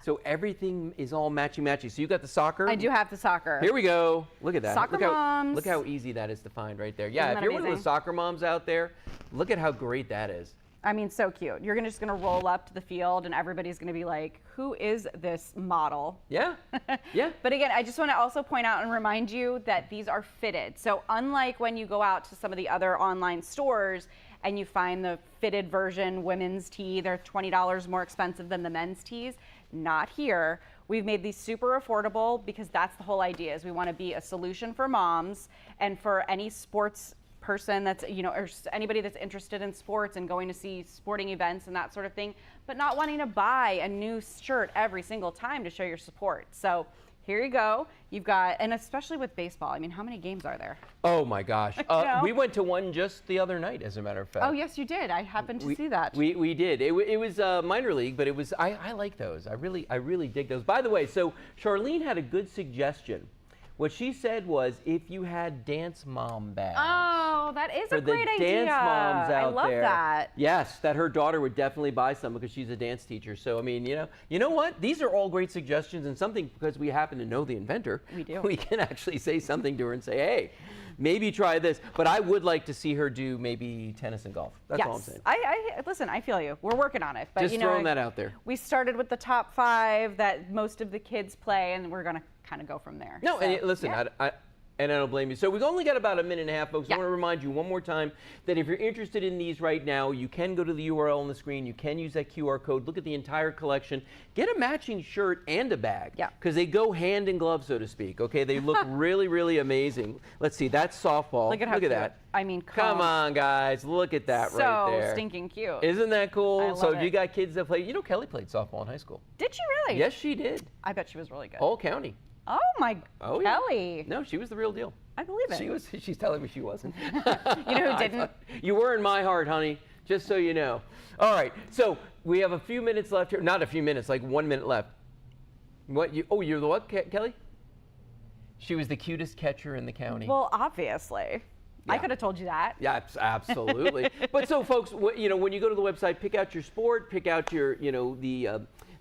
So everything is all matchy-matchy. So you got the soccer. I do have the soccer. Here we go. Look at that. Soccer moms. Look how easy that is to find right there. Yeah, if you're one of the soccer moms out there, look at how great that is. I mean, so cute. You're just going to roll up to the field and everybody's going to be like, who is this model? Yeah, yeah. But again, I just want to also point out and remind you that these are fitted. So unlike when you go out to some of the other online stores and you find the fitted version women's tee, they're $20 more expensive than the men's tees. Not here. We've made these super affordable because that's the whole idea, is we want to be a solution for moms and for any sports person that's, or anybody that's interested in sports and going to see sporting events and that sort of thing, but not wanting to buy a new shirt every single time to show your support. So Here you go. You've got, and especially with baseball, I mean, how many games are there? Oh my gosh. know? We went to one just the other night, as a matter of fact. Oh, yes, you did. I happened to see that. We did. It was minor league, but it was, I like those. I really dig those. By the way, so Charlene had a good suggestion. What she said was, if you had dance mom bags. Oh, that is for a great the idea. dance moms out I love there. that. Yes, that her daughter would definitely buy some because she's a dance teacher. So I mean, you know what? These are all great suggestions, and something, because we happen to know the inventor. We do. We can actually say something to her and say, hey, maybe try this. But I would like to see her do maybe tennis and golf. That's all I'm saying. Listen, I feel you. We're working on it. But Just throwing that out there. We started with the top 5 that most of the kids play, and we're going to kind of go from there. No, so, and listen, yeah. and I don't blame you. So we've only got about a minute and a half, folks. Yeah. I want to remind you one more time that if you're interested in these right now, you can go to the URL on the screen. You can use that QR code. Look at the entire collection. Get a matching shirt and a bag. Yeah. Because they go hand in glove, so to speak. Okay, they look really amazing. Let's see, that's softball. Look at that. I mean, come on, guys. Look at that right there. So stinking cute. Isn't that cool? I love so if it. you got kids that play, Kelly played softball in high school. Did she really? Yes, she did. I bet she was really good. Whole county. Oh my, Oh, yeah. Kelly. No, she was the real deal. I believe it. She was. She's telling me she wasn't. You know who didn't? You were in my heart, honey. Just so you know. All right. So we have a few minutes left here. Not a few minutes. Like 1 minute left. What? You're the what, Kelly? She was the cutest catcher in the county. Well, obviously. I Yeah. could have told you that. Yeah, absolutely. But so, folks, when you go to the website, pick out your sport, pick out your,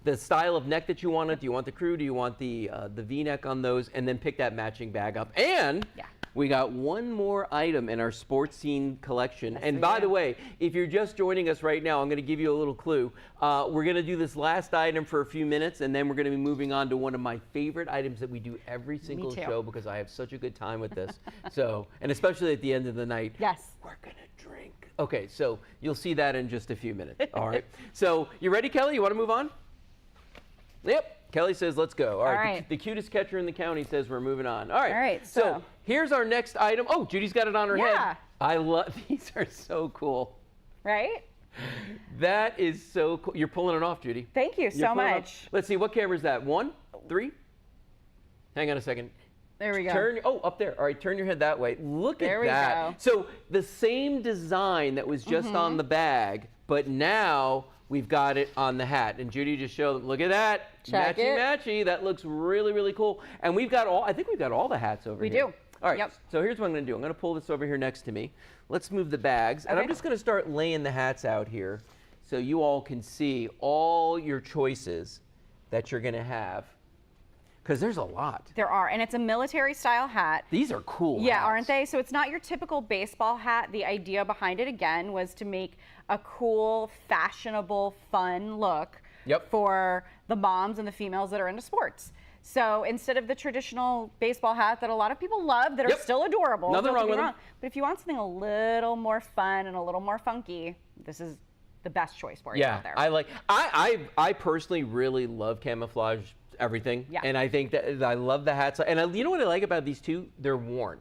the style of neck that you want. Do you want the crew? Do you want the V-neck on those? And then pick that matching bag up. And we got one more item in our sports scene collection. Yes, and by the way, if you're just joining us right now, I'm going to give you a little clue. We're going to do this last item for a few minutes, and then we're going to be moving on to one of my favorite items that we do every single show because I have such a good time with this. So, and especially at the end of the night. Yes. We're going to drink. Okay, so you'll see that in just a few minutes. All right. So, you ready, Kelly? You want to move on? Yep. Kelly says, let's go. All right. The cutest catcher in the county says we're moving on. All right. All right. So here's our next item. Oh, Judy's got it on her head. I love, these are so cool. Right? That is so cool. You're pulling it off, Judy. Thank you so much. Let's see, what camera is that? 1, 3? Hang on a second. There we go. Up there. All right, turn your head that way. Look at that. There we go. So the same design that was just on the bag, but now we've got it on the hat. And Judy just showed them, look at that. Check it. Matchy. That looks really cool. And I think we've got all the hats over here. We do. All right, Yep. so here's what I'm going to do. I'm going to pull this over here next to me. Let's move the bags. And I'm just going to start laying the hats out here so you all can see all your choices that you're going to have. Because there's a lot. There are, and it's a military style hat. These are cool Yeah, hats. aren't they? So it's not your typical baseball hat. The idea behind it, again, was to make a cool, fashionable, fun look for the moms and the females that are into sports. So instead of the traditional baseball hat that a lot of people love, that are still adorable. Nothing wrong with them. But if you want something a little more fun and a little more funky, this is the best choice for you out there. I personally really love camouflage everything. Yeah. And I think that I love the hats. And you know what I like about these two? They're worn.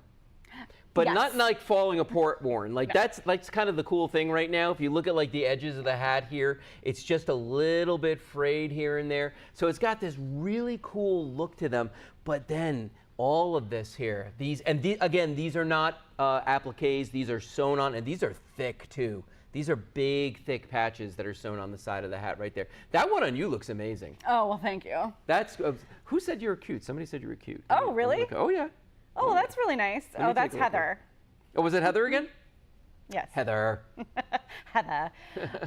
But not like falling apart worn. Like that's kind of the cool thing right now. If you look at like the edges of the hat here, it's just a little bit frayed here and there. So it's got this really cool look to them. But then all of this here, again, these are not appliques. These are sewn on, and these are thick too. These are big, thick patches that are sewn on the side of the hat right there. That one on you looks amazing. Oh, well, thank you. That's who said you were cute? Somebody said you were cute. Oh, really? Oh, yeah. Oh, well, that's really nice. Oh, that's Heather. Oh, was it Heather again? Yes. Heather. Heather.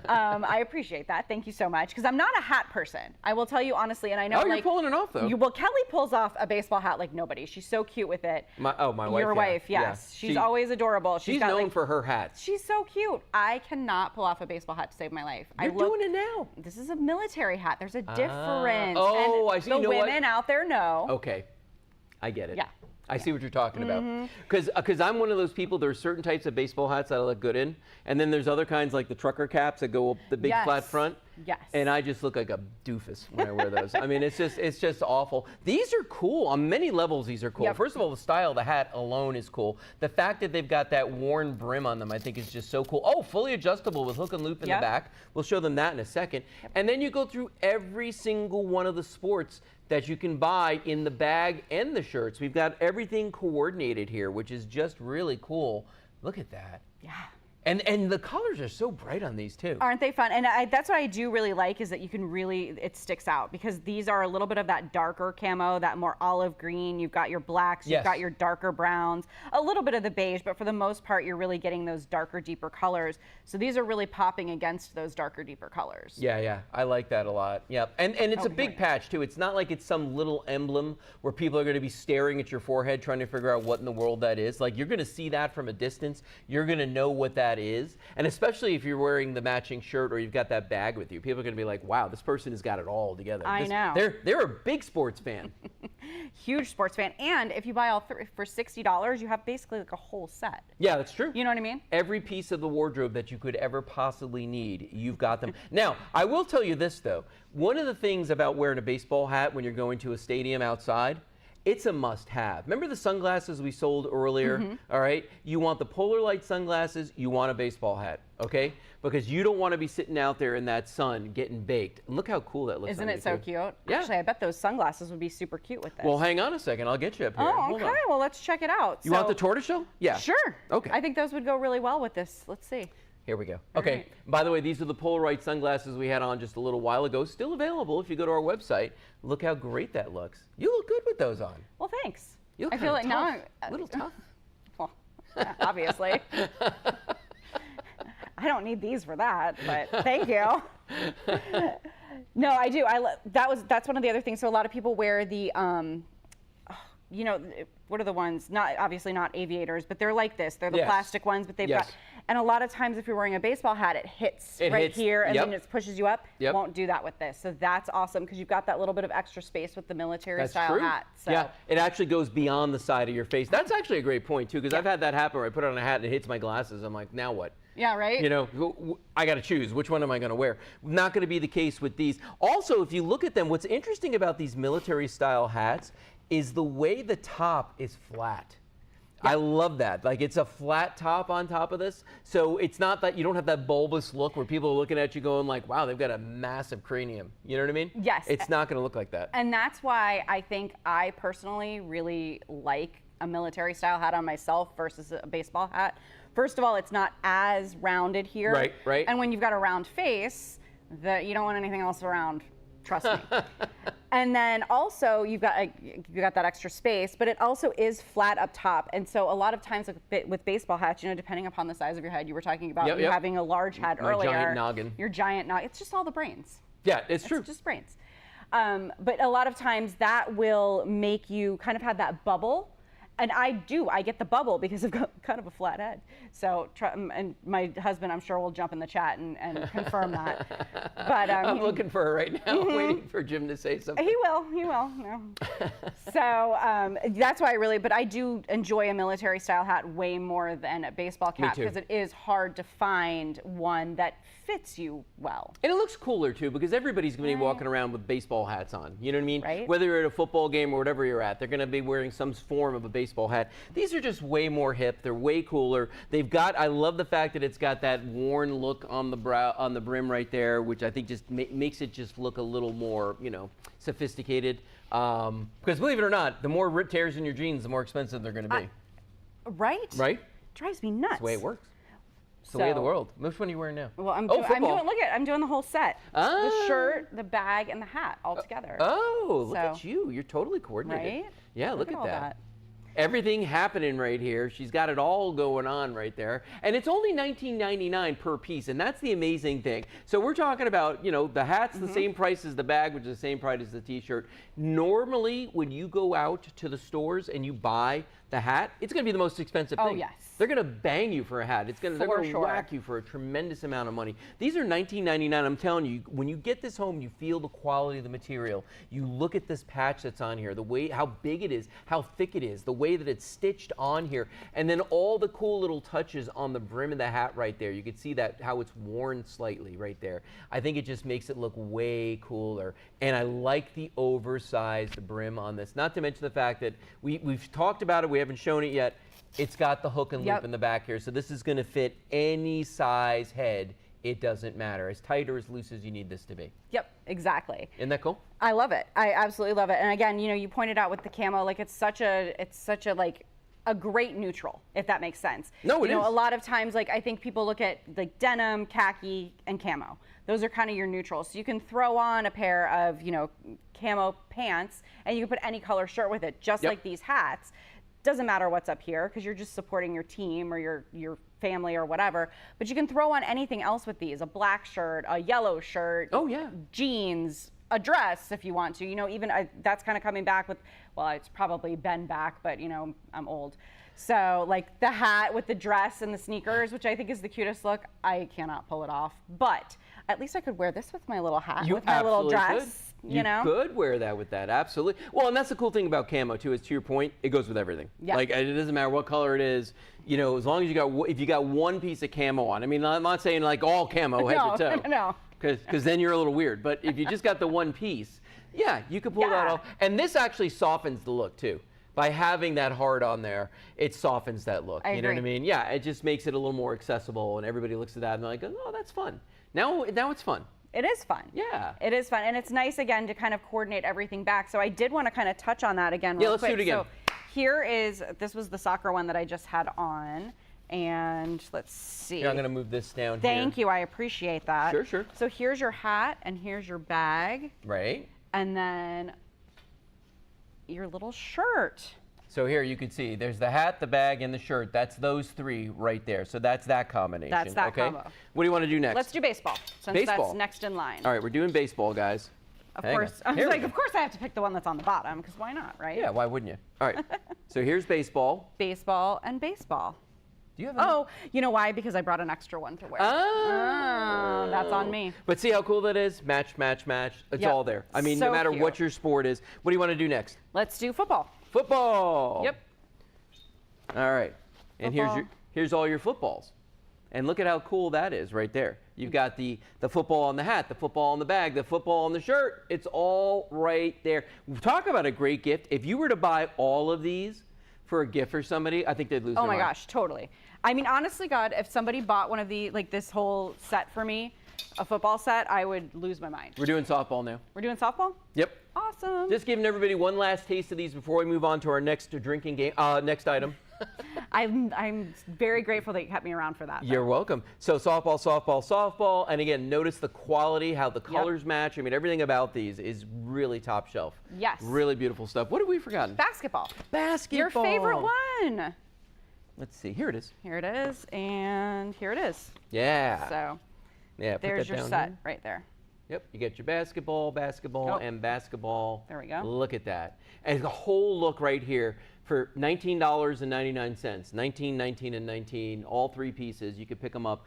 I appreciate that. Thank you so much. Because I'm not a hat person. I will tell you honestly, and I know. Oh, you're pulling it off though. Well, Kelly pulls off a baseball hat like nobody. She's so cute with it. My wife. Your wife, yes. Yeah. She's always adorable. She's known for her hats. She's so cute. I cannot pull off a baseball hat to save my life. You're doing it now. This is a military hat. There's a difference. Oh, and I see. The women out there know. Okay, I get it. Yeah. I see what you're talking about. Because I'm one of those people, there are certain types of baseball hats that I look good in. And then there's other kinds like the trucker caps that go up the big flat front. Yes. And I just look like a doofus when I wear those. I mean, it's just awful. These are cool. On many levels, these are cool. Yep. First of all, the style of the hat alone is cool. The fact that they've got that worn brim on them, I think is just so cool. Oh, fully adjustable with hook and loop in the back. We'll show them that in a second. And then you go through every single one of the sports that you can buy in the bag and the shirts. We've got everything coordinated here, which is just really cool. Look at that. Yeah. And the colors are so bright on these too. Aren't they fun? And that's what I do really like, is that you can really, it sticks out, because these are a little bit of that darker camo, that more olive green. You've got your blacks, you've got your darker browns, a little bit of the beige, but for the most part, you're really getting those darker, deeper colors. So these are really popping against those darker, deeper colors. Yeah, I like that a lot. Yep. And it's a big patch too. It's not like it's some little emblem where people are going to be staring at your forehead trying to figure out what in the world that is. Like, you're going to see that from a distance. You're going to know what that is. And especially if you're wearing the matching shirt or you've got that bag with you, people are going to be like, wow, this person has got it all together. I know. They're a big sports fan. Huge sports fan. And if you buy all three for $60, you have basically like a whole set. Yeah, that's true. You know what I mean? Every piece of the wardrobe that you could ever possibly need, you've got them. Now, I will tell you this though. One of the things about wearing a baseball hat when you're going to a stadium outside, it's a must-have. Remember the sunglasses we sold earlier? All right, you want the polar light sunglasses, you want a baseball hat, okay? Because you don't want to be sitting out there in that sun getting baked. Look how cool that looks. Isn't it so cute? Yeah. Actually, I bet those sunglasses would be super cute with this. Well, hang on a second, I'll get you up here. Oh, Hold okay. on. Well, let's check it out. You want the tortoiseshell? Yeah. Sure. Okay. I think those would go really well with this. Let's see. Here we go. Okay, right. By the way, these are the Polaroid sunglasses we had on just a little while ago. Still available if you go to our website. Look how great that looks. You look good with those on. Well, thanks. You look I feel like now tough. I'm a little tough. Well, obviously. I don't need these for that, but thank you. No, I do. That's one of the other things. So a lot of people wear the you know, what are the ones? Not obviously not aviators, but they're like this. They're the plastic ones, but they've got. And a lot of times, if you're wearing a baseball hat, it hits here, and then it pushes you up. Won't do that with this. So that's awesome, because you've got that little bit of extra space with the military style hat. So. Yeah, it actually goes beyond the side of your face. That's actually a great point too, because I've had that happen where I put on a hat and it hits my glasses. I'm like, now what? Yeah, right? You know, I got to choose. Which one am I going to wear? Not going to be the case with these. Also, if you look at them, what's interesting about these military style hats is the way the top is flat. I love that. Like, it's a flat top on top of this. So it's not that you don't have that bulbous look where people are looking at you going like, wow, they've got a massive cranium. You know what I mean? Yes. It's not going to look like that. And that's why I think I personally really like a military style hat on myself versus a baseball hat. First of all, it's not as rounded here. Right, right. And when you've got a round face, you don't want anything else around. Trust me. And then also you've got that extra space, but it also is flat up top. And so a lot of times with baseball hats, you know, depending upon the size of your head, you were talking about you having a large head earlier. My giant noggin. Your giant noggin. It's just all the brains. Yeah, it's true. It's just brains. But a lot of times that will make you kind of have that bubble. And I get the bubble because I've got kind of a flat head. So, and my husband, I'm sure, will jump in the chat and confirm that. But I'm looking for her right now, waiting for Jim to say something. He will. No. So that's why but I do enjoy a military style hat way more than a baseball cap, because it is hard to find one that fits you well. And it looks cooler too, because everybody's going to be walking around with baseball hats on. You know what I mean? Right. Whether you're at a football game or whatever you're at, they're going to be wearing some form of a baseball hat. These are just way more hip. They're way cooler. I love the fact that it's got that worn look on the brim right there, which I think just makes it just look a little more, you know, sophisticated. Because believe it or not, the more rip tears in your jeans, the more expensive they're going to be. Right? Right? Drives me nuts. That's the way it works. It's the way of the world. Which one are you wearing now? Well, I'm doing the whole set. Ah. The shirt, the bag, and the hat all together. Oh, look at you. You're totally coordinated. Right? Yeah, look at all that. Everything happening right here. She's got it all going on right there. And it's only $19.99 per piece, and that's the amazing thing. So we're talking about, you know, the hat's the same price as the bag, which is the same price as the t-shirt. Normally, when you go out to the stores and you buy the hat, it's going to be the most expensive thing. Oh, yes. They're going to bang you for a hat. They're going to whack you for a tremendous amount of money. These are $19.99. I'm telling you, when you get this home, you feel the quality of the material. You look at this patch that's on here, the way, how big it is, how thick it is, the way that it's stitched on here, and then all the cool little touches on the brim of the hat right there. You can see that, how it's worn slightly right there. I think it just makes it look way cooler. And I like the oversized brim on this. Not to mention the fact that we've talked about it, we haven't shown it yet. It's got the hook and loop in the back here, so this is going to fit any size head. It doesn't matter. As tight or as loose as you need this to be. Yep, exactly. Isn't that cool? I love it. I absolutely love it. And again, you know, you pointed out with the camo, like it's such a like a great neutral, if that makes sense. No, it is. You know, a lot of times, like I think people look at like denim, khaki, and camo. Those are kind of your neutrals. So you can throw on a pair of, you know, camo pants, and you can put any color shirt with it, just like these hats. Doesn't matter what's up here because you're just supporting your team or your family or whatever. But you can throw on anything else with these: a black shirt, a yellow shirt, jeans, a dress if you want to. You know, even that's kind of coming back with. Well, it's probably been back, but you know, I'm old. So like the hat with the dress and the sneakers, which I think is the cutest look. I cannot pull it off, but at least I could wear this with my little hat, with my little dress. You know? Could wear that with that, absolutely. Well, and that's the cool thing about camo too, is to your point, it goes with everything. Yeah. Like it doesn't matter what color it is, you know, as long as if you got one piece of camo on. I mean, I'm not saying like all camo head to toe. No. Because then you're a little weird. But if you just got the one piece, yeah, you could pull that off. And this actually softens the look too. By having that heart on there, it softens that look. You know what I mean? Yeah, it just makes it a little more accessible, and everybody looks at that and they're like, oh, that's fun. Now it's fun. It is fun. Yeah. It is fun. And it's nice, again, to kind of coordinate everything back. So I did want to kind of touch on that again real quick. Yeah, let's do it again. So this was the soccer one that I just had on. And let's see. Here, I'm going to move this down here. Thank you. I appreciate that. Sure, sure. So here's your hat, and here's your bag. Right. And then your little shirt. So here you can see there's the hat, the bag, and the shirt. That's those three right there. So that's that combination. That's that combo. What do you want to do next? Let's do baseball, since that's next in line. All right, we're doing baseball, guys. Of course. I was like, of course I have to pick the one that's on the bottom, because why not, right? Yeah, why wouldn't you? All right. So here's baseball. Baseball and baseball. Do you have Oh, you know why? Because I brought an extra one to wear. Oh, that's on me. But see how cool that is? Match, match, match. It's all there. I mean, no matter what your sport is. What do you want to do next? Let's do football. Football. Yep. All right. And here's all your footballs. And look at how cool that is right there. You've got the football on the hat, the football on the bag, the football on the shirt. It's all right there. Talk about a great gift. If you were to buy all of these for a gift for somebody, I think they'd lose their mind. Oh my gosh, totally. I mean, honestly, God, if somebody bought one of the, like this whole set for me, a football set, I would lose my mind. We're doing softball now. We're doing softball? Yep. Awesome. Just giving everybody one last taste of these before we move on to our next drinking game, next item. I'm very grateful that you kept me around for that. You're welcome. So softball, softball, softball. And again, notice the quality, how the colors match. I mean, everything about these is really top shelf. Yes. Really beautiful stuff. What have we forgotten? Basketball. Basketball. Your favorite one. Let's see. Here it is. Here it is. And here it is. Yeah. So yeah, there's your set right there. Yep, you get your basketball, and basketball. There we go. Look at that. And the whole look right here for $19.99, $19, $19, and $19, all three pieces. You can pick them up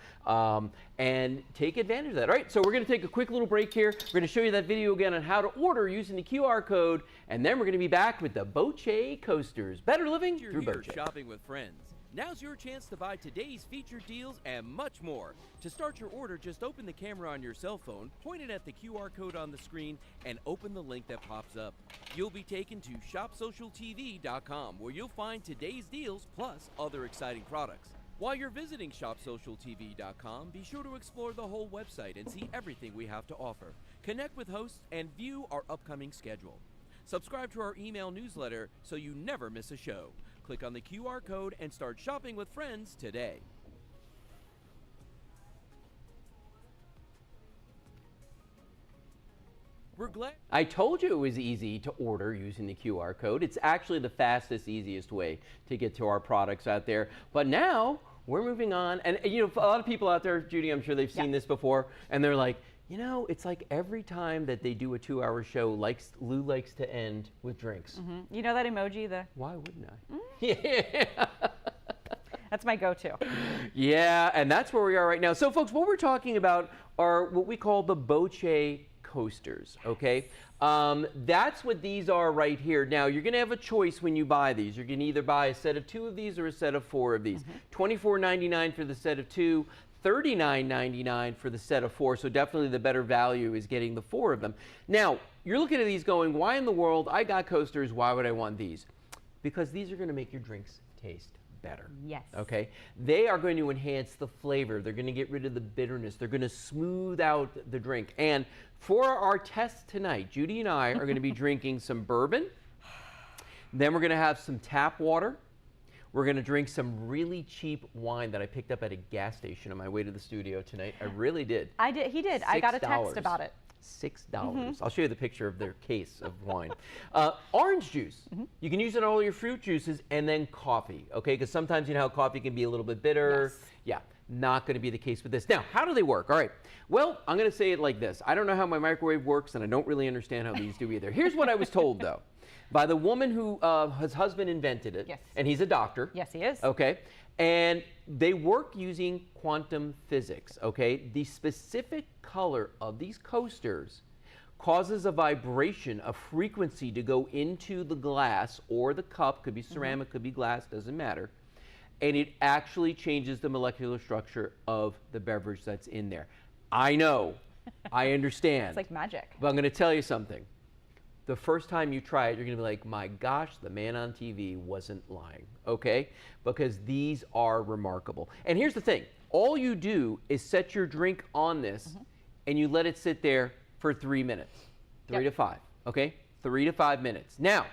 and take advantage of that. All right, so we're going to take a quick little break here. We're going to show you that video again on how to order using the QR code, and then we're going to be back with the Boche coasters. Better living through Boche. Shopping with friends. Now's your chance to buy today's featured deals and much more. To start your order, just open the camera on your cell phone, point it at the QR code on the screen, and open the link that pops up. You'll be taken to shopsocialtv.com, where you'll find today's deals plus other exciting products. While you're visiting shopsocialtv.com, be sure to explore the whole website and see everything we have to offer. Connect with hosts and view our upcoming schedule. Subscribe to our email newsletter so you never miss a show. Click on the QR code and start shopping with friends today. We're glad. I told you it was easy to order using the QR code. It's actually the fastest, easiest way to get to our products out there. But now we're moving on. And you know, a lot of people out there, Judy, I'm sure they've seen this before, and they're like, you know, it's like every time that they do a 2-hour show, Lou likes to end with drinks. You know that emoji? Why wouldn't I? Yeah. That's my go-to. Yeah, and that's where we are right now. So, folks, what we're talking about are what we call the Boche coasters, okay? That's what these are right here. Now, you're going to have a choice when you buy these. You're going to either buy a set of 2 of these or a set of 4 of these. $24.99 for the set of 2, $39.99 for the set of 4. So definitely the better value is getting the 4 of them. Now, you're looking at these going, why in the world? I got coasters. Why would I want these? Because these are going to make your drinks taste better. Yes. Okay. They are going to enhance the flavor. They're going to get rid of the bitterness. They're going to smooth out the drink. And for our test tonight, Judy and I are going to be drinking some bourbon. Then we're going to have some tap water. We're going to drink some really cheap wine that I picked up at a gas station on my way to the studio tonight. I really did. I did. He did. I got a text about it. $6. I'll show you the picture of their case of wine. Orange juice. You can use it in all your fruit juices, and then coffee, okay? Because sometimes you know how coffee can be a little bit bitter. Yes. Yeah, not going to be the case with this. Now, how do they work? All right. Well, I'm going to say it like this. I don't know how my microwave works, and I don't really understand how these do either. Here's what I was told, though, by the woman who his husband invented it. Yes. And he's a doctor. Yes, he is. Okay. And they work using quantum physics, okay? The specific color of these coasters causes a vibration, a frequency to go into the glass or the cup, could be ceramic, could be glass, doesn't matter. And it actually changes the molecular structure of the beverage that's in there. I know, I understand. It's like magic. But I'm going to tell you something. The first time you try it, you're going to be like, my gosh, the man on TV wasn't lying, okay? Because these are remarkable. And here's the thing. All you do is set your drink on this, and you let it sit there for 3 minutes, 3 to 5, okay? 3 to 5 minutes. Now,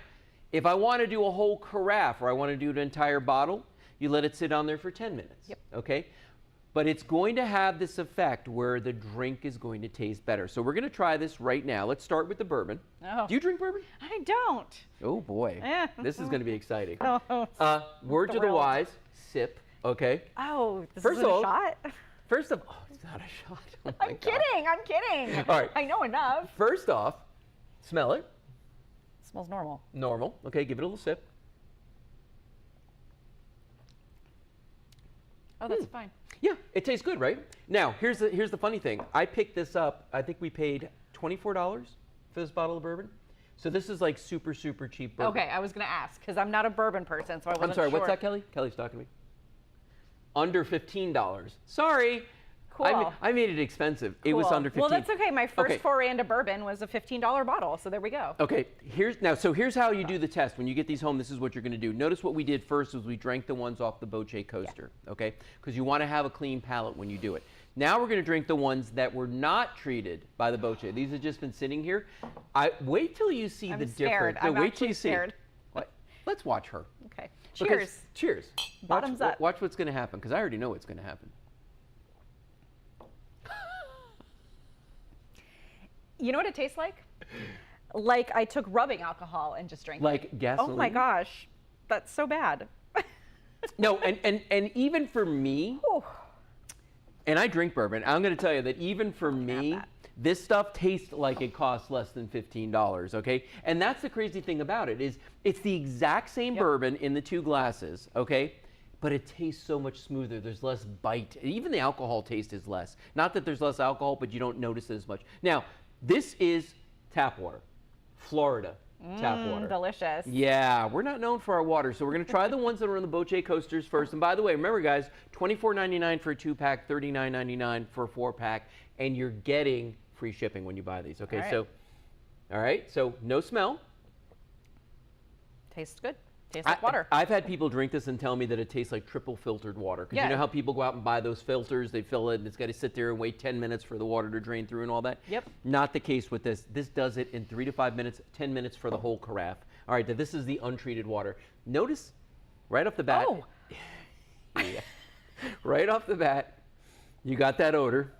if I want to do a whole carafe or I want to do an entire bottle, you let it sit on there for 10 minutes, okay? But it's going to have this effect where the drink is going to taste better. So we're going to try this right now. Let's start with the bourbon. Oh. Do you drink bourbon? I don't. Oh, boy. Eh. This is going to be exciting. Oh, Word to the thrilled. wise, sip, okay? Oh, this First is a of all, shot? First of all, it's not a shot. Oh my I'm God. kidding. I'm kidding. All right. I know enough. First off, smell it. Smells normal. Normal. Okay, give it a little sip. Oh, that's fine. Yeah, it tastes good, right? Now, here's the funny thing. I picked this up. I think we paid $24 for this bottle of bourbon. So this is like super, super cheap bourbon. Okay, I was going to ask because I'm not a bourbon person, so I wasn't I'm sorry, sure. what's that, Kelly? Kelly's talking to me. Under $15. Sorry. Cool. I made it expensive. It was Cool. under $15. Well, that's okay. My first Okay. foray into bourbon was a $15 bottle, so there we go. Okay, here's how you do the test. When you get these home, this is what you're going to do. Notice what we did first was we drank the ones off the Boche coaster, okay? Because you want to have a clean palate when you do it. Now we're going to drink the ones that were not treated by the Boche. These have just been sitting here. Wait till you see I'm the scared. difference. No, I'm wait till actually you see. scared. What? Let's watch her. Okay. Because- Cheers. Cheers. Bottoms up. Watch what's going to happen, because I already know what's going to happen. You know what it tastes like? Like I took rubbing alcohol and just drank it. Like gasoline? Oh my gosh. That's so bad. No, and even for me, Whew. and I drink bourbon, I'm going to tell you that even for me, that. this stuff tastes like it costs less than $15, okay? And that's the crazy thing about it is it's the exact same bourbon in the 2 glasses, okay? But it tastes so much smoother. There's less bite. Even the alcohol taste is less. Not that there's less alcohol, but you don't notice it as much. Now, this is tap water, Florida tap water. Delicious. Yeah, we're not known for our water, so we're going to try the ones that are on the Boche coasters first. And by the way, remember guys, $24.99 for a 2-pack, $39.99 for a 4-pack, and you're getting free shipping when you buy these. Okay, all right, so no smell. Tastes good. Tastes like water. I've had people drink this and tell me that it tastes like triple filtered water. Because you know how people go out and buy those filters, they fill it, and it's got to sit there and wait 10 minutes for the water to drain through and all that? Yep. Not the case with this. This does it in 3 to 5 minutes, 10 minutes for the whole carafe. All right, this is the untreated water. Notice right off the bat. Oh. Yeah. Right off the bat, you got that odor.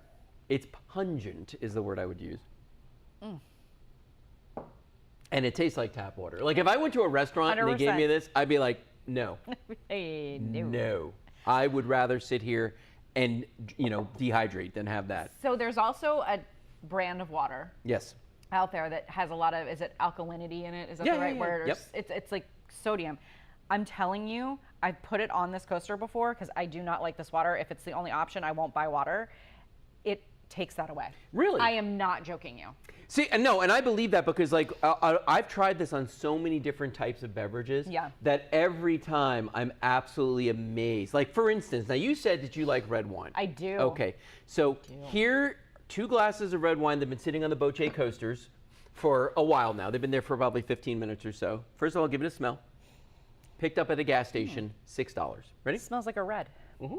It's pungent is the word I would use. And it tastes like tap water. Like if I went to a restaurant and they gave me 100%. this, I'd be like, no. Hey, no. No. I would rather sit here and, dehydrate than have that. So there's also a brand of water Yes. out there that has a lot of, is it alkalinity in it? Is that Yeah, the right yeah, word? Or yep. It's like sodium. I'm telling you, I've put it on this coaster before because I do not like this water. If it's the only option, I won't buy water. It takes that away. Really? I am not joking you. See, and no, and I believe that because like I've tried this on so many different types of beverages that every time I'm absolutely amazed. Like for instance, now you said that you like red wine. I do. Okay, so here, 2 glasses of red wine that have been sitting on the Boche coasters for a while now. They've been there for probably 15 minutes or so. First of all, give it a smell. Picked up at the gas station, $6. Ready? It smells like a red. Mm-hmm.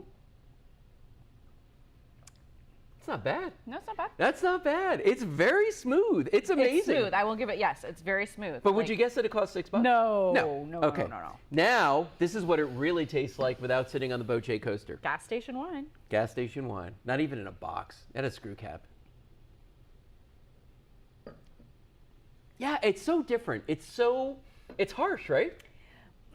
It's not bad. No, it's not bad. That's not bad. It's very smooth. It's amazing. It's smooth. I will give it, yes, it's very smooth. But would you guess that it costs $6? No. Okay. No. Now, this is what it really tastes like without sitting on the Boche coaster. Gas station wine. Gas station wine. Not even in a box. And a screw cap. Yeah, it's so different. It's harsh, right?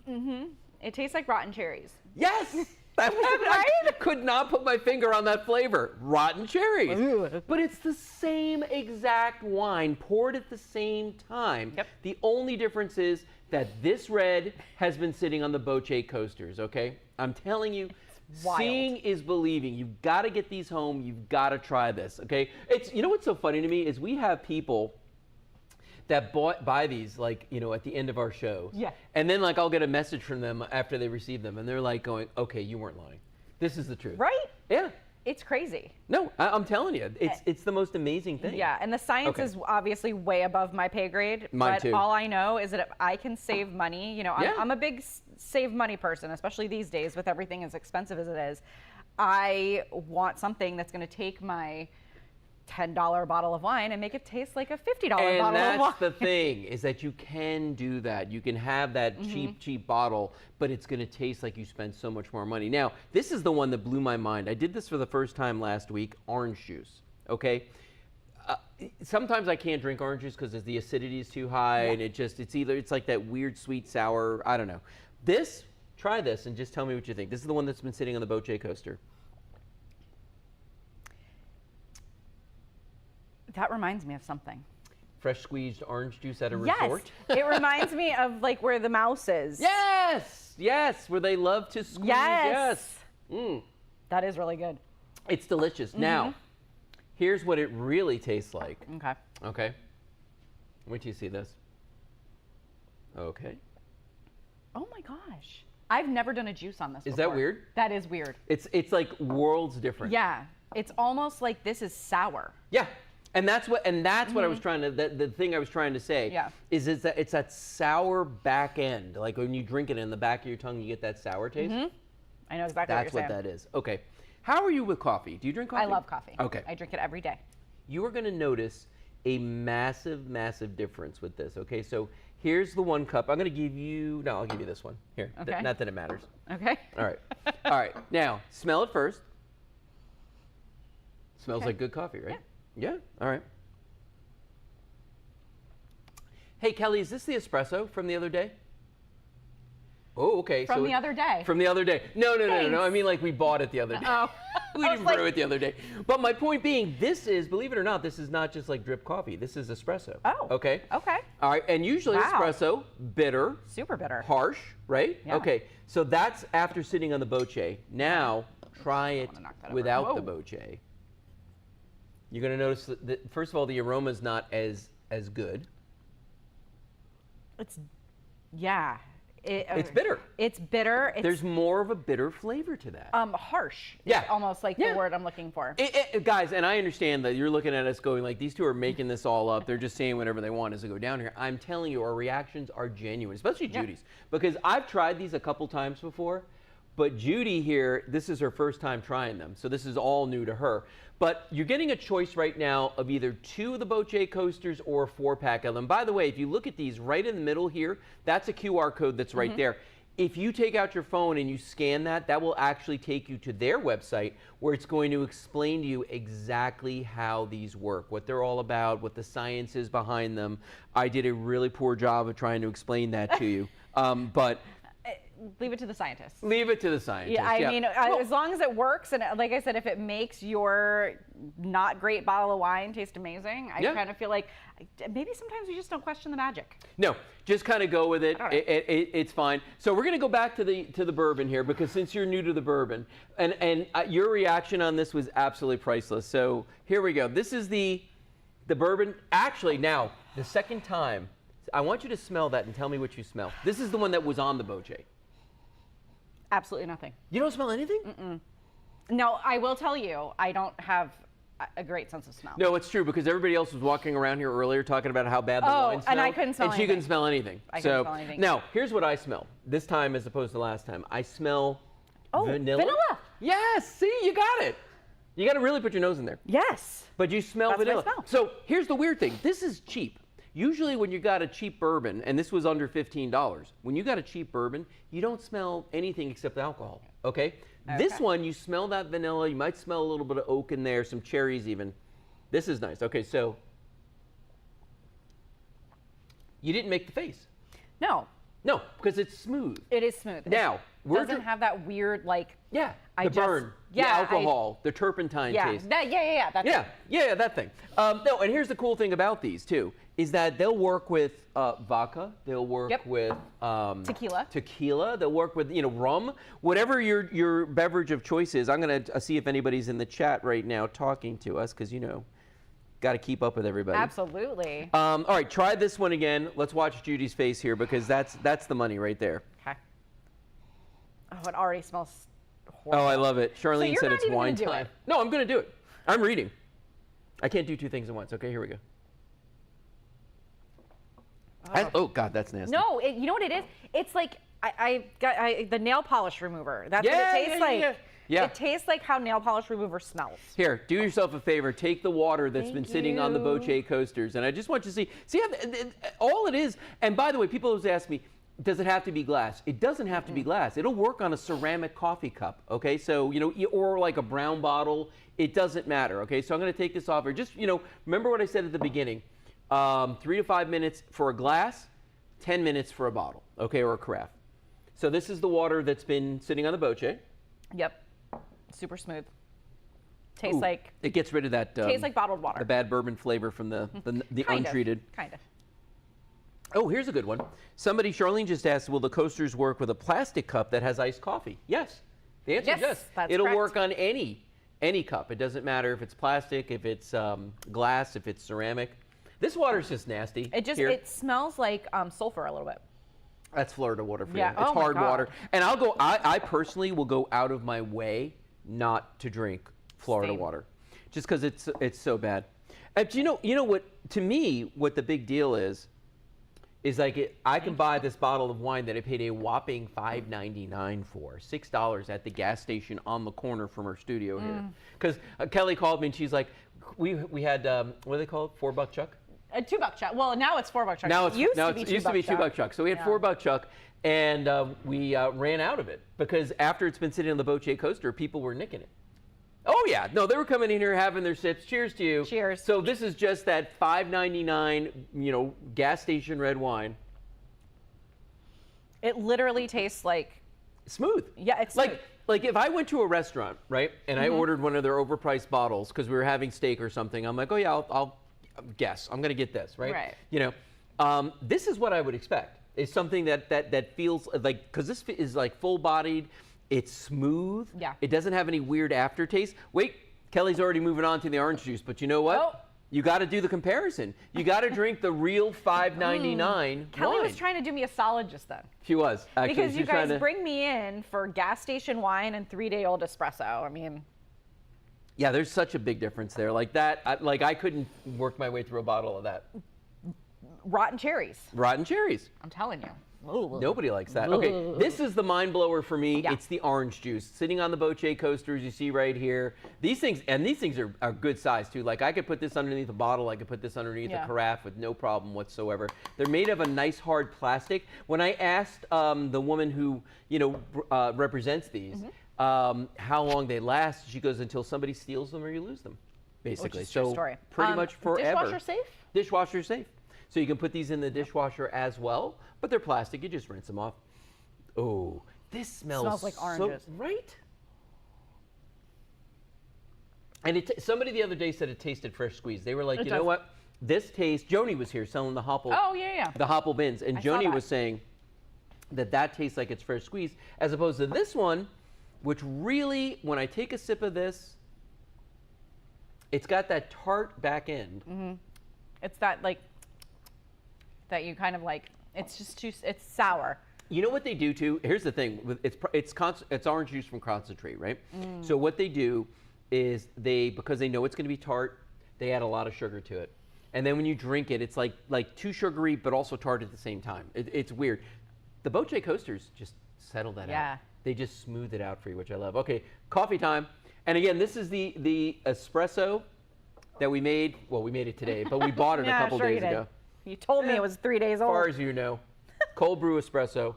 Mm-hmm. It tastes like rotten cherries. Yes! I could not put my finger on that flavor. Rotten cherries. But it's the same exact wine poured at the same time. Yep. The only difference is that this red has been sitting on the Boche coasters, okay? I'm telling you, seeing is believing. You've got to get these home. You've got to try this, okay? You know what's so funny to me is we have people that buy these, like, you know, at the end of our shows. Yeah. And then, like, I'll get a message from them after they receive them, and they're like going, okay, you weren't lying. This is the truth. Right? Yeah. It's crazy. No, I'm telling you, it's the most amazing thing. Yeah, and the science is obviously way above my pay grade. Mine but too. All I know is that if I can save money, you know, I'm a big save money person, especially these days with everything as expensive as it is. I want something that's going to take my $10 bottle of wine and make it taste like a $50 bottle of wine. And that's the thing, is that you can do that. You can have that cheap bottle, but it's going to taste like you spent so much more money. Now, this is the one that blew my mind. I did this for the first time last week, orange juice, okay? Sometimes I can't drink orange juice because the acidity is too high, and it's like that weird sweet sour, I don't know. Try this and just tell me what you think. This is the one that's been sitting on the Boche coaster. That reminds me of something. Fresh squeezed orange juice at a resort? Yes, it reminds me of like where the mouse is. Yes, where they love to squeeze. Yes. That is really good. It's delicious. Now, here's what it really tastes like. Okay. Wait till you see this. Okay. Oh my gosh. I've never done a juice on this before. Is that weird? That is weird. It's like worlds different. Yeah. It's almost like this is sour. Yeah. And that's what I was trying to, the thing I was trying to say is that it's that sour back end. Like when you drink it in the back of your tongue, you get that sour taste. I know exactly what you're saying. That's what that is. Okay. How are you with coffee? Do you drink coffee? I love coffee. Okay. I drink it every day. You are going to notice a massive, massive difference with this. Okay. So here's the 1 cup. I'll give you this one. Here. Okay. Not that it matters. Okay. All right. All right. Now, smell it first. Smells like good coffee, right? Yeah. All right. Hey, Kelly, is this the espresso from the other day? Oh, okay. From the other day? From the other day. No. I mean, like we bought it the other day. Oh. We didn't brew it the other day. But my point being, this is, believe it or not, this is not just like drip coffee. This is espresso. Oh. Okay? Okay. All right. And usually espresso, bitter. Super bitter. Harsh, right? Yeah. Okay. So that's after sitting on the Boche. Now, try it without the Boche. You're going to notice that, first of all, the aroma is not as good. It's bitter. It's bitter. There's more of a bitter flavor to that. Harsh. Yeah. Is almost like the word I'm looking for. Guys, and I understand that you're looking at us going like, these two are making this all up. They're just saying whatever they want as they go down here. I'm telling you, our reactions are genuine, especially Judy's. Because I've tried these a couple times before, but Judy here, this is her first time trying them. So this is all new to her. But you're getting a choice right now of either 2 of the Boche coasters or a 4-pack of them. By the way, if you look at these right in the middle here, that's a QR code that's right there. If you take out your phone and you scan that, that will actually take you to their website where it's going to explain to you exactly how these work, what they're all about, what the science is behind them. I did a really poor job of trying to explain that to you. But leave it to the scientists. Leave it to the scientists. Yeah, I mean, as long as it works, and like I said, if it makes your not great bottle of wine taste amazing, I kind of feel like maybe sometimes we just don't question the magic. No, just kind of go with it. It's fine. So we're going to go back to the bourbon here, because since you're new to the bourbon, and your reaction on this was absolutely priceless. So here we go. This is the bourbon. Actually, now the second time, I want you to smell that and tell me what you smell. This is the one that was on the Bochet. Absolutely nothing. You don't smell anything? No, I will tell you, I don't have a great sense of smell. No, it's true, because everybody else was walking around here earlier talking about how bad the wine smelled. And I couldn't smell anything. And she couldn't smell anything. I couldn't smell anything. Now, here's what I smell. This time as opposed to last time. I smell vanilla. Vanilla. Yes, see, you got it. You got to really put your nose in there. Yes. But you smell vanilla. What I smell. So here's the weird thing. This is cheap. Usually when you got a cheap bourbon, and this was under $15, when you got a cheap bourbon, you don't smell anything except alcohol, okay? This one, you smell that vanilla. You might smell a little bit of oak in there, some cherries even. This is nice. Okay, so you didn't make the face. No. No, because it's smooth. It is smooth. Now, it doesn't have that weird, like... Yeah, the burn, the alcohol, the turpentine taste. That's Yeah, that thing. No, and here's the cool thing about these, too, is that they'll work with vodka. They'll work with... tequila. They'll work with, rum. Whatever your beverage of choice is. I'm going to see if anybody's in the chat right now talking to us, because, got to keep up with everybody. Absolutely. All right, try this one again. Let's watch Judy's face here, because that's the money right there. Okay. Oh, it already smells horrible. Oh, I love it. Charlene said it's wine time. time. No, I'm going to do it. I'm reading. I can't do two things at once. Okay, here we go. Oh, God, that's nasty. No, you know what it is? It's like I got the nail polish remover. That's what it tastes like. Yeah. It tastes like how nail polish remover smells. Here, do yourself a favor. Take the water that's been sitting on the Bochet coasters, and I just want you to see how, all it is. And by the way, people always ask me, does it have to be glass? It doesn't have to be glass. It'll work on a ceramic coffee cup, okay? So, or like a brown bottle. It doesn't matter, okay? So I'm going to take this off here. Just, remember what I said at the beginning. 3 to 5 minutes for a glass, 10 minutes for a bottle, okay, or a carafe. So this is the water that's been sitting on the Bochet. Yep. Super smooth. Tastes like... It gets rid of that... tastes like bottled water. The bad bourbon flavor from the untreated. Kind of. Oh, here's a good one. Charlene just asked, will the coasters work with a plastic cup that has iced coffee? Yes. The answer is yes. It'll work on any cup. It doesn't matter if it's plastic, if it's glass, if it's ceramic. This water's just nasty. It smells like sulfur a little bit. That's Florida water for you. It's Oh hard water. And I personally will go out of my way not to drink Florida water, just because it's so bad. And you know what? To me, what the big deal is like I can buy this bottle of wine that I paid a whopping $5.99 for, $6 at the gas station on the corner from our studio here. Because Kelly called me and she's like, we had what do they call it? $4 Chuck. A $2 Chuck. Well, now it's $4 Chuck. Now it used to be $2 Chuck. So we had $4 Chuck, and we ran out of it because after it's been sitting on the Bochet coaster, people were nicking it. Oh yeah, no, they were coming in here having their sips. Cheers to you. Cheers. So this is just that $5.99, gas station red wine. It literally tastes like smooth. Yeah, it's smooth. Like if I went to a restaurant, right, and I ordered one of their overpriced bottles because we were having steak or something, I'm like, oh yeah, I'll guess. I'm going to get this, right? Right. This is what I would expect. It's something that feels like, because this is like full-bodied, it's smooth. Yeah. It doesn't have any weird aftertaste. Wait, Kelly's already moving on to the orange juice, but you know what? Oh. You got to do the comparison. You got to drink the real $5.99 Kelly wine. was trying to do me a solid just then. She was, actually. Because you guys bring me in for gas station wine and 3-day-old espresso. I mean... Yeah, there's such a big difference there. Like that, I couldn't work my way through a bottle of that. Rotten cherries. Rotten cherries. I'm telling you. Nobody likes that. Okay, this is the mind blower for me. Yeah. It's the orange juice sitting on the Bochet coasters you see right here. These things are good size too. Like I could put this underneath a bottle. I could put this underneath a carafe with no problem whatsoever. They're made of a nice hard plastic. When I asked the woman who represents these how long they last, she goes, until somebody steals them or you lose them, basically. Which is true story. Pretty much forever. Dishwasher safe? Dishwasher safe. So you can put these in the dishwasher as well, but they're plastic. You just rinse them off. Oh, this smells like so- oranges. right? And somebody the other day said it tasted fresh squeezed. They were like, It you know does. what? This tastes. Joni was here selling the Hopple. Oh, yeah. The Hopple bins, and I saw Joni that. was saying that tastes like it's fresh squeezed, as opposed to this one, which really, when I take a sip of this, it's got that tart back end. Mm-hmm. It's that like that you kind of like. It's just too. It's sour. You know what they do too? Here's the thing: it's orange juice from concentrate, right? So what they do is because they know it's going to be tart, they add a lot of sugar to it, and then when you drink it, it's like too sugary but also tart at the same time. It's weird. The Boche coasters just settle that out. They just smooth it out for you, which I love. Okay, coffee time, and again, this is the espresso that we made. Well, we made it today, but we bought it a couple sure days you did. ago. You told me it was 3 days As old. far as you know, cold brew espresso.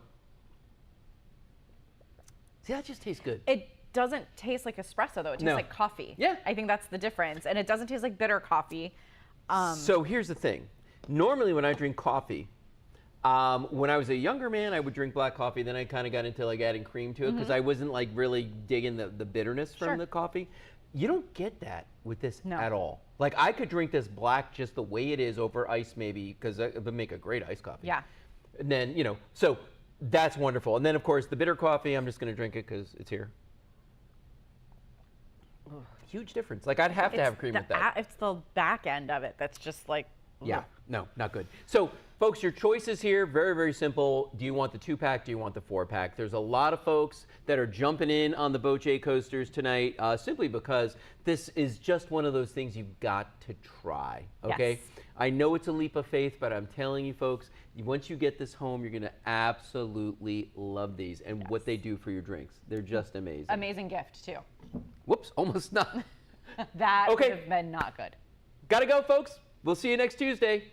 See, that just tastes good. It doesn't taste like espresso though. It tastes No. like coffee. Yeah. I think that's the difference, and it doesn't taste like bitter coffee. So here's the thing. Normally when I drink coffee, when I was a younger man, I would drink black coffee. Then I kind of got into like adding cream to it because I wasn't like really digging the bitterness from Sure. the coffee. You don't get that with this No. at all. Like I could drink this black just the way it is over ice maybe because it would make a great iced coffee. Yeah. And then, so that's wonderful. And then of course the bitter coffee, I'm just going to drink it because it's here. Huge difference. Like I'd have to have cream with that. It's the back end of it that's just like. Yeah, no, not good. So, folks, your choices here, very, very simple. Do you want the 2-pack? Do you want the 4-pack? There's a lot of folks that are jumping in on the Boche coasters tonight simply because this is just one of those things you've got to try, okay? Yes. I know it's a leap of faith, but I'm telling you, folks, once you get this home, you're going to absolutely love these and what they do for your drinks. They're just amazing. Amazing gift, too. Whoops, almost not. That Okay. would have been not good. Gotta go, folks. We'll see you next Tuesday.